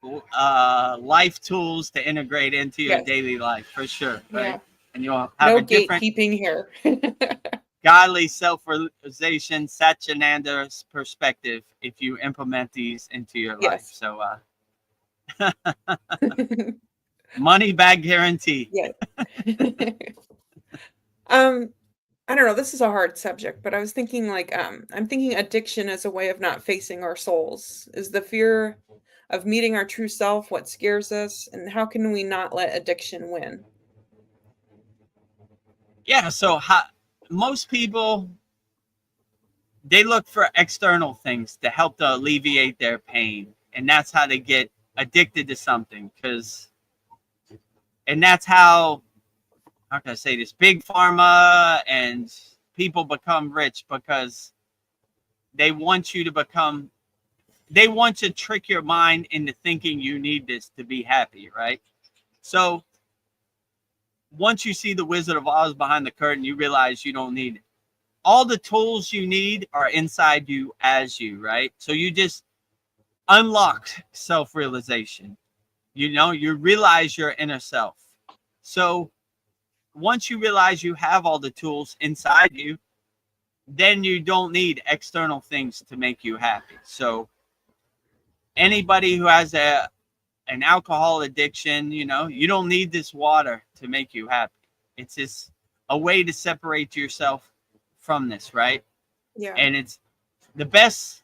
life tools to integrate into your daily life for sure, right? And you'll have a different gatekeeping here. godly self-realization, Satchitananda's perspective if you implement these into your life. So money back guarantee. I don't know, this is a hard subject, but I was thinking like I'm thinking addiction as a way of not facing our souls. Is the fear of meeting our true self what scares us, and how can we not let addiction win? Yeah, so most people, they look for external things to help to alleviate their pain. And that's how they get addicted to something. And that's how how can I say this? Big pharma and people become rich because they want you to become. They want to trick your mind into thinking you need this to be happy, right? So once you see the Wizard of Oz behind the curtain, you realize you don't need it. All the tools you need are inside you as you, right? So you just unlock self-realization. You know, you realize your inner self. So once you realize you have all the tools inside you, then you don't need external things to make you happy. So anybody who has an alcohol addiction, you know, you don't need this water to make you happy. It's just a way to separate yourself from this, right? Yeah. And it's the best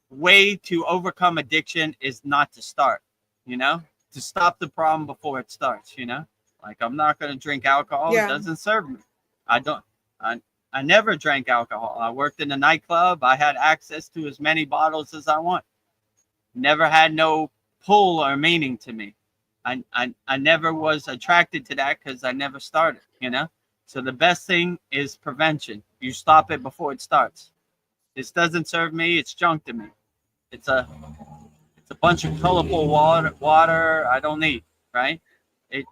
way to overcome addiction is not to start, you know, to stop the problem before it starts, you know, like I'm not going to drink alcohol. Yeah. It doesn't serve me. I never drank alcohol. I worked in a nightclub. I had access to as many bottles as I want. Never had no pull or meaning to me. I never was attracted to that because I never started, you know. So the best thing is prevention. You stop it before it starts. This doesn't serve me. It's junk to me. It's a bunch of colorful water I don't need, right? It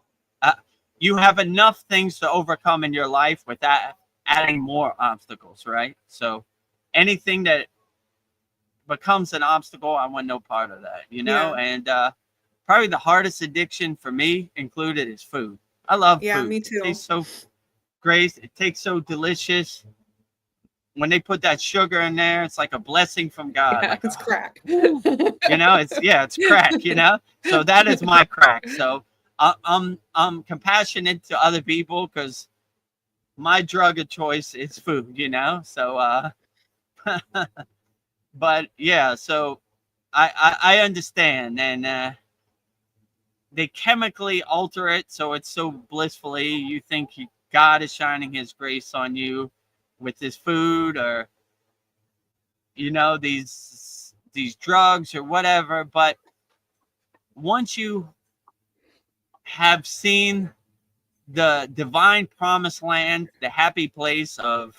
you have enough things to overcome in your life without adding more obstacles, right? So anything that becomes an obstacle, I want no part of that, you know. Yeah. And probably the hardest addiction for me included is food. I love Yeah, food. me It too. tastes so great. It tastes so delicious. When they put that sugar in there, it's like a blessing from God. Yeah, Like, it's crack. you know, it's crack, you know. So that is my crack. So I'm compassionate to other people because my drug of choice is food, you know. So but yeah, so I understand, and they chemically alter it so it's so blissfully you think God is shining his grace on you with this food, or you know, these drugs or whatever. But once you have seen the divine promised land, the happy place of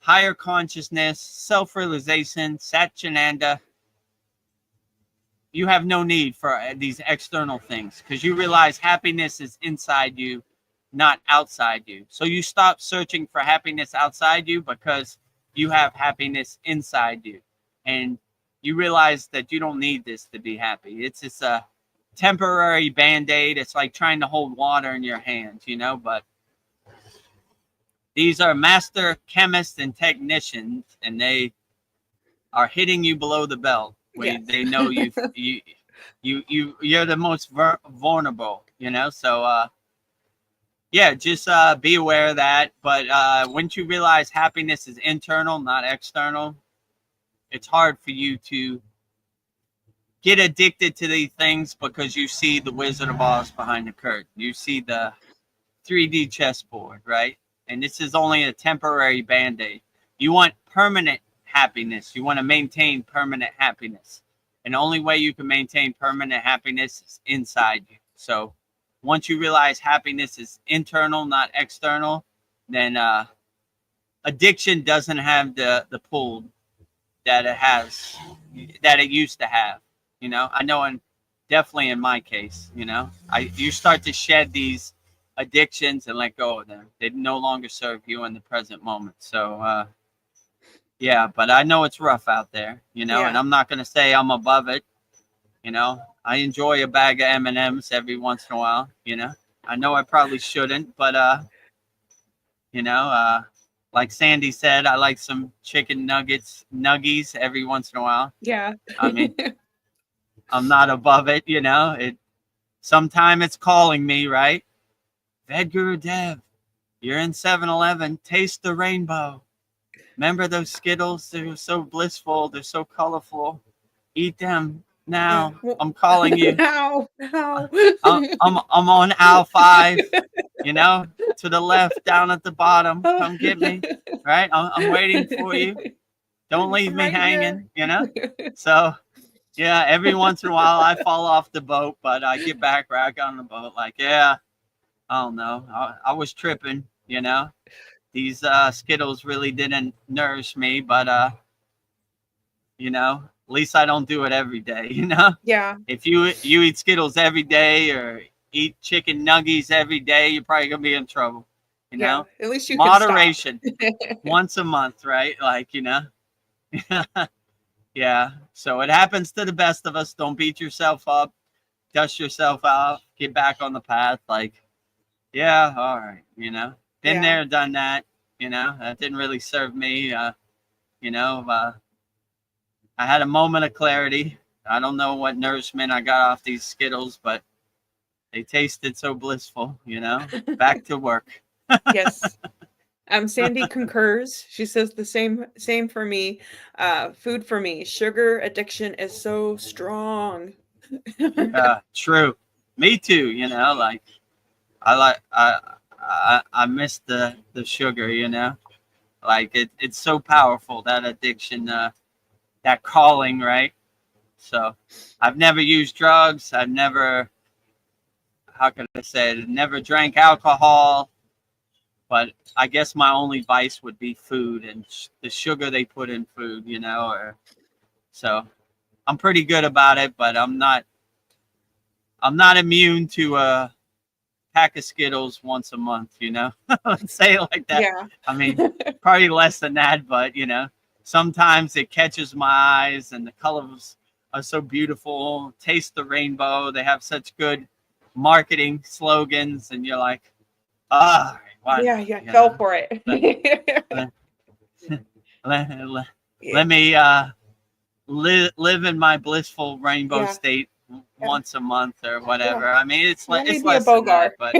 higher consciousness, self-realization, Satchinanda, you have no need for these external things because you realize happiness is inside you, not outside you. So you stop searching for happiness outside you because you have happiness inside you. And you realize that you don't need this to be happy. It's just a temporary band-aid. It's like trying to hold water in your hand, you know. But these are master chemists and technicians, and they are hitting you below the belt. Yes. They know you're the most vulnerable, you know. So yeah, just be aware of that. But once you realize happiness is internal, not external, it's hard for you to get addicted to these things because you see the Wizard of Oz behind the curtain. You see the 3D chessboard, right? And this is only a temporary band-aid. You want permanent happiness. You want to maintain permanent happiness. And the only way you can maintain permanent happiness is inside you. So once you realize happiness is internal, not external, then addiction doesn't have the pull that it has, that it used to have. You know, I know, and definitely in my case, you know, you start to shed these addictions and let go of them. They no longer serve you in the present moment. So yeah, but I know it's rough out there, you know, and I'm not going to say I'm above it. You know, I enjoy a bag of M&Ms every once in a while, you know. I know I probably shouldn't, but you know, like Sandy said, I like some chicken nuggies every once in a while. Yeah. I mean, I'm not above it, you know. Sometime it's calling me, right? Vedagurudev, you're in 7-Eleven. Taste the rainbow. Remember those Skittles? They were so blissful. They're so colorful. Eat them now. Well, I'm calling you. How? I'm on aisle 5. You know, to the left, down at the bottom. Come get me. Right? I'm waiting for you. Don't leave me Right hanging. You know. So yeah, every once in a while I fall off the boat, but I get back on the boat. Like, yeah, I don't know. I was tripping, you know. These Skittles really didn't nourish me, but you know, at least I don't do it every day, you know. Yeah. If you eat Skittles every day or eat chicken nuggies every day, you're probably gonna be in trouble, you Yeah. know. At least you can stop. Moderation, once a month, right? Like, you know. Yeah. So it happens to the best of us. Don't beat yourself up. Dust yourself out. Get back on the path. Like, yeah, all right. You know, been Yeah. there, done that. You know, that didn't really serve me. You know, I had a moment of clarity. I don't know what nourishment I got off these Skittles, but they tasted so blissful. You know, back to work. Yes. Sandy concurs. She says the same for me. Food for me. Sugar addiction is so strong. True. Me too. You know, like I miss the sugar. You know, like it's so powerful, that addiction, that calling, right? So I've never used drugs. I've never, how can I say it? Never drank alcohol. But I guess my only vice would be food and the sugar they put in food, you know. Or so I'm pretty good about it, but I'm not immune to a pack of Skittles once a month, you know. Let's say it like that. Yeah. I mean, probably less than that, but you know, sometimes it catches my eyes and the colors are so beautiful. Taste the rainbow. They have such good marketing slogans, and you're like, ah, why Yeah, not? yeah, You fell know? for it. Let me live in my blissful rainbow Yeah. state once a month or whatever. Yeah. I mean, it's Let me it's be a less than that, Bogart. but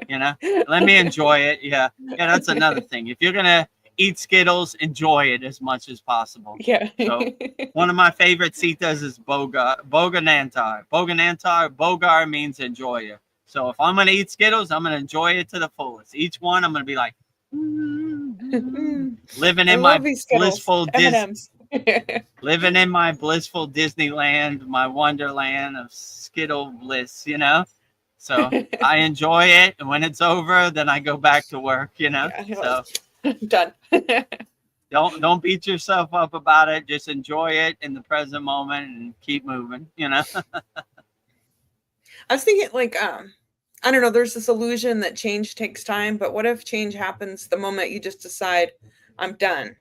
you know, let me enjoy it. Yeah, that's another thing. If you're gonna eat Skittles, enjoy it as much as possible. Yeah. So one of my favorite citas is Boganantar. Bogar means enjoy it. So if I'm gonna eat Skittles, I'm gonna enjoy it to the fullest. Each one, I'm gonna be like, living I in my love these Skittles. blissful M&Ms. living in my blissful Disneyland, my wonderland of Skittle bliss, you know. So I enjoy it, and when it's over, then I go back to work, you know. Yeah, So done. don't beat yourself up about it. Just enjoy it in the present moment and keep moving, you know. I was thinking like I don't know, there's this illusion that change takes time, but what if change happens the moment you just decide I'm done?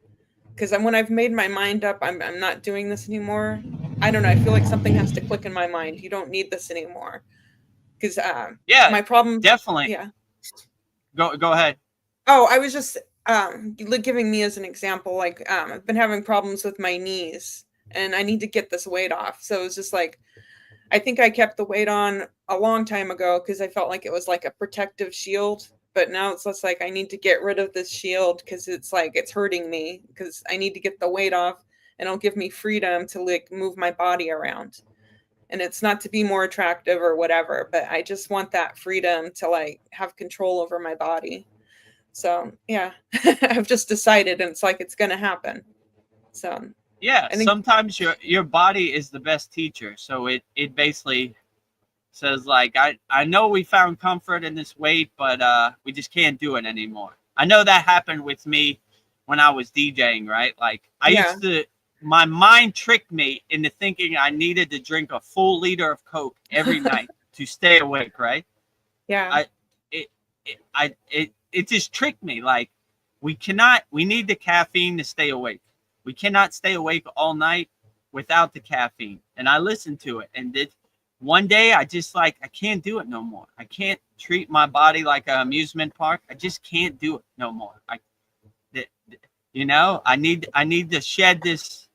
Because when I've made my mind up, I'm not doing this anymore. I don't know. I feel like something has to click in my mind. You don't need this anymore. Because Yeah, my problem, definitely. yeah. Go ahead. Oh, I was just giving me as an example. Like I've been having problems with my knees, and I need to get this weight off. So it's just like I think I kept the weight on a long time ago because I felt like it was like a protective shield. But now it's just like I need to get rid of this shield because it's like it's hurting me because I need to get the weight off and it'll give me freedom to like move my body around. And it's not to be more attractive or whatever, but I just want that freedom to like have control over my body. So yeah, I've just decided and it's like it's gonna happen. So Yeah, I think sometimes your body is the best teacher. So it basically says like I know we found comfort in this weight, but we just can't do it anymore. I know that happened with me when I was DJing, right? Like I yeah. used to, my mind tricked me into thinking I needed to drink a full liter of Coke every night to stay awake, right? Yeah. It just tricked me. Like we need the caffeine to stay awake. We cannot stay awake all night without the caffeine. And I listened to it, and one day I just like I can't do it no more. I can't treat my body like an amusement park. I just can't do it no more. You know, I need to shed this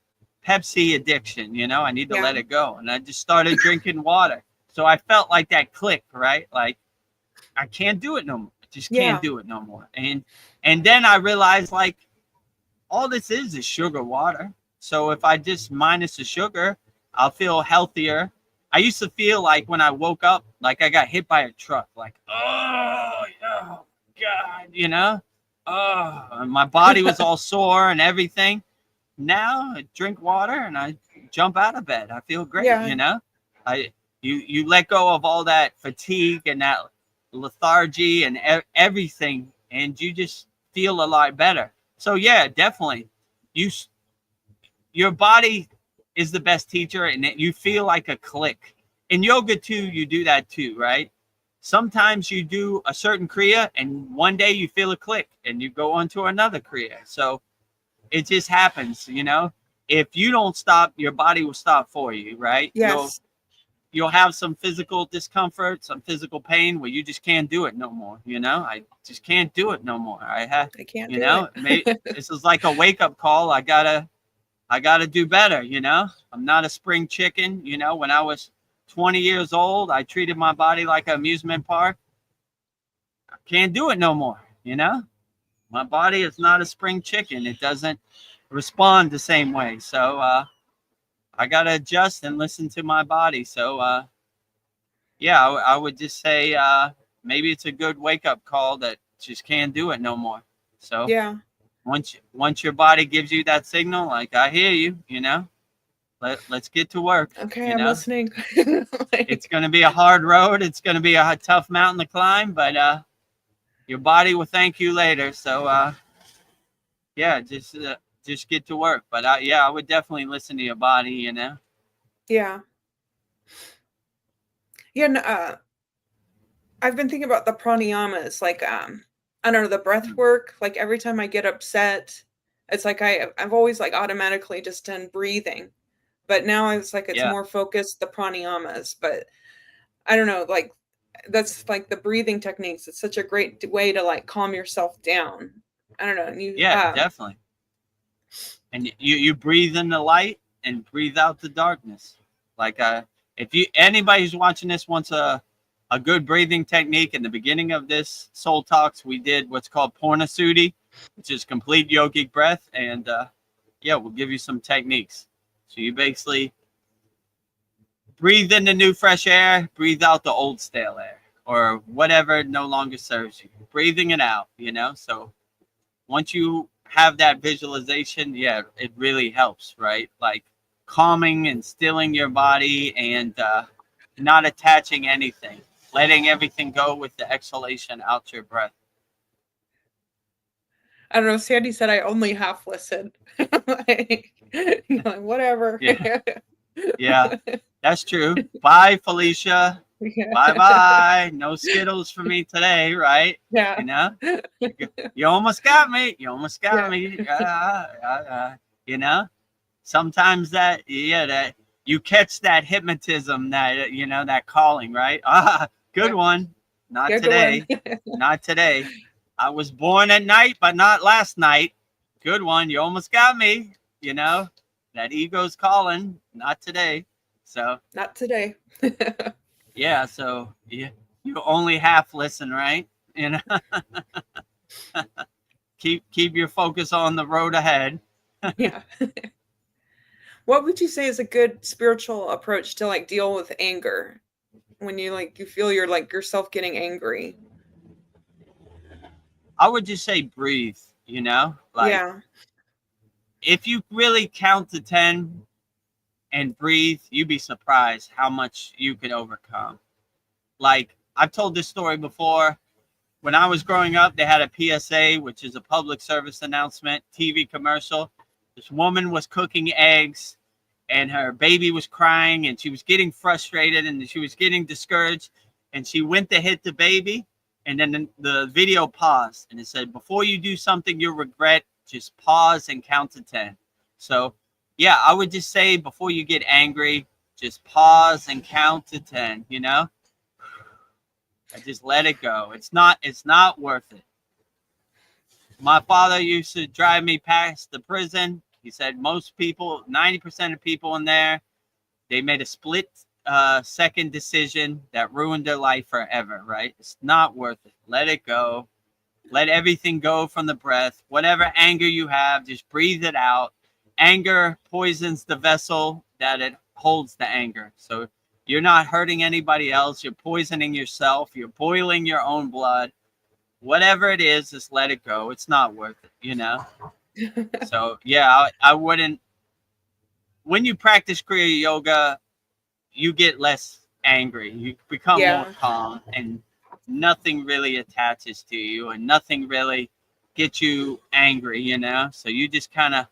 Pepsi addiction. You know, I need to let it go. And I just started drinking water. So I felt like that click, right? Like I can't do it no more. I just can't do it no more. And then I realized like all this is sugar water. So if I just minus the sugar, I'll feel healthier. I used to feel like when I woke up, like I got hit by a truck, like, oh God, you know? Oh, and my body was all sore and everything. Now I drink water and I jump out of bed. I feel great, you know? You let go of all that fatigue and that lethargy and everything, and you just feel a lot better. So yeah, definitely, your body is the best teacher, and you feel like a click. In yoga too, you do that too, right? Sometimes you do a certain kriya, and one day you feel a click, and you go on to another kriya. So it just happens, you know. If you don't stop, your body will stop for you, right? Yes. You'll have some physical discomfort, some physical pain where you just can't do it no more. You know, I just can't do it no more. I can't You do know, it. this is like a wake up call. I gotta do better. You know, I'm not a spring chicken. You know, when I was 20 years old, I treated my body like an amusement park. I can't do it no more. You know, my body is not a spring chicken. It doesn't respond the same way. So, I got to adjust and listen to my body. So, yeah, I would just say maybe it's a good wake up call that just can't do it no more. So Yeah. once your body gives you that signal, like, I hear you, you know, let's get to work. Okay, You I'm know, listening. it's going to be a hard road. It's going to be a tough mountain to climb, but your body will thank you later. So, yeah, just get to work. But I would definitely listen to your body, you know. Yeah. Yeah, I've been thinking about the pranayamas, like I don't know, the breath work. Like every time I get upset, it's like I've always like automatically just done breathing. But now it's like it's Yeah. more focused the pranayamas. But I don't know, like that's like the breathing techniques. It's such a great way to like calm yourself down. I don't know. And you Yeah, definitely. And you breathe in the light and breathe out the darkness. Like if anybody who's watching this wants a good breathing technique, in the beginning of this Soul Talks, we did what's called Purnasudhi, which is complete yogic breath. And yeah, we'll give you some techniques. So you basically breathe in the new fresh air, breathe out the old stale air, or whatever no longer serves you. Breathing it out, you know. So once you have that visualization, yeah, it really helps, right? Like calming and stilling your body, and not attaching anything, letting everything go with the exhalation out your breath. I don't know. Sandy said I only half listened. Like, whatever. Yeah. Yeah, that's true. Bye, Felicia. Bye. No Skittles for me today, right? Yeah. You know, you almost got me. Yeah. Me. You know, sometimes that you catch that hypnotism, that that calling, right? Good one. Not Good today. one. Not today. I was born at night, but not last night. Good one. You almost got me. You know, that ego's calling. Not today. So Not today. yeah. So you only half listen, right? You know, keep your focus on the road ahead. Yeah. What would you say is a good spiritual approach to like deal with anger when you feel you're like yourself getting angry? I would just say breathe, you know, like Yeah. if you really count to 10 and breathe, you'd be surprised how much you could overcome. Like I've told this story before. When I was growing up, they had a PSA, which is a public service announcement, TV commercial. This woman was cooking eggs, and her baby was crying, and she was getting frustrated, and she was getting discouraged, and she went to hit the baby, and then the video paused, and it said, before you do something you'll regret, just pause and count to 10. So yeah, I would just say before you get angry, just pause and count to 10, you know? I just let it go. It's not worth it. My father used to drive me past the prison. He said most people, 90% of people in there, they made a split second decision that ruined their life forever, right? It's not worth it. Let it go. Let everything go from the breath. Whatever anger you have, just breathe it out. Anger poisons the vessel that it holds the anger. So you're not hurting anybody else. You're poisoning yourself. You're boiling your own blood. Whatever it is, just let it go. It's not worth it, you know? So, yeah, I wouldn't. When you practice Kriya Yoga, you get less angry. You become more calm. And nothing really attaches to you and nothing really gets you angry, you know? So you just kind of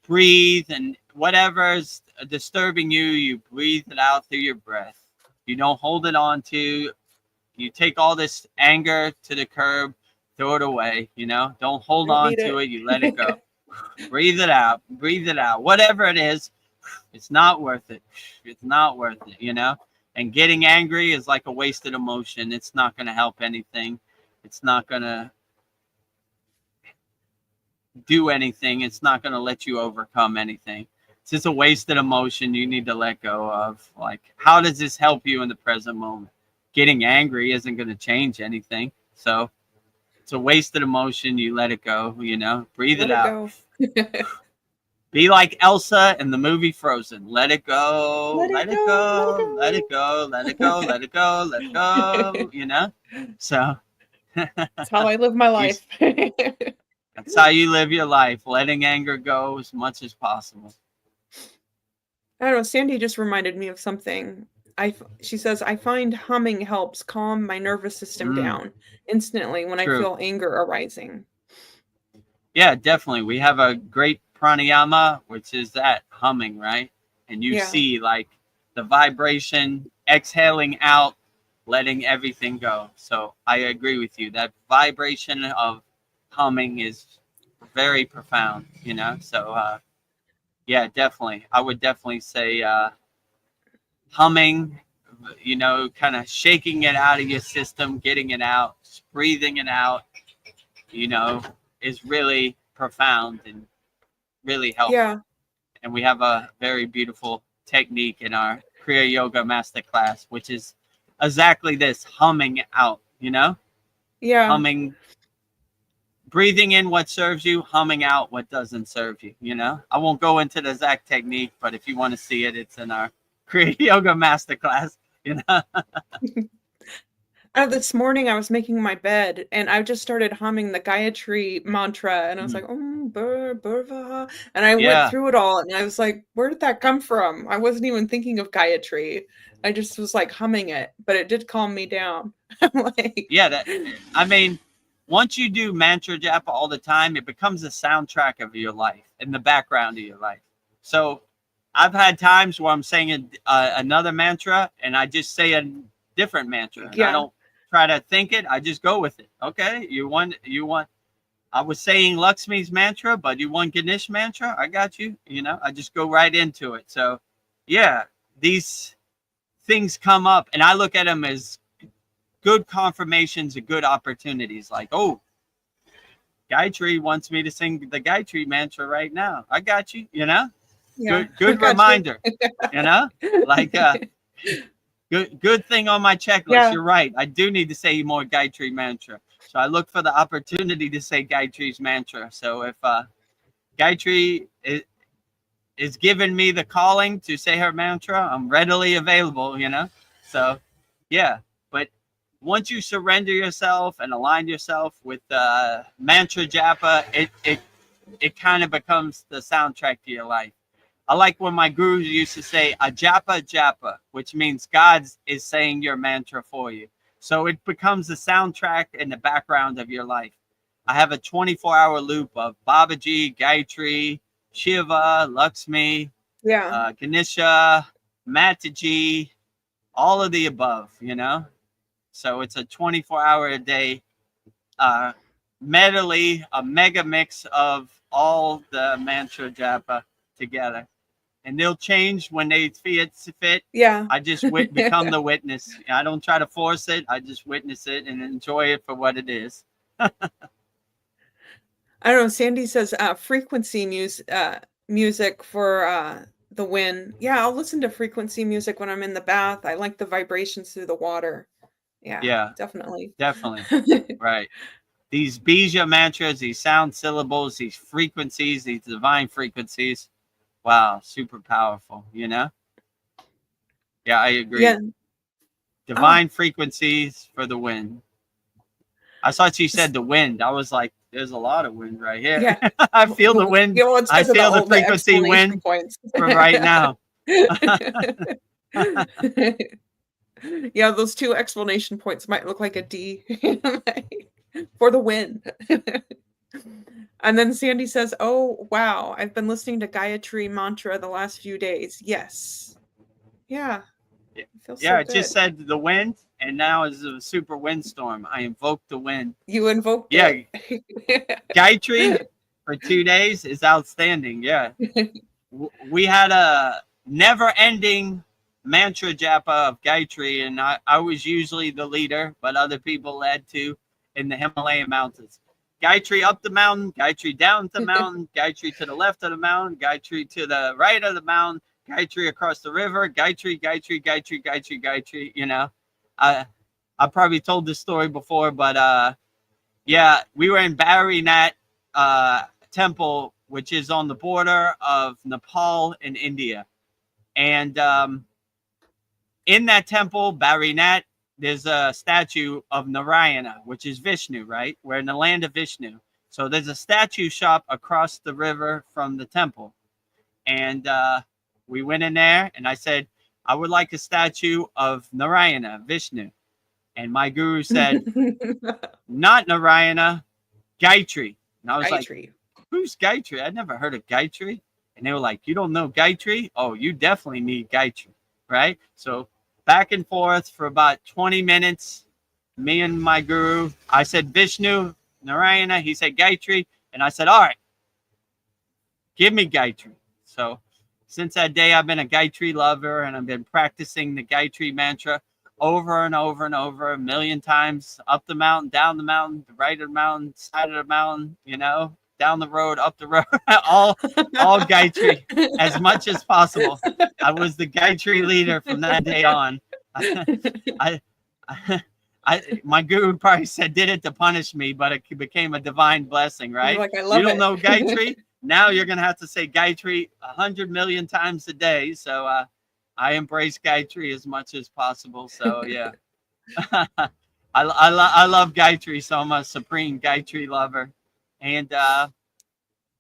breathe, and whatever's disturbing you, you breathe it out through your breath. You don't hold it on to. You take all this anger to the curb, throw it away, you know? Don't hold Don't on need to it. it. You let it go. Breathe it out. Breathe it out. Whatever it is, it's not worth it. It's not worth it, you know? And getting angry is like a wasted emotion. It's not going to help anything. It's not going to do anything. It's not going to let you overcome anything. It's just a wasted emotion you need to let go of. Like, how does this help you in the present moment? Getting angry isn't going to change anything. So it's a wasted emotion. You let it go, you know, breathe Let it it out. go. Be like Elsa in the movie Frozen. Let it go, Let let it it go. go, let it go, let it go, let it go, let it go, you know? So That's how I live my life. that's how you live your life, letting anger go as much as possible. I don't know. Sandy just reminded me of something. She says, I find humming helps calm my nervous system down instantly when I True. feel anger arising. Yeah, definitely. We have a great pranayama, which is that humming, right? And you Yeah. see like the vibration, exhaling out, letting everything go. So I agree with you. That vibration of humming is very profound, you know? So, yeah, definitely. I would definitely say humming, you know, kind of shaking it out of your system, getting it out, breathing it out, you know, is really profound and really helpful. Yeah. And we have a very beautiful technique in our Kriya Yoga Masterclass, which is exactly this, humming out, you know? Yeah. Humming, breathing in what serves you, humming out what doesn't serve you, you know? I won't go into the exact technique, but if you want to see it, it's in our Kriya Yoga Masterclass, you know? This morning I was making my bed and I just started humming the Gayatri mantra and I was like, Bhurvaha. And I went Yeah. through it all and I was like, where did that come from? I wasn't even thinking of Gayatri. I just was like humming it, but it did calm me down. I'm like, Yeah, I mean, once you do mantra japa all the time, it becomes a soundtrack of your life, in the background of your life. So I've had times where I'm saying another mantra and I just say a different mantra. And I don't try to think it. I just go with it. Okay, you want, I was saying Lakshmi's mantra, but you want Ganesh mantra? I got you. You know, I just go right into it. So yeah, these things come up and I look at them as good confirmations and good opportunities. Like, oh, Gayatri wants me to sing the Gayatri mantra right now. I got you, you know? yeah, Good reminder, you know? Like good thing on my checklist. Yeah. You're right. I do need to say more Gayatri mantra. So I look for the opportunity to say Gayatri's mantra. So if Gayatri is giving me the calling to say her mantra, I'm readily available, you know? So yeah. But once you surrender yourself and align yourself with mantra japa, it kind of becomes the soundtrack to your life. I like when my gurus used to say a japa japa, which means God is saying your mantra for you. So it becomes the soundtrack in the background of your life. I have a 24-hour loop of Babaji, Gayatri, Shiva, Lakshmi, Ganesha, Mataji, all of the above, you know? So it's a 24-hour a day medley, a mega mix of all the mantra japa together. And they'll change when they fit. Yeah. I just become the witness. I don't try to force it. I just witness it and enjoy it for what it is. I don't know. Sandy says frequency music for the win. Yeah, I'll listen to frequency music when I'm in the bath. I like the vibrations through the water. Yeah, definitely. Right. These bija mantras, these sound syllables, these frequencies, these divine frequencies. Wow, super powerful, you know? Yeah, I agree. Yeah. Divine frequencies for the wind. I thought she said the wind. I was like, there's a lot of wind right here. Yeah. I feel the wind. Well, I feel the frequency wind points. for right now. Yeah, those two explanation points might look like a D. For the win. And then Sandy says, "Oh, wow, I've been listening to Gayatri mantra the last few days." Yes. Yeah. It feels Yeah, so I just good. said the wind, and now is a super windstorm. I invoked the wind. You invoked Yeah, it. Gayatri for 2 days is outstanding. Yeah. We had a never-ending mantra japa of Gayatri, and I was usually the leader, but other people led too in the Himalayan mountains. Gayatri up the mountain, Gayatri down the mountain, Gayatri to the left of the mountain, Gayatri to the right of the mountain, Gayatri across the river, Gayatri, Gayatri, Gayatri, Gayatri, Gayatri. You know, I probably told this story before, but yeah, we were in Badrinath temple, which is on the border of Nepal and India. And in that temple, Badrinath, there's a statue of Narayana, which is Vishnu, right? We're in the land of Vishnu. So there's a statue shop across the river from the temple. And we went in there and I said, I would like a statue of Narayana, Vishnu. And my guru said, not Narayana, Gayatri. And I was Gayatri. like, who's Gayatri? I'd never heard of Gayatri. And they were like, you don't know Gayatri? Oh, you definitely need Gayatri, right? So back and forth for about 20 minutes, me and my guru. I said Vishnu, Narayana. He said Gayatri. And I said, all right, give me Gayatri. So since that day, I've been a Gayatri lover, and I've been practicing the Gayatri mantra over and over and over a million times, up the mountain, down the mountain, the right of the mountain, side of the mountain, you know, down the road, up the road, all Gayatri as much as possible. I was the Gayatri leader from that day on. My guru probably said did it to punish me, but it became a divine blessing, right? You're like, I love you don't it. know Gayatri? Now you're going to have to say Gayatri 100 million times a day. So I embrace Gayatri as much as possible. So yeah, I love Gayatri so much, supreme Gayatri lover. And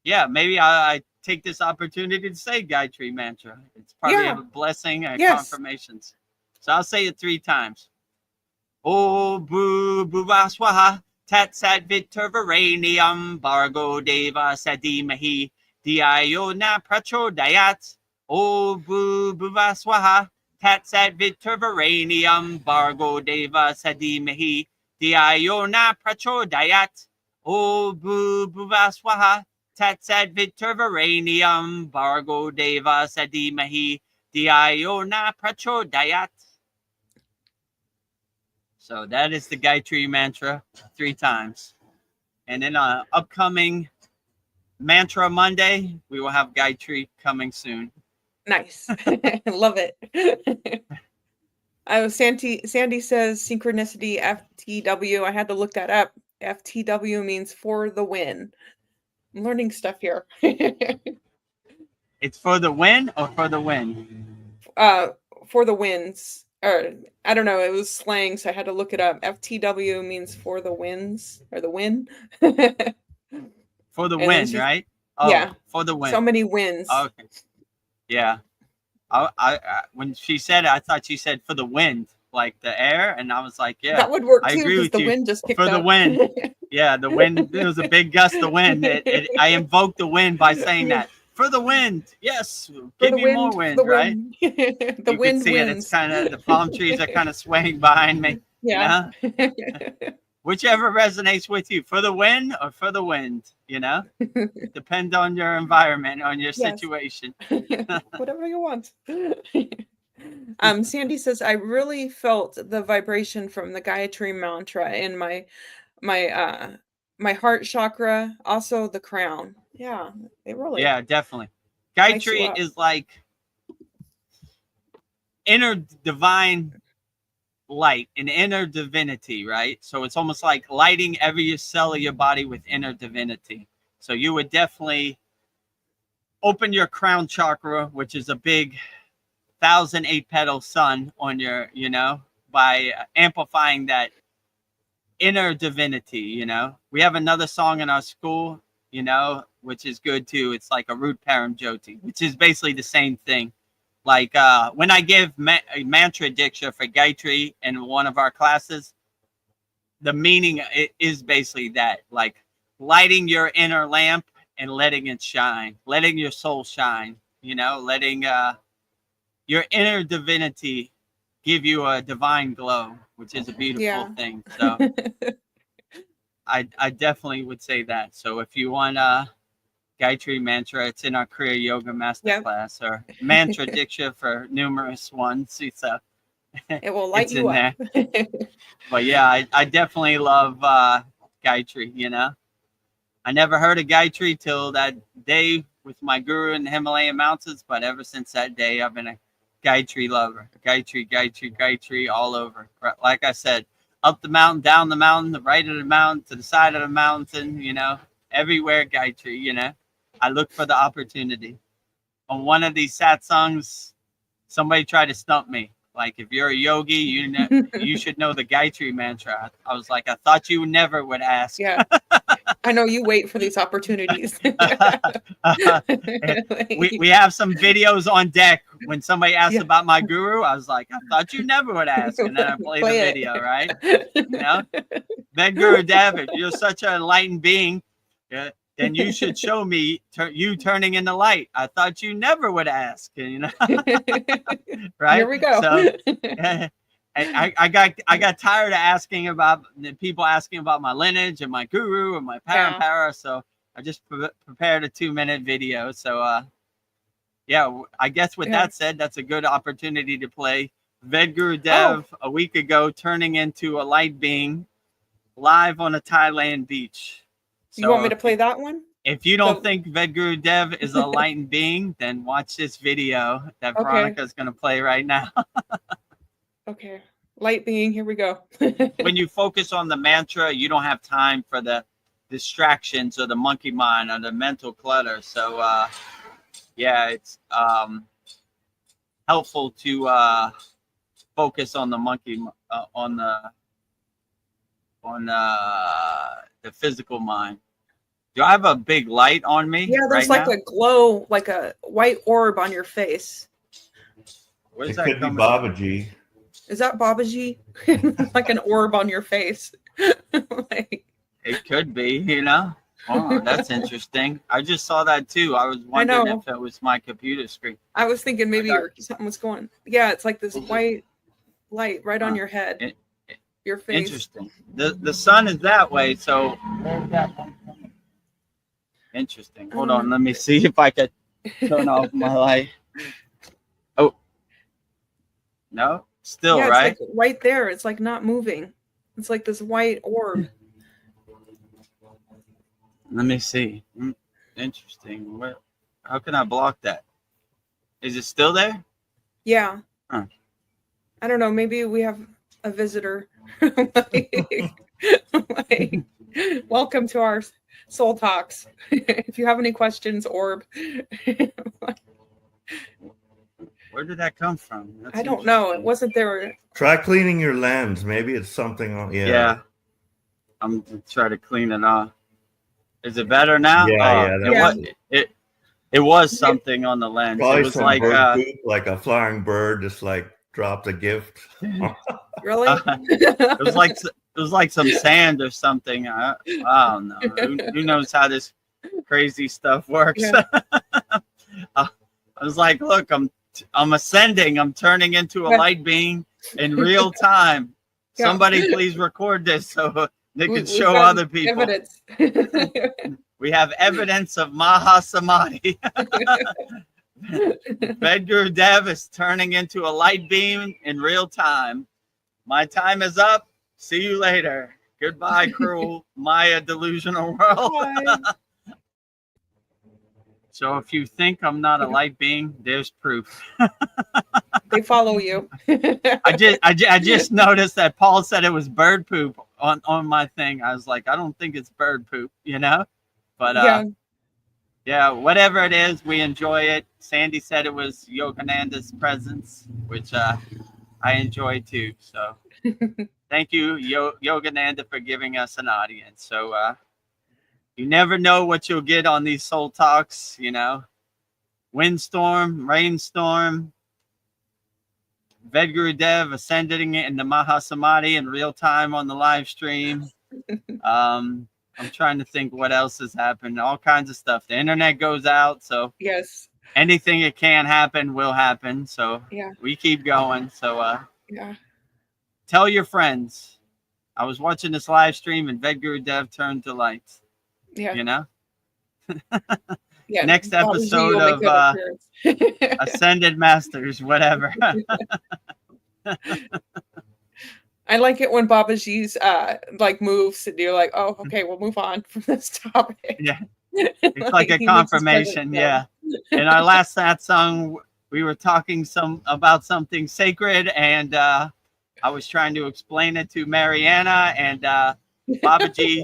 yeah, maybe I take this opportunity to say Gayatri mantra. It's probably a blessing and confirmations. So I'll say it 3 times. O bu buva swaha tat sat viturvaranium bargo deva sadimahi diayo na prachodayat. O bu buva swaha tat sat viturvaranium bargo deva sadimahi diayo na prachodayat. O bu buva swaha tat sat viturvaranium bargo deva sadimahi diayo na prachodayat. So that is the Gayatri mantra 3 times. And then upcoming Mantra Monday, we will have Gayatri coming soon. Nice. Love it. Sandy says synchronicity FTW. I had to look that up. FTW means for the win. I'm learning stuff here. It's for the win or for the win? For the wins. Or I don't know, it was slang, so I had to look it up. FTW means for the wins or the win. For the win, right? Oh, yeah, for the win. So many wins. Okay. Yeah. I when she said it, I thought she said for the wind, like the air, and I was like, yeah, that would work too. I agree with the you. Wind just kicked for the up. wind. Yeah, the wind. There was a big gust of wind. I invoked the wind by saying that. For the wind, yes, give me more wind, right? The you wind can see wins. it. It's kind of the palm trees are kind of swaying behind me. Yeah. You know? Whichever resonates with you, for the win or for the wind, you know? Depend on your environment, on your situation. Whatever you want. Sandy says, I really felt the vibration from the Gayatri mantra in my heart chakra, also the crown. Yeah, it really. Yeah, definitely. Gayatri is like inner divine light, an inner divinity, right? So it's almost like lighting every cell of your body with inner divinity. So you would definitely open your crown chakra, which is a big 1,008 petal sun on your, you know, by amplifying that inner divinity, you know. We have another song in our school, you know, which is good too. It's like a Root Param Jyoti, which is basically the same thing. Like when I give mantra diksha for Gayatri in one of our classes, the meaning is basically that, like lighting your inner lamp and letting it shine, letting your soul shine, you know, letting your inner divinity give you a divine glow, which is a beautiful thing. So I definitely would say that. So if you want Gayatri mantra, it's in our Kriya Yoga Masterclass, or mantra diksha for numerous ones. So it will light you up. But yeah, I definitely love Gayatri, you know. I never heard of Gayatri till that day with my guru in the Himalayan mountains, but ever since that day, I've been a Gayatri lover. Gayatri all over. Like I said, up the mountain, down the mountain, the right of the mountain, to the side of the mountain, you know, everywhere Gayatri, you know. I look for the opportunity. On one of these satsangs, somebody tried to stump me. Like, if you're a yogi, you should know the Gayatri mantra. I was like, I thought you never would ask. Yeah. I know you wait for these opportunities. We have some videos on deck. When somebody asked about my guru, I was like, I thought you never would ask. And then I play the video, right? You know? Vedagurudev, if you're such an enlightened being, then you should show me you turning in the light. I thought you never would ask, you know. Right? Here we go. So, I got tired of asking about the people asking about my lineage and my guru and my parampara. So I just prepared a 2-minute video. So yeah, I guess with that said, that's a good opportunity to play Vedagurudev a week ago, turning into a light being live on a Thailand beach. So you want me to play that one? If you don't think Vedagurudev is a enlightened being, then watch this video that Veronica's going to play right now. Okay. Light being, here we go. When you focus on the mantra, you don't have time for the distractions or the monkey mind or the mental clutter. So, yeah, it's helpful to focus on the monkey, on the physical mind. Do I have a big light on me? Yeah, there's like a glow, like a white orb on your face. Where's it that could be coming Babaji. Is that Babaji? Like an orb on your face. Like, it could be, you know. Oh, that's interesting. I just saw that too. I was wondering if it was my computer screen. I was thinking maybe something was going. Yeah, it's like this white light right on your head. Your face. Interesting. The sun is that way, so where's that one coming? Interesting. Hold on, let me see if I could turn off my light. Oh, no, still right. It's like right there. It's like not moving. It's like this white orb. Let me see. Interesting. How can I block that? Is it still there? Yeah. Huh. I don't know. Maybe we have a visitor. Welcome to our Soul Talks. If you have any questions, orb. Where did that come from? I don't know. It wasn't there. Try cleaning your lens. Maybe it's something on. Yeah. I'm trying to clean it off. Is it better now? It was something on the lens. Probably it was some like poop, like a flying bird just like dropped a gift. Really? It was like some sand or something. I don't know. Who knows how this crazy stuff works? Yeah. I was like, look, I'm ascending. I'm turning into a light being in real time. Yeah. Somebody please record this so they can show other people. Evidence. We have evidence of Maha Samadhi. Vedagurudev is turning into a light beam in real time. My time is up. See you later. Goodbye, cruel Maya delusional world. So if you think I'm not a light being, there's proof. They follow you. I just noticed that Paul said it was bird poop on my thing. I was like, I don't think it's bird poop, you know? But yeah, whatever it is, we enjoy it. Sandy said it was Yogananda's presence, which I enjoy too. So thank you, Yogananda, for giving us an audience. So you never know what you'll get on these soul talks, you know. Windstorm, rainstorm, Vedagurudev ascending it into Mahasamadhi in real time on the live stream. I'm trying to think what else has happened. All kinds of stuff. The internet goes out, so Yes. anything that can happen will happen. So Yeah. we keep going. So Yeah. tell your friends. I was watching this live stream and Vedagurudev turned the lights. Yeah. You know? Yeah. Next episode of Ascended Masters, whatever. I like it when Babaji's like moves and you're like, oh, okay, we'll move on from this topic. Yeah. It's like a confirmation. Yeah. In our last satsang, we were talking about something sacred, and I was trying to explain it to Mariana, and Babaji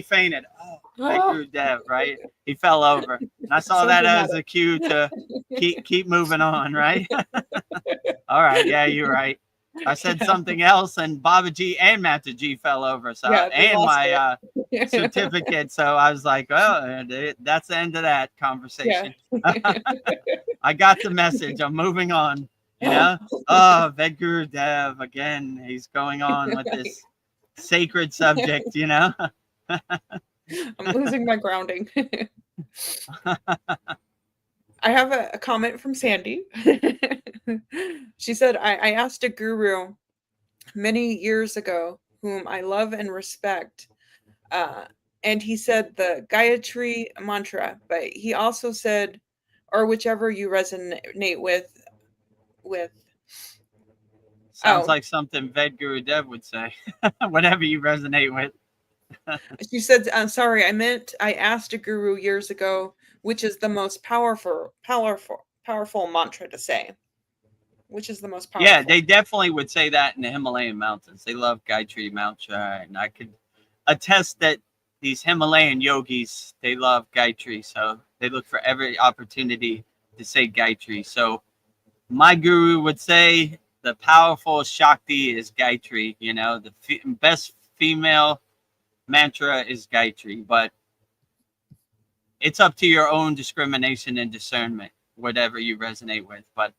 fainted. Oh, Vedagurudev, right? He fell over. And I saw that as a cue to keep moving on, right? All right. Yeah, you're right. I said something else, and Babaji and Mataji fell over. So and my certificate. So I was like, oh, that's the end of that conversation. Yeah. I got the message. I'm moving on. You know? Oh, Vedagurudev again. He's going on with this sacred subject, you know? I'm losing my grounding. I have a comment from Sandy. She said, I asked a guru many years ago whom I love and respect, and he said the Gayatri mantra, but he also said, or whichever you resonate with. Sounds like something Vedagurudev would say. Whatever you resonate with. She said, I'm sorry, I asked a guru years ago, which is the most powerful mantra to say. Which is the most powerful? Yeah, they definitely would say that in the Himalayan mountains. They love Gayatri mantra, and I could attest that these Himalayan yogis, they love Gayatri, so they look for every opportunity to say Gayatri. So my guru would say the powerful Shakti is Gayatri. You know, the best female mantra is Gayatri, but it's up to your own discrimination and discernment, whatever you resonate with. But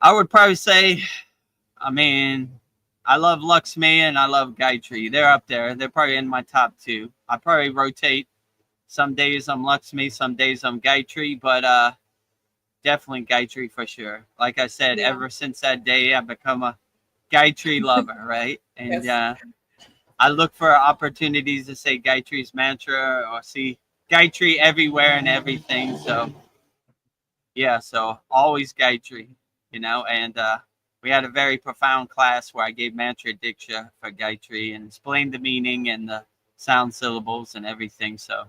I would probably say, I mean, I love Lakshmi and I love Gayatri. They're up there. They're probably in my top two. I probably rotate. Some days I'm Lakshmi, some days I'm Gayatri, but definitely Gayatri for sure. Like I said, ever since that day, I've become a Gayatri lover, right? And I look for opportunities to say Gayatri's mantra or see Gayatri everywhere and everything. So, yeah, so always Gayatri, you know. And we had a very profound class where I gave mantra diksha for Gayatri and explained the meaning and the sound syllables and everything. So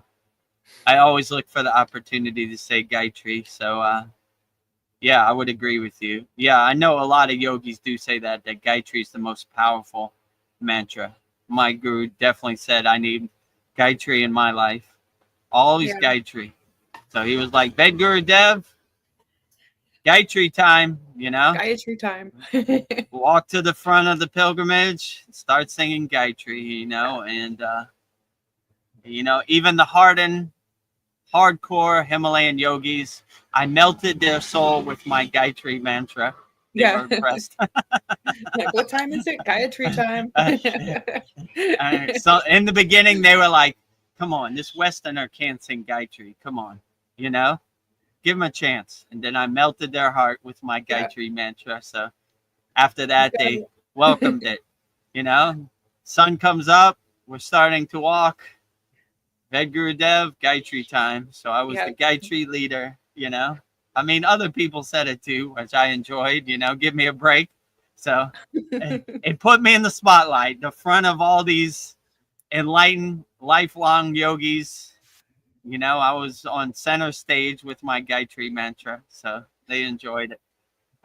I always look for the opportunity to say Gayatri. So, yeah, I would agree with you. Yeah, I know a lot of yogis do say that Gayatri is the most powerful mantra. My guru definitely said I need Gayatri in my life. Always Gayatri. So he was like, Vedagurudev, Gayatri time, you know? Gayatri time. Walk to the front of the pilgrimage, start singing Gayatri, you know? And, you know, even the hardcore Himalayan yogis, I melted their soul with my Gayatri mantra. They were impressed. Like, what time is it? Gayatri time. So in the beginning, they were like, come on, this Westerner can't sing Gayatri. Come on, you know, give them a chance. And then I melted their heart with my Gayatri mantra. So after that, they welcomed it. You know, sun comes up, we're starting to walk. Vedagurudev, Gayatri time. So I was the Gayatri leader, you know. I mean, other people said it too, which I enjoyed, you know, give me a break. So it put me in the spotlight, the front of all these enlightened, lifelong yogis. You know, I was on center stage with my Gayatri mantra. So they enjoyed it.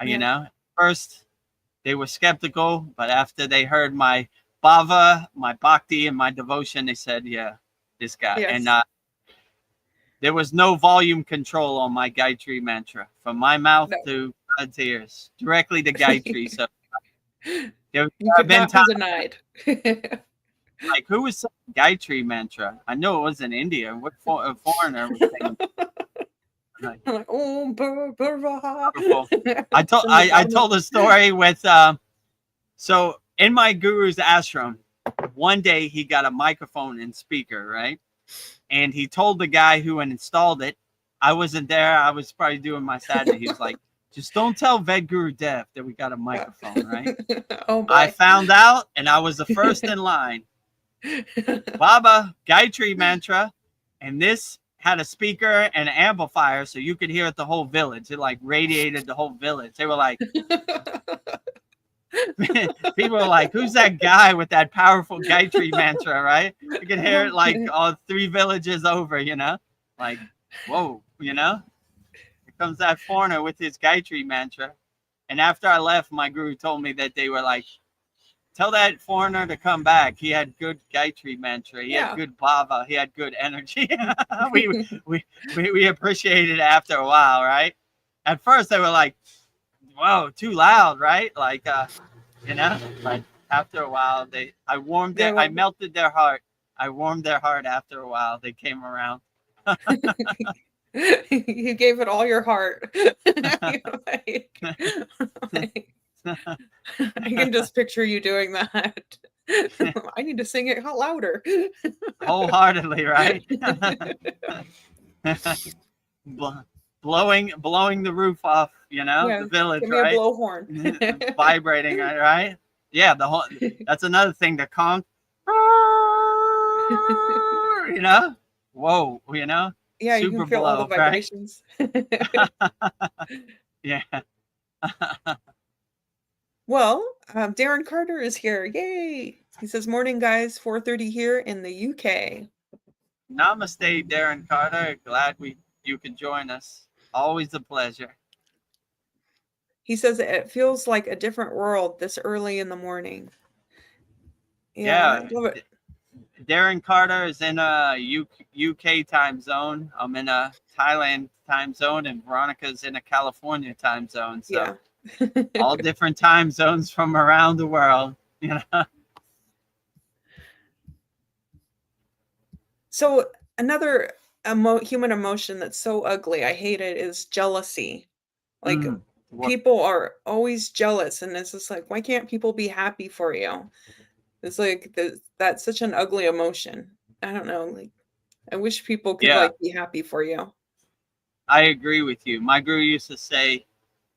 You know, first they were skeptical, but after they heard my bhava, my bhakti, and my devotion, they said, yeah, this guy. And there was no volume control on my Gayatri mantra from my mouth to God's ears, directly to Gayatri. So there have been times denied. like, who was saying Gayatri mantra? I know it was in India. What foreigner was saying? Like, I'm like, oh, powerful. I told a story with so in my guru's ashram, one day he got a microphone and speaker, right? And he told the guy who installed it, I wasn't there, I was probably doing my sadhana. He was like, just don't tell Vedagurudev that we got a microphone, right? Oh boy. I found out, and I was the first in line. Baba, Gayatri mantra, and this had a speaker and an amplifier, so you could hear it the whole village. It like radiated the whole village. They were like, people were like, who's that guy with that powerful Gayatri mantra, right? You can hear it like all 3 villages over, you know? Like, whoa, you know? Here comes that foreigner with his Gayatri mantra. And after I left, my guru told me that they were like, tell that foreigner to come back. He had good Gayatri mantra. He had good bhava. He had good energy. we appreciated it after a while, right? At first, they were like, whoa, too loud, right? Like, you know, but after a while, I melted their heart. I warmed their heart after a while. They came around. You gave it all your heart. like, I can just picture you doing that. I need to sing it louder. Wholeheartedly, right? blowing the roof off, you know, the village, give me right? a blowhorn. Vibrating, right? Yeah, the whole. That's another thing. The conch. You know, whoa, you know. Yeah, you can feel all the vibrations. Right? Yeah. Well, Darren Carter is here. Yay! He says, morning, guys. 4:30 here in the UK. Namaste, Darren Carter. Glad you could join us. Always a pleasure. He says it feels like a different world this early in the morning. Yeah. I love it. Darren Carter is in a UK time zone. I'm in a Thailand time zone, and Veronica's in a California time zone. So all different time zones from around the world, you know. So another human emotion that's so ugly, I hate it, is jealousy. Like people are always jealous, and it's just like, why can't people be happy for you? It's like that's such an ugly emotion. I don't know. Like, I wish people could like be happy for you. I agree with you. My guru used to say,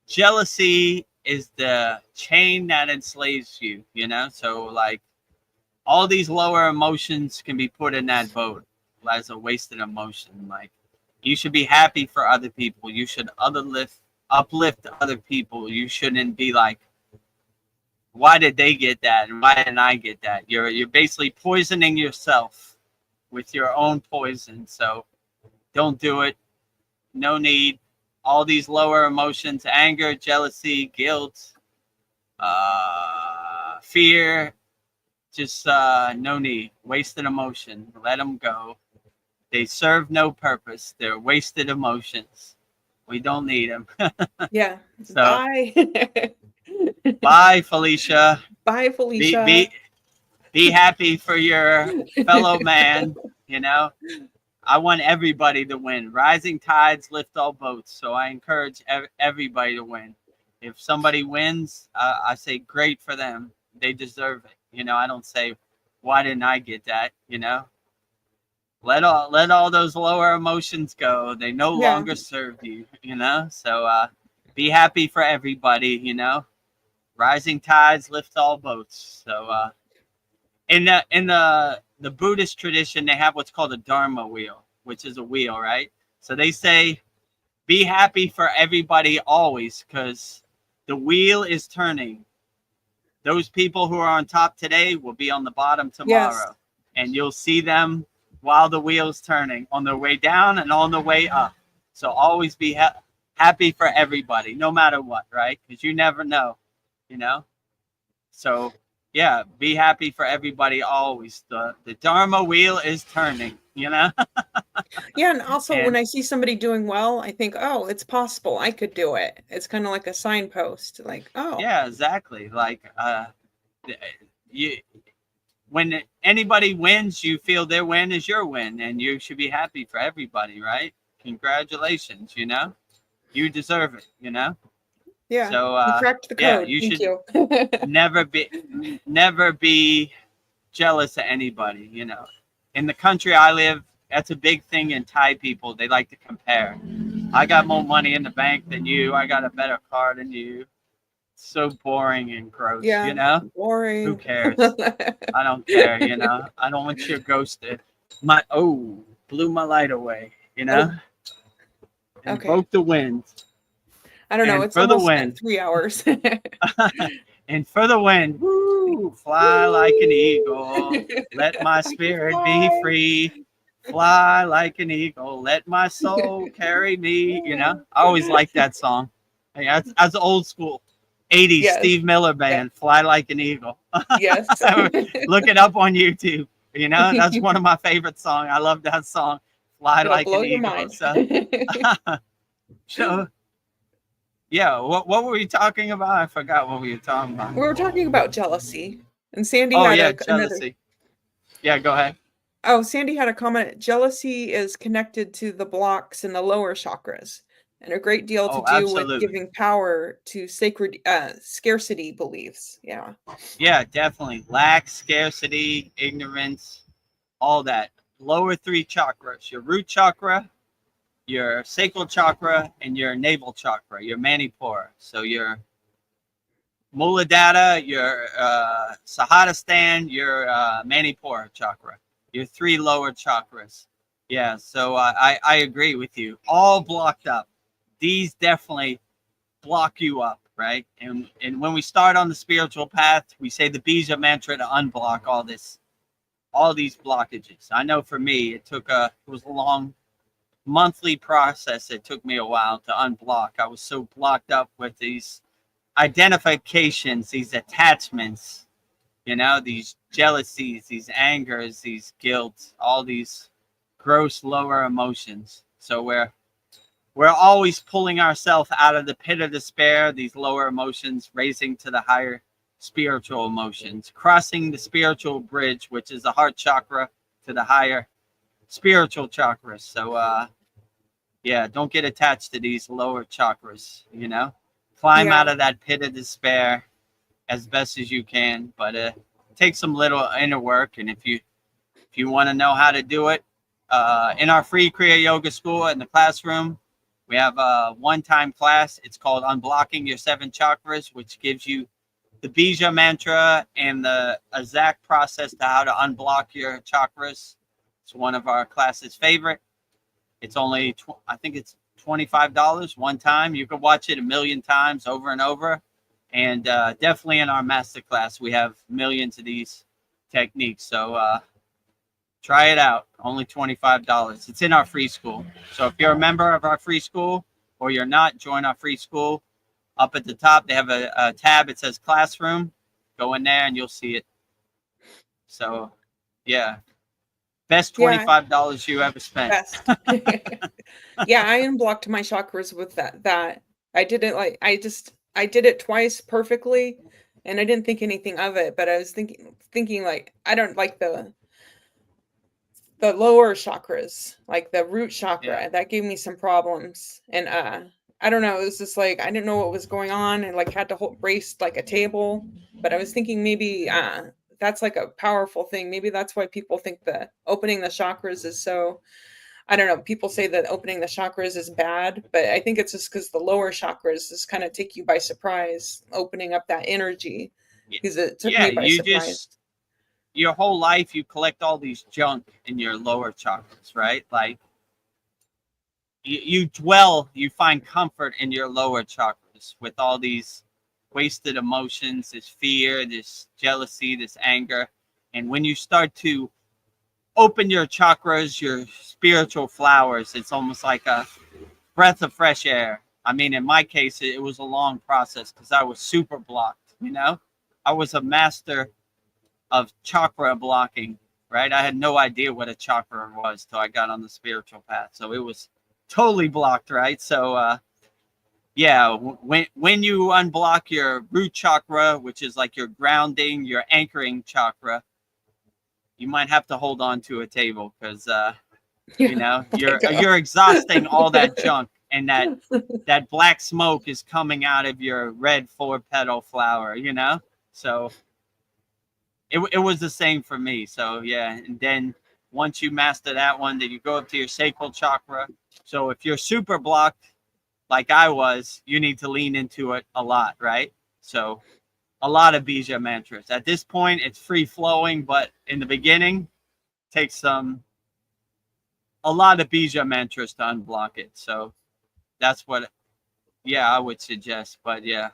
jealousy is the chain that enslaves you, you know? So like all these lower emotions can be put in that boat as a wasted emotion. Like you should be happy for other people. You should uplift other people. You shouldn't be like, why did they get that and why didn't I get that? You're basically poisoning yourself with your own poison. So don't do it. No need. All these lower emotions, anger, jealousy, guilt, fear, just no need. Wasted emotion. Let them go. They serve no purpose. They're wasted emotions. We don't need them. Yeah. So, bye. Bye, Felicia. Bye, Felicia. Be happy for your fellow man, you know. I want everybody to win. Rising tides lift all boats. So I encourage everybody to win. If somebody wins, I say great for them. They deserve it. You know, I don't say, why didn't I get that? You know, let all those lower emotions go. They no longer serve you, you know. So be happy for everybody, you know. Rising tides lift all boats. So in the Buddhist tradition, they have what's called a Dharma wheel, which is a wheel, right? So they say, be happy for everybody always, because the wheel is turning. Those people who are on top today will be on the bottom tomorrow. And you'll see them while the wheel's turning, on their way down and on the way up. So always be happy for everybody, no matter what, right? Because you never know, you know? So yeah, be happy for everybody always. The Dharma wheel is turning, you know? Yeah, and also when I see somebody doing well, I think, oh, it's possible. I could do it. It's kind of like a signpost. Like, oh. Yeah, exactly. Like when anybody wins, you feel their win is your win, and you should be happy for everybody, right? congratulations, you deserve it, Yeah. So You cracked the yeah, code. you Thank should you. never be jealous of anybody, In the country I live, that's a big thing in Thai people. They like to compare. I got more money in the bank than you. I got a better car than you. It's so boring and gross, Yeah. Who Boring. cares? I don't care, I don't want your ghost to blew my light away, Oh, okay. Invoke the wind. I don't know. And It's for the almost been wind. 3 hours. And for the wind, woo, fly like an eagle. Let my spirit be free. Fly like an eagle. Let my soul carry me. I always liked that song. Hey, that's old school. 80s Yes. Steve Miller Yeah. band, Fly Like an Eagle. Yes. Look it up on YouTube. That's one of my favorite songs. I love that song, Fly It'll Like blow an your Eagle. mind. So yeah, what were we talking about? I forgot what we were talking about. We were talking about jealousy, and Sandy Oh had yeah, another. jealousy. Yeah, go ahead. Oh, Sandy had a comment. Jealousy is connected to the blocks in the lower chakras, and a great deal to Oh, do with absolutely. giving power to sacred scarcity beliefs. Yeah. Yeah, definitely. Lack, scarcity, ignorance, all that. Lower three chakras: your root chakra, your sacral chakra, and your navel chakra, your manipura. So your Muladhara, your Sahadhisthana, your manipura chakra, your three lower chakras. Yeah, so I agree with you. All blocked up. These definitely block you up, right? And when we start on the spiritual path, we say the Bija mantra to unblock all these blockages. I know for me, it was a long monthly process. It took me a while to unblock. I was so blocked up with these identifications, these attachments, these jealousies, these angers, these guilt, all these gross lower emotions. So we're always pulling ourselves out of the pit of despair, these lower emotions, raising to the higher spiritual emotions, crossing the spiritual bridge, which is the heart chakra, to the higher spiritual chakras. So yeah, don't get attached to these lower chakras, climb Yeah. out of that pit of despair as best as you can, but take some little inner work. And if you want to know how to do it, in our free Kriya Yoga school in the classroom, we have a one-time class. It's called Unblocking Your 7 Chakras, which gives you the Bija mantra and the exact process to how to unblock your chakras. It's one of our class's favorite. It's only, I think it's $25 one time. You can watch it a million times over and over. And definitely in our Masterclass, we have millions of these techniques. So try it out. Only $25. It's in our free school. So if you're a member of our free school or you're not, join our free school. Up at the top, they have a tab. It says Classroom. Go in there and you'll see it. So, yeah. Best $25 you ever spent. Best. Yeah, I unblocked my chakras with that. I didn't I did it twice perfectly, and I didn't think anything of it, but I was thinking like I don't like the lower chakras, like the root chakra. Yeah. That gave me some problems, and I don't know, it was just like I didn't know what was going on, and like had to brace like a table, but I was thinking maybe that's like a powerful thing. Maybe that's why people think that opening the chakras is so, I don't know, people say that opening the chakras is bad, but I think it's just because the lower chakras just kind of take you by surprise, opening up that energy, because it took me by surprise. Your whole life, you collect all these junk in your lower chakras, right? Like you find comfort in your lower chakras with all these wasted emotions, this fear, this jealousy, this anger. And when you start to open your chakras, your spiritual flowers, it's almost like a breath of fresh air. I mean, in my case, it was a long process because I was super blocked, I was a master of chakra blocking, right? I had no idea what a chakra was till I got on the spiritual path. So it was totally blocked, right? So yeah, when you unblock your root chakra, which is like your grounding, your anchoring chakra, you might have to hold on to a table because You know, Let go. you're exhausting all that junk, and that black smoke is coming out of your red 4-petal flower, you know? So it was the same for me. So yeah, and then once you master that one, then you go up to your sacral chakra. So if you're super blocked like I was, you need to lean into it a lot, right? So a lot of bija mantras. At this point, it's free flowing, but in the beginning, takes a lot of bija mantras to unblock it. So that's what, yeah, I would suggest. But yeah,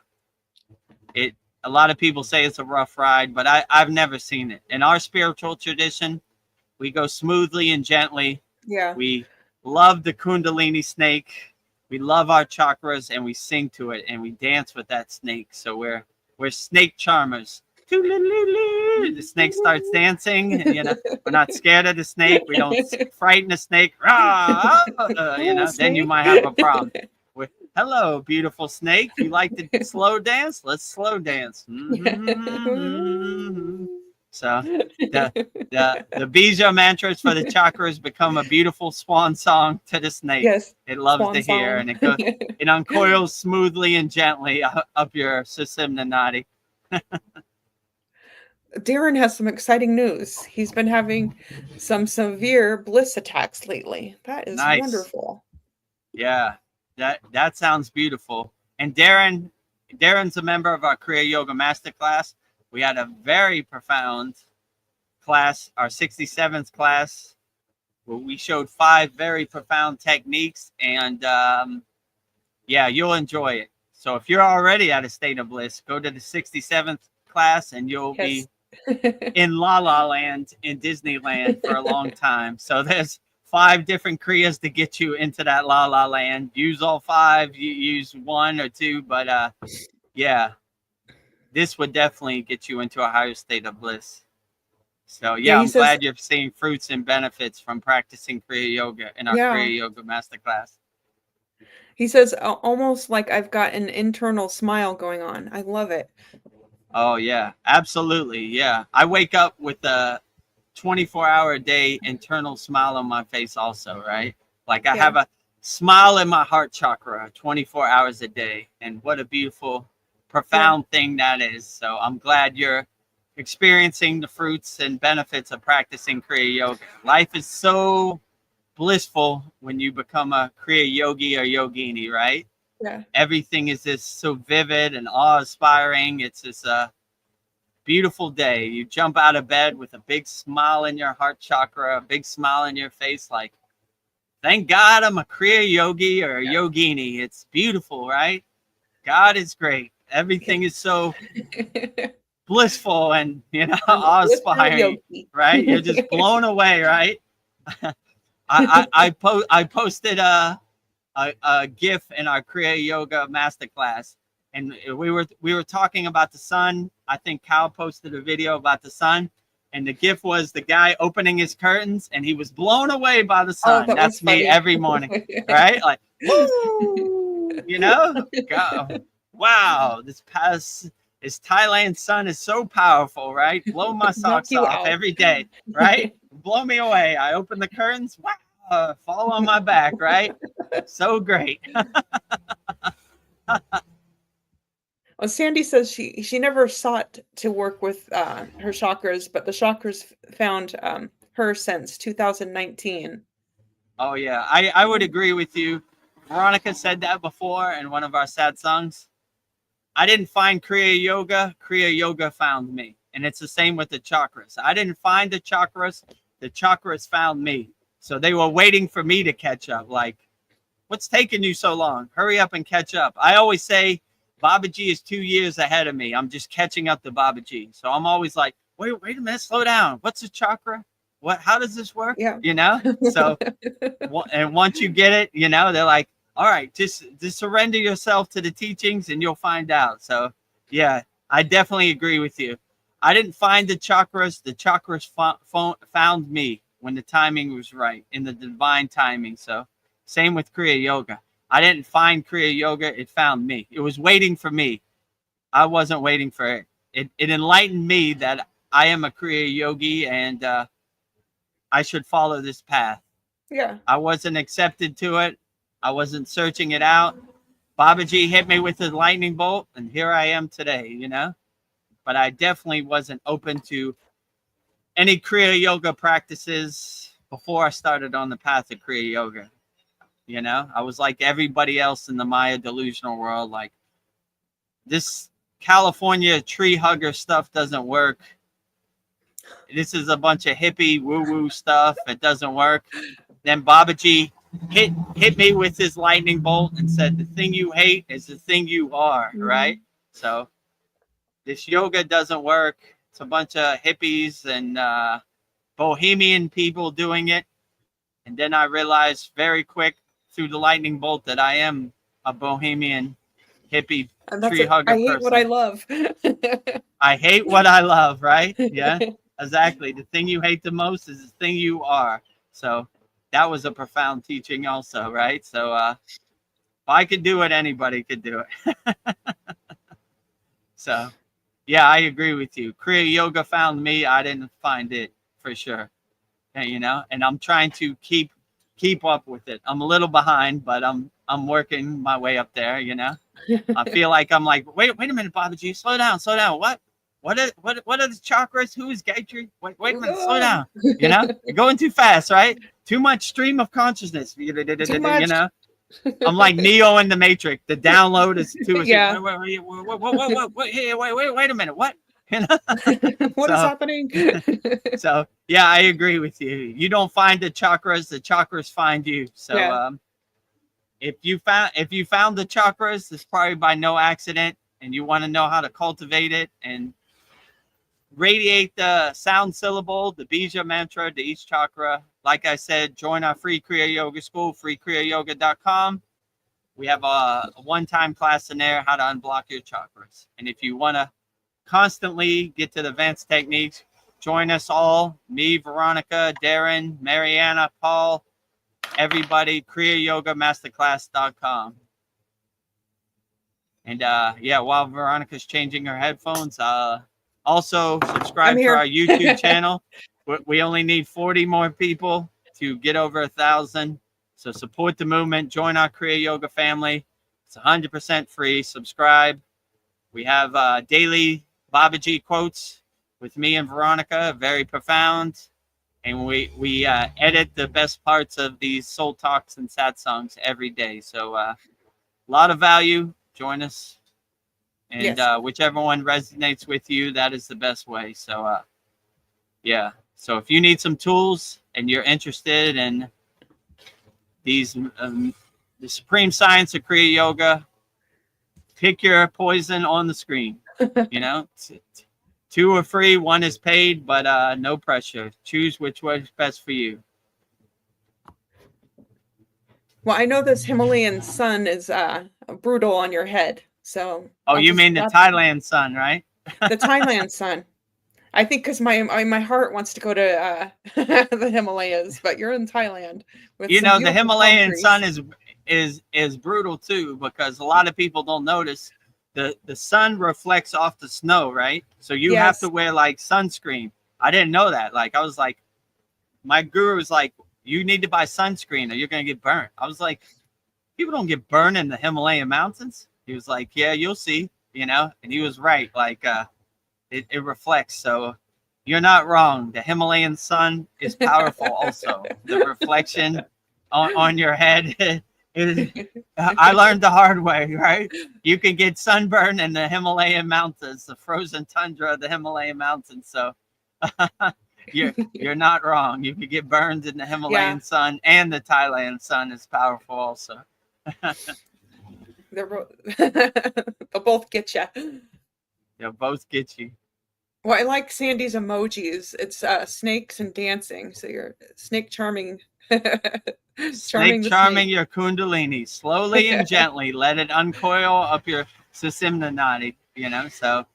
a lot of people say it's a rough ride, but I've never seen it. In our spiritual tradition, we go smoothly and gently. Yeah. We love the Kundalini snake. We love our chakras, and we sing to it, and we dance with that snake. So we're snake charmers. The snake starts dancing, and, you know, we're not scared of the snake. We don't frighten the snake. You know, then you might have a problem. Hello, beautiful snake. You like to slow dance? Let's slow dance. So the bija mantras for the chakras become a beautiful swan song to the snake. Yes. It loves Swan to hear, song. and it uncoils smoothly and gently up your Sushumna Nadi. Darren has some exciting news. He's been having some severe bliss attacks lately. That is Nice. wonderful. Yeah, that sounds beautiful. And Darren's a member of our Kriya Yoga Masterclass. We had a very profound class, our 67th class, where we showed 5 very profound techniques, and yeah, you'll enjoy it. So if you're already at a state of bliss, go to the 67th class, and you'll be in La La Land in Disneyland for a long time. So there's 5 different kriyas to get you into that La La Land. Use all 5. You use 1 or 2, but yeah, this would definitely get you into a higher state of bliss. So yeah, I'm glad you're seeing fruits and benefits from practicing Kriya Yoga in our Kriya Yoga Masterclass. He says, almost like I've got an internal smile going on. I love it. Oh yeah, absolutely. Yeah, I wake up with a 24-hour-a-day internal smile on my face also, right? Like I have a smile in my heart chakra 24 hours a day, and what a beautiful, profound thing that is. So I'm glad you're experiencing the fruits and benefits of practicing Kriya Yoga. Life is so blissful when you become a Kriya Yogi or Yogini, right? Yeah. Everything is just so vivid and awe-inspiring. It's just a beautiful day. You jump out of bed with a big smile in your heart chakra, a big smile in your face, like, thank God I'm a Kriya Yogi or a Yogini. It's beautiful, right? God is great. Everything is so blissful and, you know, awe-inspiring, right? You're just blown away, right? I posted a GIF in our Kriya Yoga Masterclass, and we were talking about the sun. I think Cal posted a video about the sun, and the GIF was the guy opening his curtains, and he was blown away by the sun. That's me every morning, right? Like, woo, you know, God, wow, this Thailand sun is so powerful, right? Blow my socks off every day, right? Blow me away. I open the curtains, wow, fall on my back, right? So great. Well, Sandy says she never sought to work with her chakras, but the chakras found her since 2019. Oh yeah, I would agree with you. Veronica said that before in one of our sad songs. I didn't find Kriya Yoga found me. And it's the same with the chakras. I didn't find the chakras found me. So they were waiting for me to catch up. Like, what's taking you so long? Hurry up and catch up. I always say Babaji is 2 years ahead of me. I'm just catching up to Babaji. So I'm always like, wait a minute, slow down. What's a chakra? How does this work? Yeah. You know? So, and once you get it, you know, they're like, all right, just surrender yourself to the teachings and you'll find out. So yeah, I definitely agree with you. I didn't find the chakras. The chakras found me when the timing was right, in the divine timing. So same with Kriya Yoga. I didn't find Kriya Yoga. It found me. It was waiting for me. I wasn't waiting for it. It enlightened me that I am a Kriya Yogi and I should follow this path. Yeah. I wasn't accepted to it. I wasn't searching it out. Babaji hit me with his lightning bolt, and here I am today, you know? But I definitely wasn't open to any Kriya Yoga practices before I started on the path of Kriya Yoga. You know, I was like everybody else in the Maya delusional world. Like, this California tree hugger stuff doesn't work. This is a bunch of hippie woo-woo stuff. It doesn't work. Then Babaji hit me with his lightning bolt and said, the thing you hate is the thing you are, right? So this yoga doesn't work. It's a bunch of hippies and bohemian people doing it. And then I realized very quick through the lightning bolt that I am a bohemian hippie tree hugger I hate person. what I love. I hate what I love, right? Yeah, exactly. The thing you hate the most is the thing you are. So that was a profound teaching also, right? So if I could do it, anybody could do it. So yeah, I agree with you. Kriya Yoga found me. I didn't find it, for sure. And, you know, and I'm trying to keep up with it. I'm a little behind, but I'm working my way up there, you know. I feel like I'm like, wait a minute, Babaji, slow down. What are the chakras? Who is Gayatri? Wait a minute, slow down. You know, you're going too fast, right? Too much stream of consciousness. You know, I'm like Neo in the Matrix. The download is too. Yeah. Wait a minute. What? You know? What is happening? So yeah, I agree with you. You don't find the chakras find you. So Yeah. if you found the chakras, it's probably by no accident, and you want to know how to cultivate it and radiate the sound syllable, the bija mantra to each chakra. Like I said, join our free Kriya Yoga school, freekriyayogashop.com. We have a one-time class in there, how to unblock your chakras. And if you want to constantly get to the advanced techniques, join us all, me, Veronica, Darren, Mariana, Paul, everybody, kriyayogamasterclass.com. And yeah, while Veronica's changing her headphones, also subscribe to our YouTube channel. We only need 40 more people to get over 1,000. So support the movement, join our Kriya Yoga family. It's 100% free. Subscribe. We have daily Babaji quotes with me and Veronica, very profound. And we edit the best parts of these soul talks and satsangs every day. So a lot of value. Join us. And Yes. Whichever one resonates with you, that is the best way. So yeah. So if you need some tools and you're interested in these the supreme science of Kriya Yoga, pick your poison on the screen. You know, 2 are free, 1 is paid, but no pressure. Choose which works best for you. Well, I know this Himalayan sun is brutal on your head, so. Oh, you mean the Thailand sun, right? The Thailand sun. I think because my heart wants to go to the Himalayas, but you're in Thailand. With you know, the Himalayan sun is brutal too, because a lot of people don't notice the sun reflects off the snow, right? So you have to wear like sunscreen. I didn't know that. Like, I was like, my guru was like, you need to buy sunscreen or you're gonna get burnt. I was like, people don't get burned in the Himalayan mountains. He was like, yeah, you'll see, you know, and he was right. Like, it reflects. So you're not wrong. The Himalayan sun is powerful. Also, the reflection on your head. I learned the hard way, right? You can get sunburn in the Himalayan mountains, the frozen tundra of the Himalayan mountains. So you're not wrong. You could get burned in the Himalayan sun, and the Thailand sun is powerful also. They'll both get you. They'll both get you. Well, I like Sandy's emojis. It's snakes and dancing. So you're snake charming. Snake charming your kundalini slowly and gently. Let it uncoil up your susimna nadi. You know, so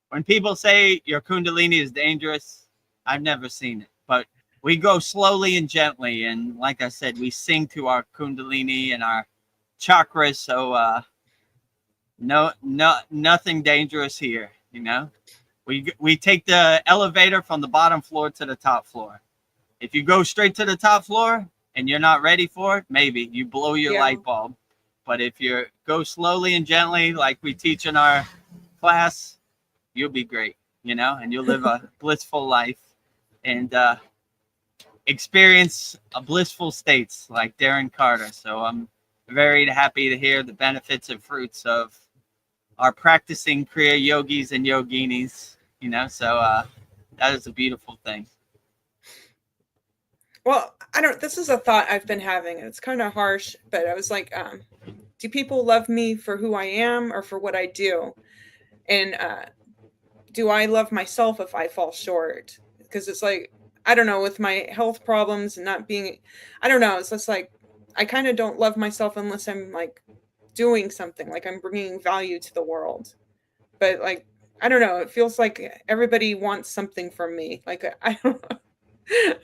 when people say your kundalini is dangerous, I've never seen it, but we go slowly and gently. And like I said, we sing to our kundalini and our chakras. So nothing dangerous here. You know, we take the elevator from the bottom floor to the top floor. If you go straight to the top floor and you're not ready for it, maybe you blow your light bulb. But if you go slowly and gently, like we teach in our class, you'll be great, you know, and you'll live a blissful life and experience a blissful states like Darren Carter. So I'm very happy to hear the benefits and fruits of our practicing Kriya yogis and yoginis, you know, so that is a beautiful thing. Well, this is a thought I've been having. It's kind of harsh, but I was like, do people love me for who I am or for what I do? And do I love myself if I fall short? Because it's like, I don't know, with my health problems and not being, I don't know, it's just like, I kind of don't love myself unless I'm like doing something, like I'm bringing value to the world. But like, I don't know, it feels like everybody wants something from me. Like, I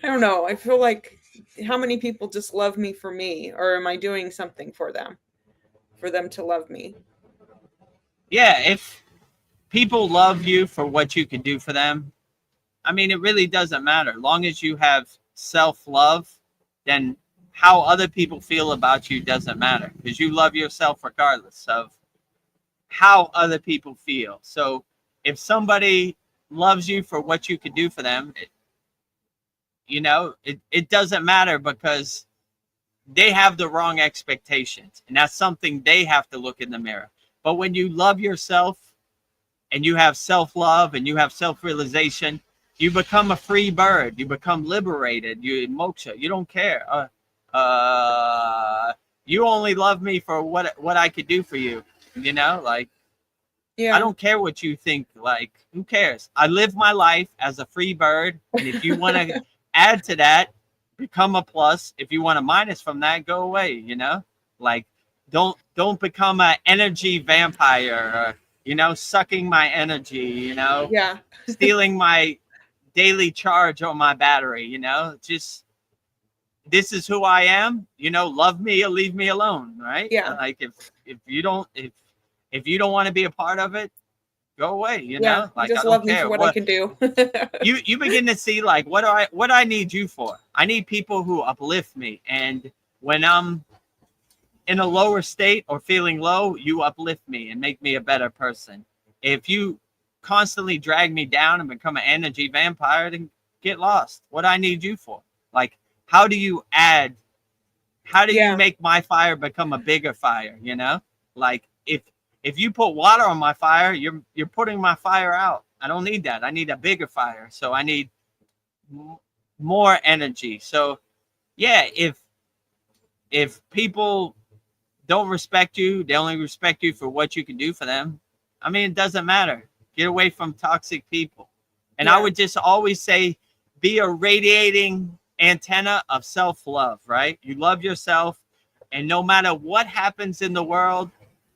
don't know. I feel like how many people just love me for me, or am I doing something for them to love me? Yeah, if people love you for what you can do for them, I mean, it really doesn't matter. As long as you have self-love, then how other people feel about you doesn't matter, because you love yourself regardless of how other people feel. So if somebody loves you for what you can do for them, you know, it doesn't matter, because they have the wrong expectations, and that's something they have to look in the mirror. But when you love yourself and you have self-love and you have self-realization, you become a free bird. You become liberated. You moksha. You don't care. You only love me for what I could do for you. You know, like, I don't care what you think. Like, who cares? I live my life as a free bird, and if you want to add to that, become a plus. If you want to minus from that, go away. You know, like, don't become an energy vampire. Or, you know, sucking my energy. You know, stealing my daily charge on my battery. You know, just, this is who I am. You know, love me or leave me alone. Right? Like, if you don't want to be a part of it, go away. You know, like, just love me for what I can do. you begin to see, like, what I need you for. I need people who uplift me, and when I'm in a lower state or feeling low, you uplift me and make me a better person. If you constantly drag me down and become an energy vampire, then get lost. What I need you for? Like, how do you add? How do you make my fire become a bigger fire? You know, like, if you put water on my fire, you're putting my fire out. I don't need that. I need a bigger fire. So I need more energy. So yeah, if people don't respect you, they only respect you for what you can do for them, I mean, it doesn't matter. Get away from toxic people. And I would just always say, be a radiating antenna of self-love, right? You love yourself, and no matter what happens in the world,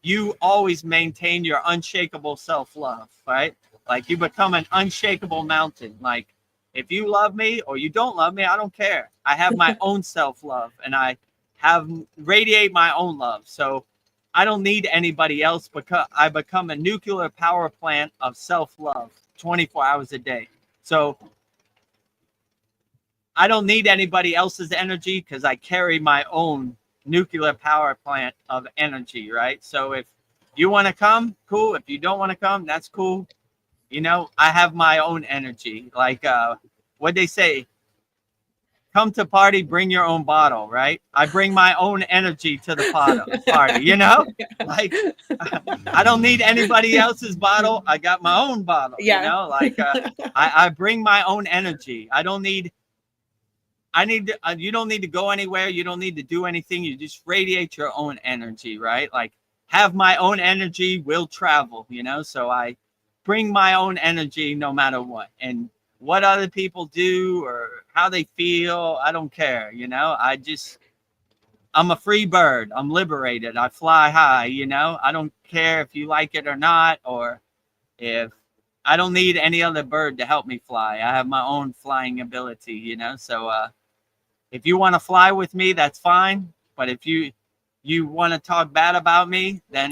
you always maintain your unshakable self-love, right? Like, you become an unshakable mountain. Like, if you love me or you don't love me, I don't care. I have my own self-love, and I radiate my own love. So I don't need anybody else, because I become a nuclear power plant of self-love 24 hours a day. So I don't need anybody else's energy, because I carry my own nuclear power plant of energy, right? So if you want to come, cool. If you don't want to come, that's cool. You know, I have my own energy. Like, what they say, come to party, bring your own bottle, right? I bring my own energy to the party, you know? Like, I don't need anybody else's bottle. I got my own bottle, you know? Like, I bring my own energy. You don't need to go anywhere. You don't need to do anything. You just radiate your own energy, right? Like, have my own energy, will travel, you know? So I bring my own energy no matter what. And what other people do or how they feel, I don't care, you know? I'm a free bird. I'm liberated. I fly high, you know? I don't care if you like it or not, or if I don't need any other bird to help me fly. I have my own flying ability, you know? So if you want to fly with me, that's fine. But if you want to talk bad about me, then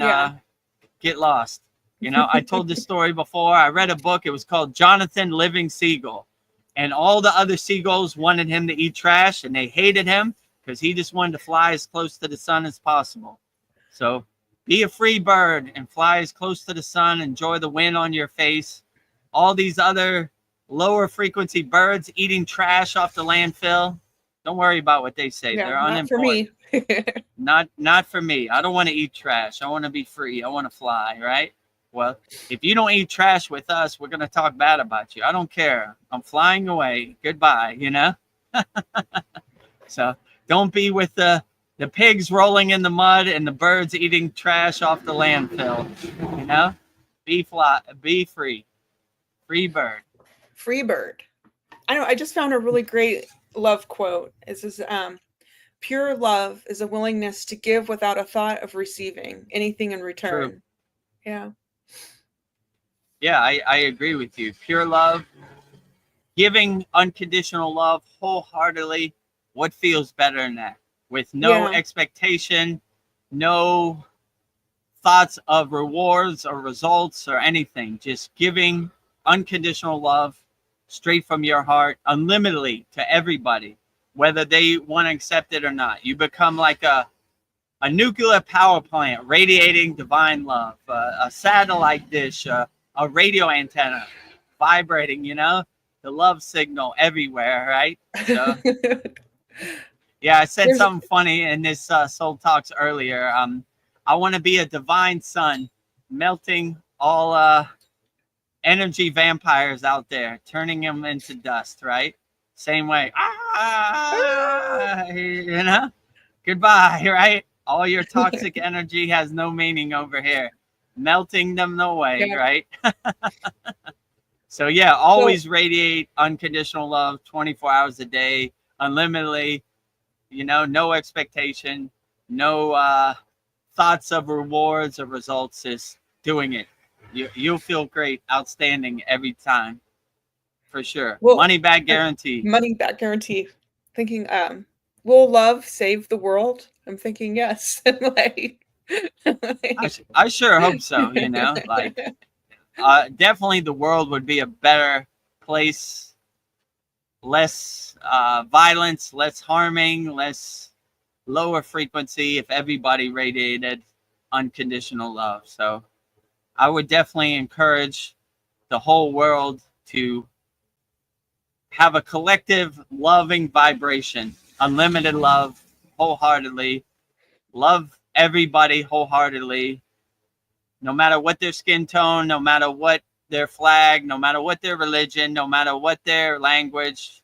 get lost. You know, I told this story before. I read a book. It was called Jonathan Living Seagull. And all the other seagulls wanted him to eat trash, and they hated him because he just wanted to fly as close to the sun as possible. So be a free bird and fly as close to the sun. Enjoy the wind on your face. All these other lower frequency birds eating trash off the landfill, don't worry about what they say. Yeah, They're not for unimportant. me. Not for me. I don't want to eat trash. I want to be free. I want to fly, right? Well, if you don't eat trash with us, we're going to talk bad about you. I don't care. I'm flying away. Goodbye, you know? So don't be with the pigs rolling in the mud and the birds eating trash off the landfill, you know? Be free. Free bird. Free bird. I know. I just found a really great love quote. It says, "Pure love is a willingness to give without a thought of receiving anything in return." True. Yeah. Yeah, I agree with you. Pure love, giving unconditional love wholeheartedly. What feels better than that? With no expectation, no thoughts of rewards or results or anything. Just giving unconditional love straight from your heart, unlimitedly to everybody, whether they want to accept it or not. You become like a nuclear power plant radiating divine love, a satellite dish, a radio antenna vibrating, you know, the love signal everywhere, right? So yeah, I said something funny in this Soul Talks earlier. I want to be a divine sun, melting all energy vampires out there, turning them into dust, right? Same way. You know, goodbye, right? All your toxic energy has no meaning over here. Melting them away, right? So yeah, always radiate unconditional love 24 hours a day, unlimitedly, you know, no expectation, no thoughts of rewards or results, just doing it. You'll feel great, outstanding every time, for sure. Well, money back guarantee. Money back guarantee. Thinking, will love save the world? I'm thinking yes. I sure hope so. You know, like definitely the world would be a better place, less violence, less harming, less lower frequency if everybody radiated unconditional love. So I would definitely encourage the whole world to have a collective loving vibration, unlimited love, wholeheartedly. Love everybody wholeheartedly, no matter what their skin tone, no matter what their flag, no matter what their religion, no matter what their language.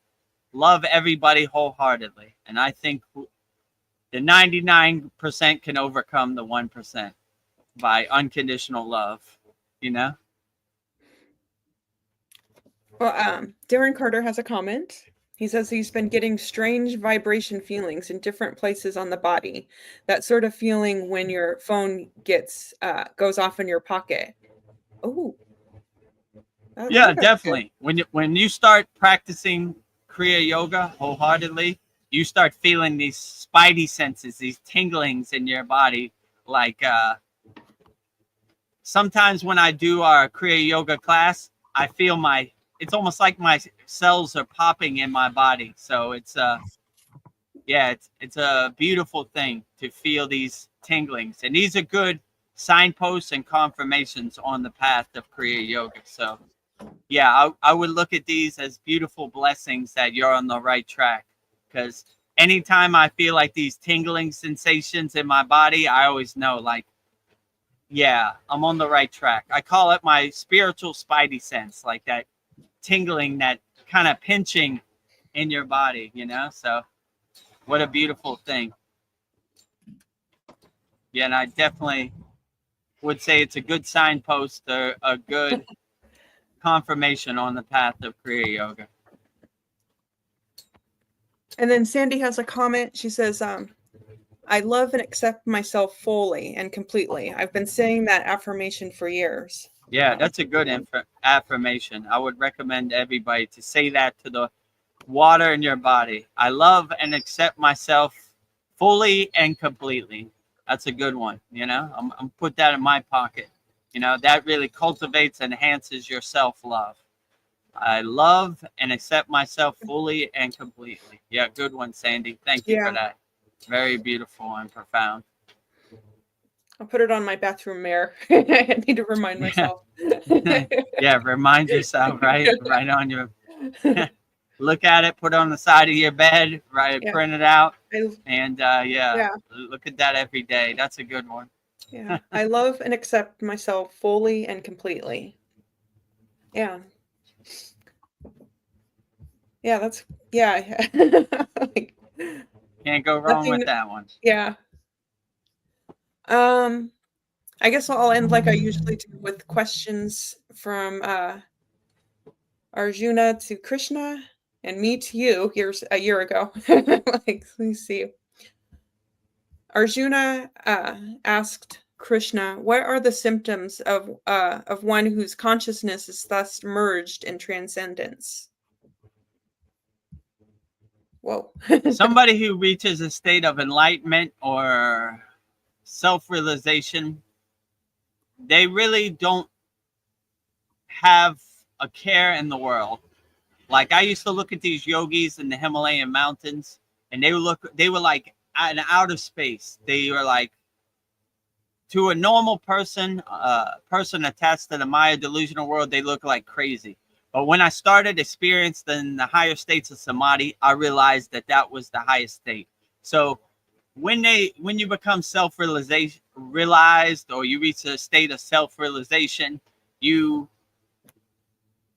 Love everybody wholeheartedly. And I think the 99% can overcome the 1% by unconditional love, you know? Well, Darren Carter has a comment. He says he's been getting strange vibration feelings in different places on the body. That sort of feeling when your phone goes off in your pocket. Oh. Yeah, definitely. When you start practicing Kriya yoga wholeheartedly, you start feeling these spidey senses, these tinglings in your body. Like sometimes when I do our Kriya yoga class, I feel it's almost like my cells are popping in my body. So it's it's a beautiful thing to feel these tinglings. And these are good signposts and confirmations on the path of Kriya yoga. So yeah, I would look at these as beautiful blessings that you're on the right track. Because anytime I feel like these tingling sensations in my body, I always know, like, yeah, I'm on the right track. I call it my spiritual spidey sense, like that tingling, that kind of pinching in your body, you know? So what a beautiful thing. Yeah, and I definitely would say it's a good signpost, or a good confirmation on the path of Kriya yoga. And then Sandy has a comment. She says, I love and accept myself fully and completely. I've been saying that affirmation for years. Yeah, that's a good affirmation. I would recommend everybody to say that to the water in your body. I love and accept myself fully and completely. That's a good one. You know, I'm put that in my pocket. You know, that really cultivates and enhances your self-love. I love and accept myself fully and completely. Yeah, good one, Sandy. Thank you for that. very beautiful and profound. I'll put it on my bathroom mirror. I need to remind myself. Yeah, remind yourself, right? Right on your look at it, put it on the side of your bed, right? Yeah. Print it out, I, and yeah. look at that every day. That's a good one. Yeah. I love and accept myself fully and completely. Yeah. Yeah, that's yeah. Like, Can't go wrong nothing. with that one. Yeah. I guess I'll end like I usually do with questions from Arjuna to Krishna and me to you a year ago. Like, let me see. Arjuna asked Krishna, "What are the symptoms of one whose consciousness is thus merged in transcendence?" Whoa. Somebody who reaches a state of enlightenment or self-realization, they really don't have a care in the world. Like, I used to look at these yogis in the Himalayan mountains, and they were like out of space. They were like, to a normal person, person attached to the Maya delusional world, they look like crazy. But when I started experiencing the higher states of samadhi, I realized that that was the highest state. So when you become realized, or you reach a state of self-realization, you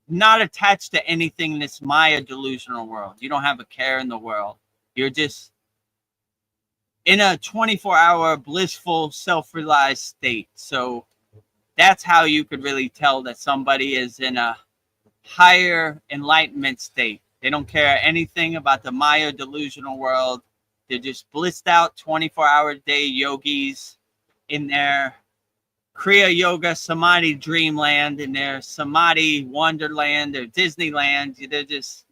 not attached to anything in this Maya delusional world. You don't have a care in the world. You're just in a 24-hour blissful self-realized state. So that's how you could really tell that somebody is in a higher enlightenment state. They don't care anything about the Maya delusional world. They're just blissed out 24-hour day yogis in their Kriya yoga samadhi dreamland, in their samadhi wonderland, or Disneyland. They're just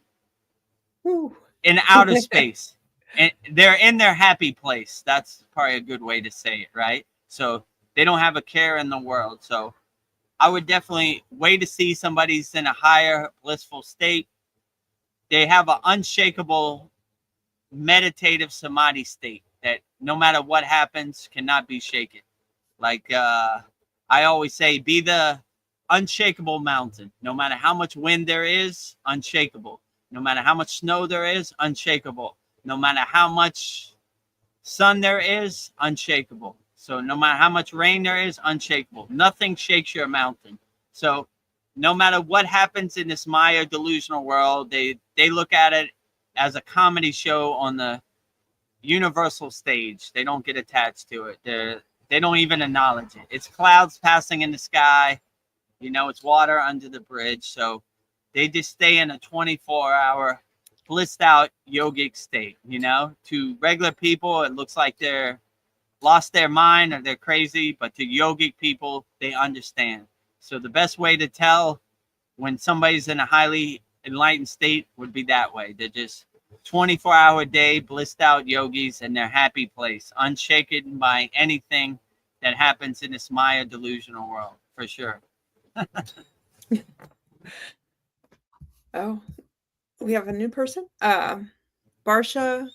in outer space. And they're in their happy place. That's probably a good way to say it, right? So they don't have a care in the world. So I would definitely wait to see somebody's in a higher blissful state. They have an unshakable meditative samadhi state that no matter what happens cannot be shaken. Like I always say, be the unshakable mountain. No matter how much wind there is, unshakable. No matter how much snow there is, unshakable. No matter how much sun there is, unshakable. So no matter how much rain there is, unshakable. Nothing shakes your mountain. So no matter what happens in this Maya delusional world, they look at it as a comedy show on the universal stage. They don't get attached to it. They don't even acknowledge it. It's clouds passing in the sky. You know, it's water under the bridge. So they just stay in a 24-hour blissed out yogic state. You know, to regular people, it looks like they're lost their mind or they're crazy, but to yogic people, they understand. So the best way to tell when somebody's in a highly enlightened state would be that way. They're just 24-hour day blissed out yogis in their happy place, unshaken by anything that happens in this Maya delusional world, for sure. Oh, we have a new person. Barsha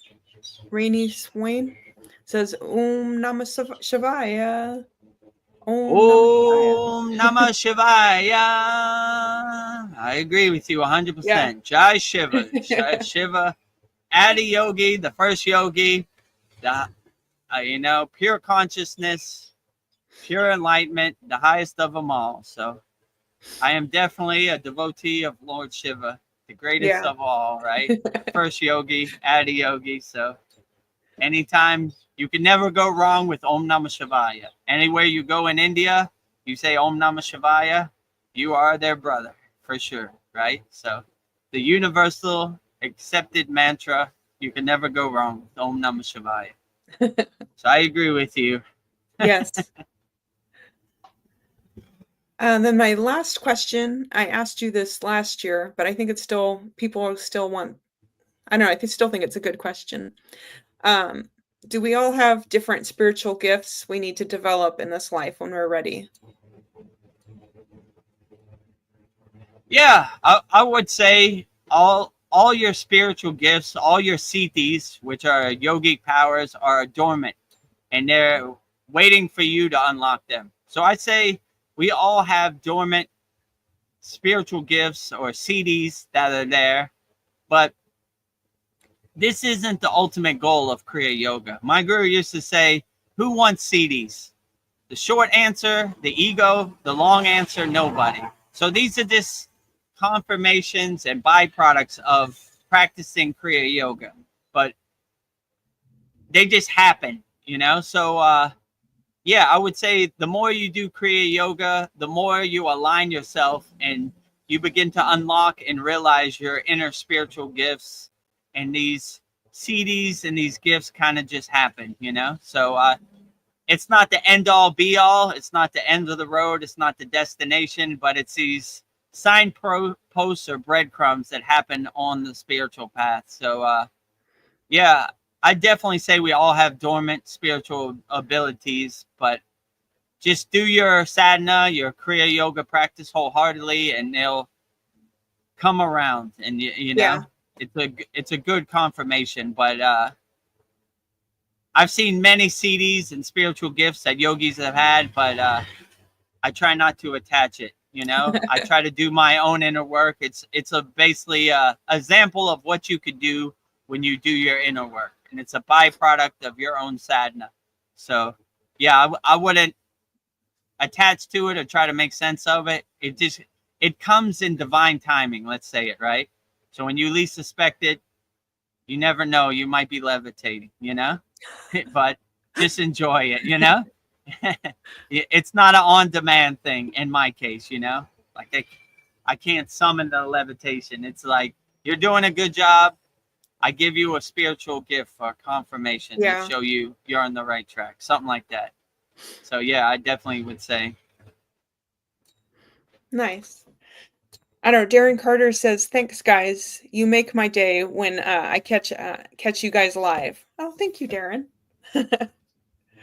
Rainey Swain says Namah Shivaya. Om Namah Shivaya. I agree with you 100%. Yeah. Jai Shiva. Jai Shiva. Adi Yogi, the first yogi, the pure consciousness, pure enlightenment, the highest of them all. So I am definitely a devotee of Lord Shiva, the greatest of all, right? First yogi, Adi Yogi. So anytime, you can never go wrong with Om Namah Shivaya. Anywhere you go in India, you say Om Namah Shivaya, you are their brother, for sure, right? So the universal accepted mantra, you can never go wrong with Om Namah Shivaya. So I agree with you. Yes. And then my last question, I asked you this last year, but I think it's still, people still want, I don't know, I still think it's a good question. Do we all have different spiritual gifts we need to develop in this life when we're ready? Yeah, I would say all all your spiritual gifts, all your siddhis, which are yogic powers, are dormant, and they're waiting for you to unlock them. So I say we all have dormant spiritual gifts or siddhis that are there, but this isn't the ultimate goal of Kriya Yoga. My guru used to say, who wants siddhis? The short answer, the ego. The long answer, nobody. So these are just confirmations and byproducts of practicing Kriya Yoga. But they just happen, you know? So, yeah, I would say the more you do Kriya Yoga, the more you align yourself and you begin to unlock and realize your inner spiritual gifts, and these CDs and these gifts kind of just happen, you know? So it's not the end all be all. It's not the end of the road. It's not the destination, but it's these signposts or breadcrumbs that happen on the spiritual path. So, yeah, I definitely say we all have dormant spiritual abilities, but just do your sadhana, your Kriya Yoga practice wholeheartedly, and they'll come around. And you know, it's a good confirmation. But I've seen many CDs and spiritual gifts that yogis have had, but I try not to attach it. You know, I try to do my own inner work. It's basically a example of what you could do when you do your inner work, and it's a byproduct of your own sadhana. So, yeah, I wouldn't attach to it or try to make sense of it. It comes in divine timing. Let's say it right. So when you least suspect it, you never know. You might be levitating, you know, but just enjoy it, you know. It's not an on-demand thing in my case, you know. Like I can't summon the levitation. It's like you're doing a good job. I give you a spiritual gift for confirmation to show you you're on the right track, something like that. So yeah, I definitely would say. Nice. I don't know. Darren Carter says, "Thanks, guys. You make my day when I catch you guys live." Oh, thank you, Darren.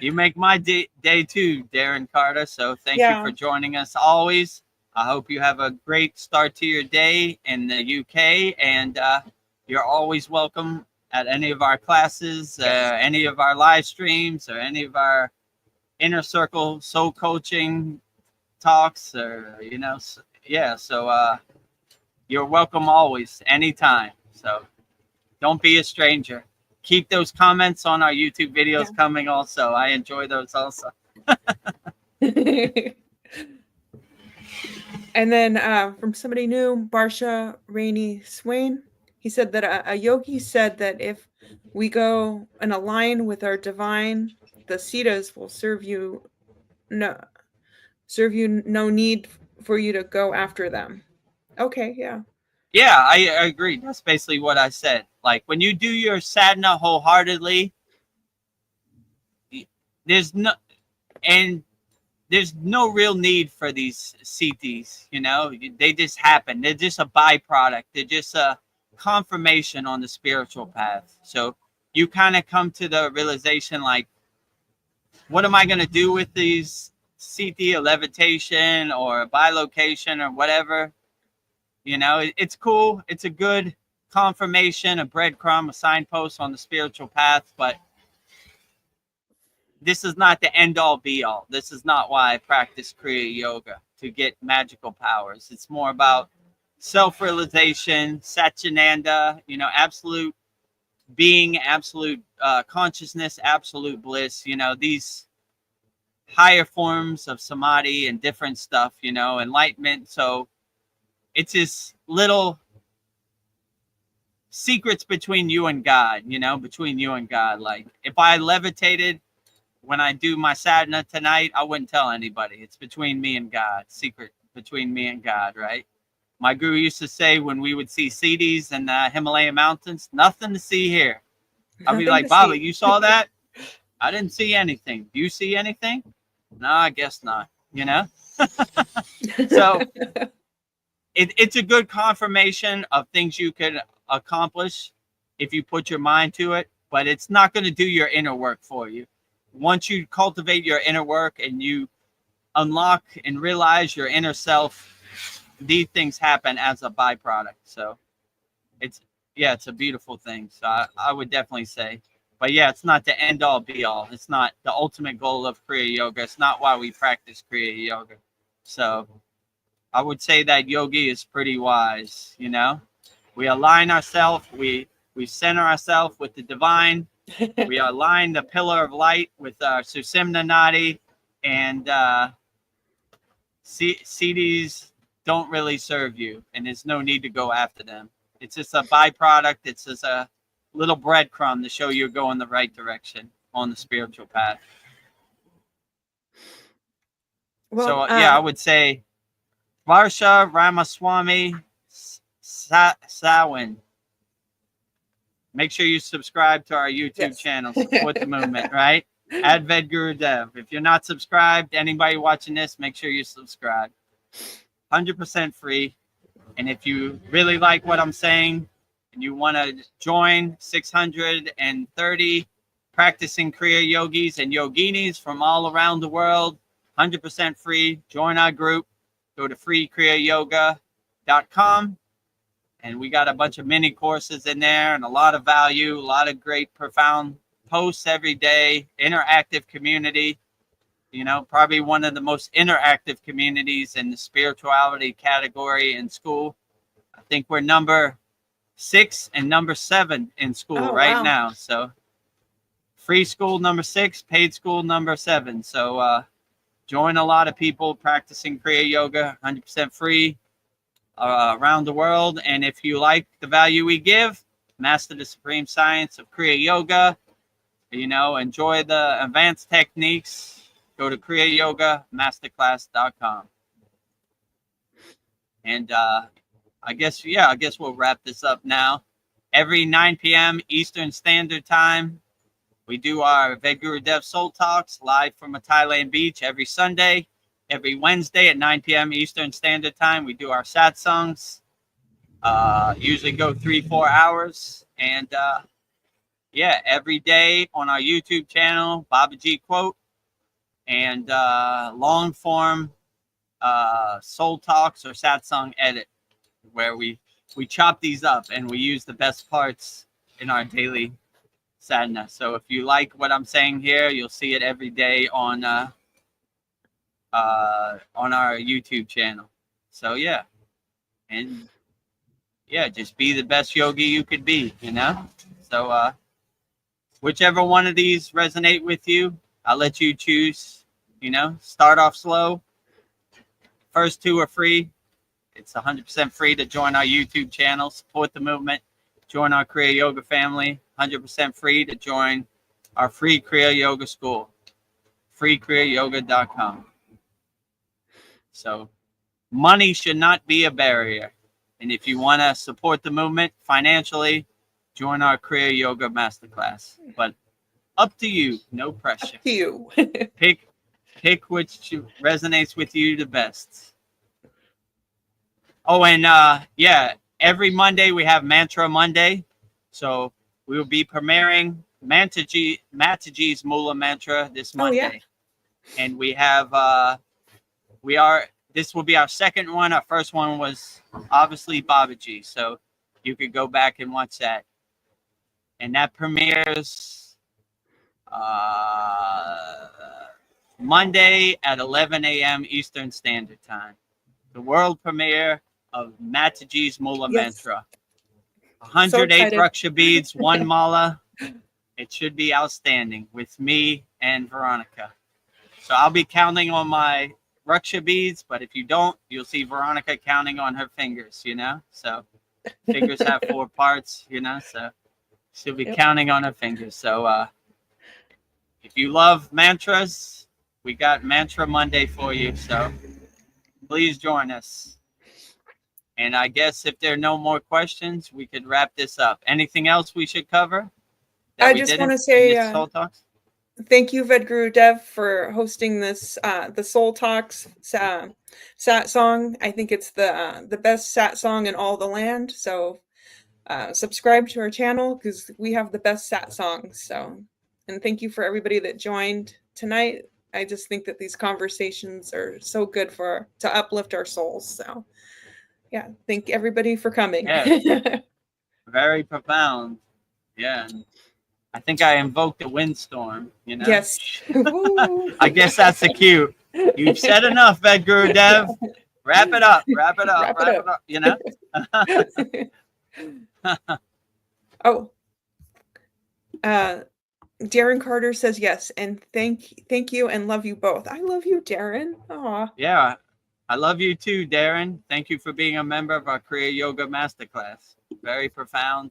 You make my day too, Darren Carter. So thank you for joining us always. I hope you have a great start to your day in the UK, and you're always welcome at any of our classes, any of our live streams, or any of our inner circle soul coaching talks, or you know, yeah. So you're welcome always, anytime. So don't be a stranger. Keep those comments on our YouTube videos coming also. I enjoy those also. And then from somebody new, Barsha Rainey Swain, he said that a yogi said that if we go and align with our divine, the siddhas will serve you no need for you to go after them. Okay, yeah. Yeah, I agree. That's basically what I said. Like when you do your sadhana wholeheartedly, there's no real need for these CTs, you know. They just happen. They're just a byproduct. They're just a confirmation on the spiritual path. So you kind of come to the realization, like, what am I going to do with these CT, or levitation or bilocation or whatever? You know, it's cool. It's a good confirmation, a breadcrumb, a signpost on the spiritual path, but this is not the end all be all. This is not why I practice Kriya Yoga, to get magical powers. It's more about self-realization, Satchitananda, you know, absolute being, absolute consciousness, absolute bliss, you know, these higher forms of samadhi and different stuff, you know, enlightenment. So it's this little secrets between you and God, you know, between you and God. Like if I levitated when I do my sadhana tonight, I wouldn't tell anybody. It's between me and God, secret between me and God, right? My guru used to say when we would see CDs in the Himalayan mountains, nothing to see here. I'd be like, Baba, you saw that? I didn't see anything. Do you see anything? No, I guess not, you know? So it's a good confirmation of things you could accomplish if you put your mind to it, but it's not going to do your inner work for you. Once you cultivate your inner work and you unlock and realize your inner self, these things happen as a byproduct. So yeah, it's a beautiful thing. So I would definitely say, but yeah, it's not the end all be all. It's not the ultimate goal of Kriya Yoga. It's not why we practice Kriya Yoga. So I would say that yogi is pretty wise. You know, we align ourselves. We center ourselves with the divine. We align the pillar of light with our Susimna Nadi, and CDs don't really serve you, and there's no need to go after them. It's just a byproduct. It's just a little breadcrumb to show you're going the right direction on the spiritual path. Well, so yeah, I would say Varsha Ramaswamy Sawin. Make sure you subscribe to our YouTube channel. Support the movement, right? At Vedagurudev. If you're not subscribed, anybody watching this, make sure you subscribe. 100% free. And if you really like what I'm saying and you want to join 630 practicing Kriya yogis and yoginis from all around the world, 100% free, join our group. Go to kriyayogashop.com. And we got a bunch of mini courses in there and a lot of value, a lot of great, profound posts every day, interactive community. You know, probably one of the most interactive communities in the spirituality category in SKOOL. I think we're number 6 and number 7 in SKOOL right now. So free SKOOL number 6, paid SKOOL number 7. So join a lot of people practicing Kriya Yoga, 100% free. Around the world. And if you like the value we give, master the supreme science of Kriya Yoga, you know, enjoy the advanced techniques, go to kriyayogashop.com. And I guess we'll wrap this up now. Every 9 p.m. Eastern Standard Time, we do our Vedagurudev Soul Talks live from a Thailand beach every Sunday. Every Wednesday at 9 p.m. Eastern Standard Time, we do our satsangs. Usually go 3-4 hours. And yeah, every day on our YouTube channel, Babaji Quote, and long form soul talks or satsang edit, where we chop these up and we use the best parts in our daily sadhana. So if you like what I'm saying here, you'll see it every day on our YouTube channel. So yeah, and yeah, just be the best yogi you could be, you know. So whichever one of these resonate with you, I'll let you choose. You know, start off slow. First 2 are free. It's 100% free to join our YouTube channel, support the movement, join our Kriya Yoga family. 100% free to join our free Kriya Yoga school, freekriyayogashop.com. So money should not be a barrier. And if you want to support the movement financially, join our Kriya Yoga Masterclass. But up to you, no pressure. Up to you. Pick which resonates with you the best. Oh, and yeah, every Monday we have Mantra Monday. So we will be premiering Mataji's Mula Mantra this Monday. Oh, yeah. And we have this will be our second one. Our first one was obviously Babaji, so you could go back and watch that. And that premieres Monday at 11 a.m. Eastern Standard Time. The world premiere of Mataji's Mula Mantra. 108 Raksha beads, 1 mala. It should be outstanding with me and Veronica. So I'll be counting on my Raksha beads, but if you don't, you'll see Veronica counting on her fingers, you know? So fingers have 4 parts, you know? So she'll be counting on her fingers. So if you love mantras, we got Mantra Monday for you. So please join us. And I guess if there are no more questions, we could wrap this up. Anything else we should cover? I just want to say thank you, Vedagurudev, for hosting this the Soul Talks sat song. I think it's the best sat song in all the land. So subscribe to our channel because we have the best sat songs. So, and thank you for everybody that joined tonight. I just think that these conversations are so good to uplift our souls. So yeah, thank everybody for coming. Yeah. Very profound. Yeah. I think I invoked a windstorm, you know? Yes. Woo. I guess that's the cue. You've said enough, Vedagurudev. Wrap it up. Wrap it up. Wrap it Wrap up. it up. You know? Oh. Darren Carter says yes, and thank you and love you both. I love you, Darren. Aw. Yeah. I love you too, Darren. Thank you for being a member of our Kriya Yoga Masterclass. Very profound.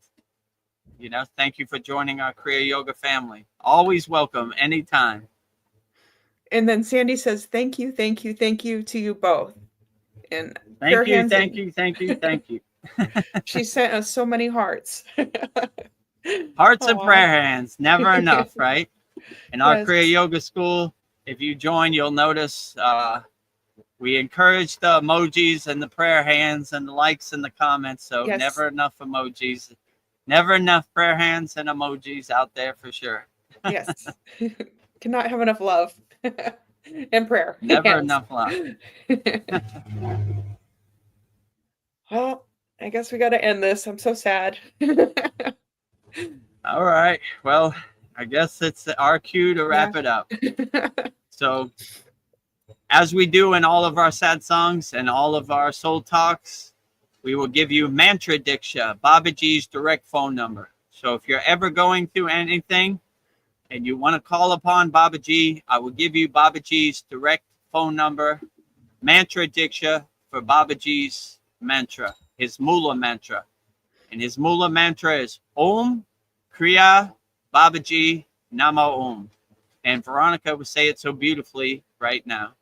You know, thank you for joining our Kriya Yoga family. Always welcome, anytime. And then Sandy says, thank you to you both. And Thank you. She sent us so many hearts. Hearts and Aw. prayer hands, never enough, right? In our Yes. Kriya Yoga school, if you join, you'll notice we encourage the emojis and the prayer hands and the likes and the comments. So Yes. never enough emojis, never enough prayer hands and emojis out there for sure. Yes. Cannot have enough love and prayer. Never Yes. enough love. Well, I guess we got to end this. I'm so sad. All right. Well, I guess it's our cue to wrap it up. So, as we do in all of our sad songs and all of our soul talks, we will give you Mantra Diksha, Babaji's direct phone number. So if you're ever going through anything and you want to call upon Babaji, I will give you Babaji's direct phone number, Mantra Diksha, for Babaji's mantra, his Mula mantra. And his Mula mantra is Om Kriya Babaji Nama Om. And Veronica will say it so beautifully right now.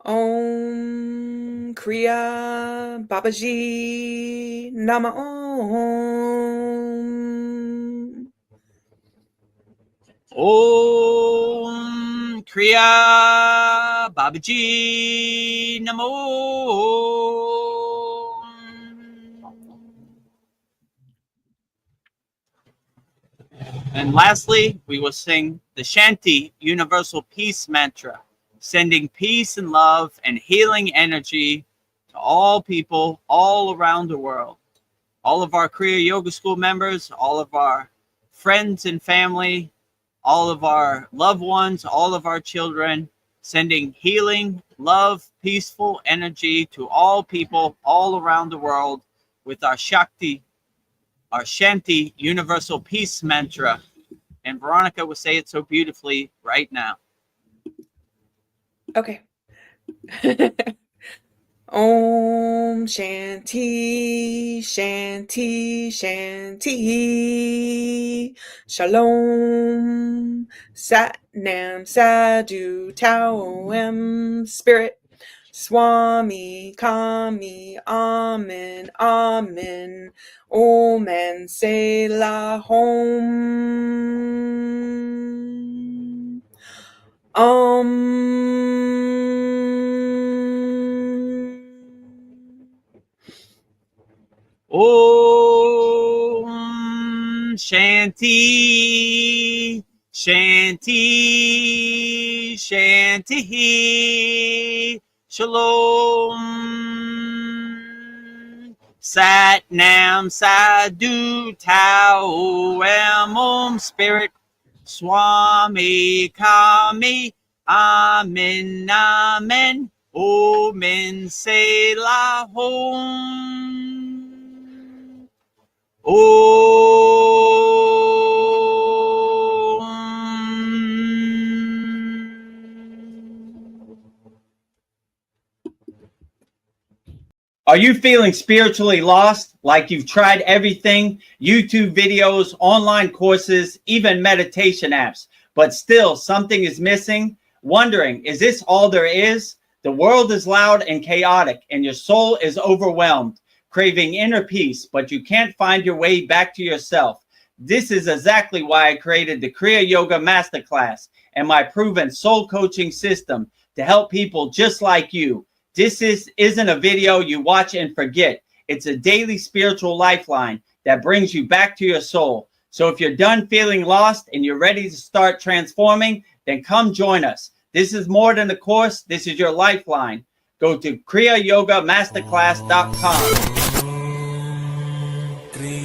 Om Kriya Babaji Nama Om. Om Kriya Babaji Namo. And lastly, we will sing the Shanti Universal Peace Mantra, sending peace and love and healing energy to all people all around the world. All of our Kriya Yoga School members, all of our friends and family, all of our loved ones, all of our children, sending healing, love, peaceful energy to all people all around the world with our Shakti, our Shanti Universal Peace Mantra. And Veronica will say it so beautifully right now. Okay. Om Shanti, Shanti, Shanti. Shalom. Sat Nam Sadhu Tao Em Spirit. Swami Kami Amen Amen. Om and Selah Hom. Om Shanti, Shanti, Shanti. Shalom. Sat Nam Sadhu Tao Em Om Spirit. Swami Kami Amen Amen. Om and Selah Hom. Are you feeling spiritually lost, like you've tried everything, YouTube videos, online courses, even meditation apps, but still something is missing? Wondering, is this all there is? The world is loud and chaotic, and your soul is overwhelmed, craving inner peace, but you can't find your way back to yourself. This is exactly why I created the Kriya Yoga Masterclass and my proven soul coaching system to help people just like you. This isn't a video you watch and forget. It's a daily spiritual lifeline that brings you back to your soul. So if you're done feeling lost and you're ready to start transforming, then come join us. This is more than a course. This is your lifeline. Go to kriyayogamasterclass.com.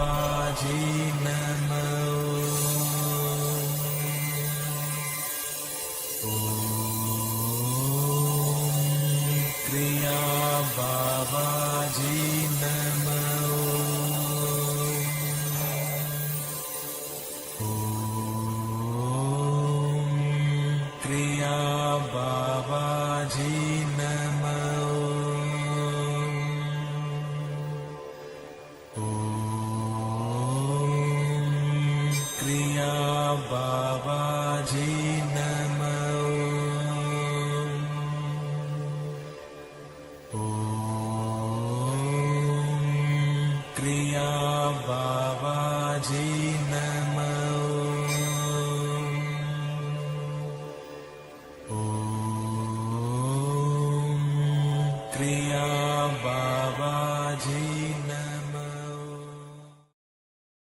बाबाजी नमो क्रिया बाबाजी नमो क्रिया बाबाजी नमो क्रिया बाबाजी नमो क्रिया बाबाजी नमो क्रिया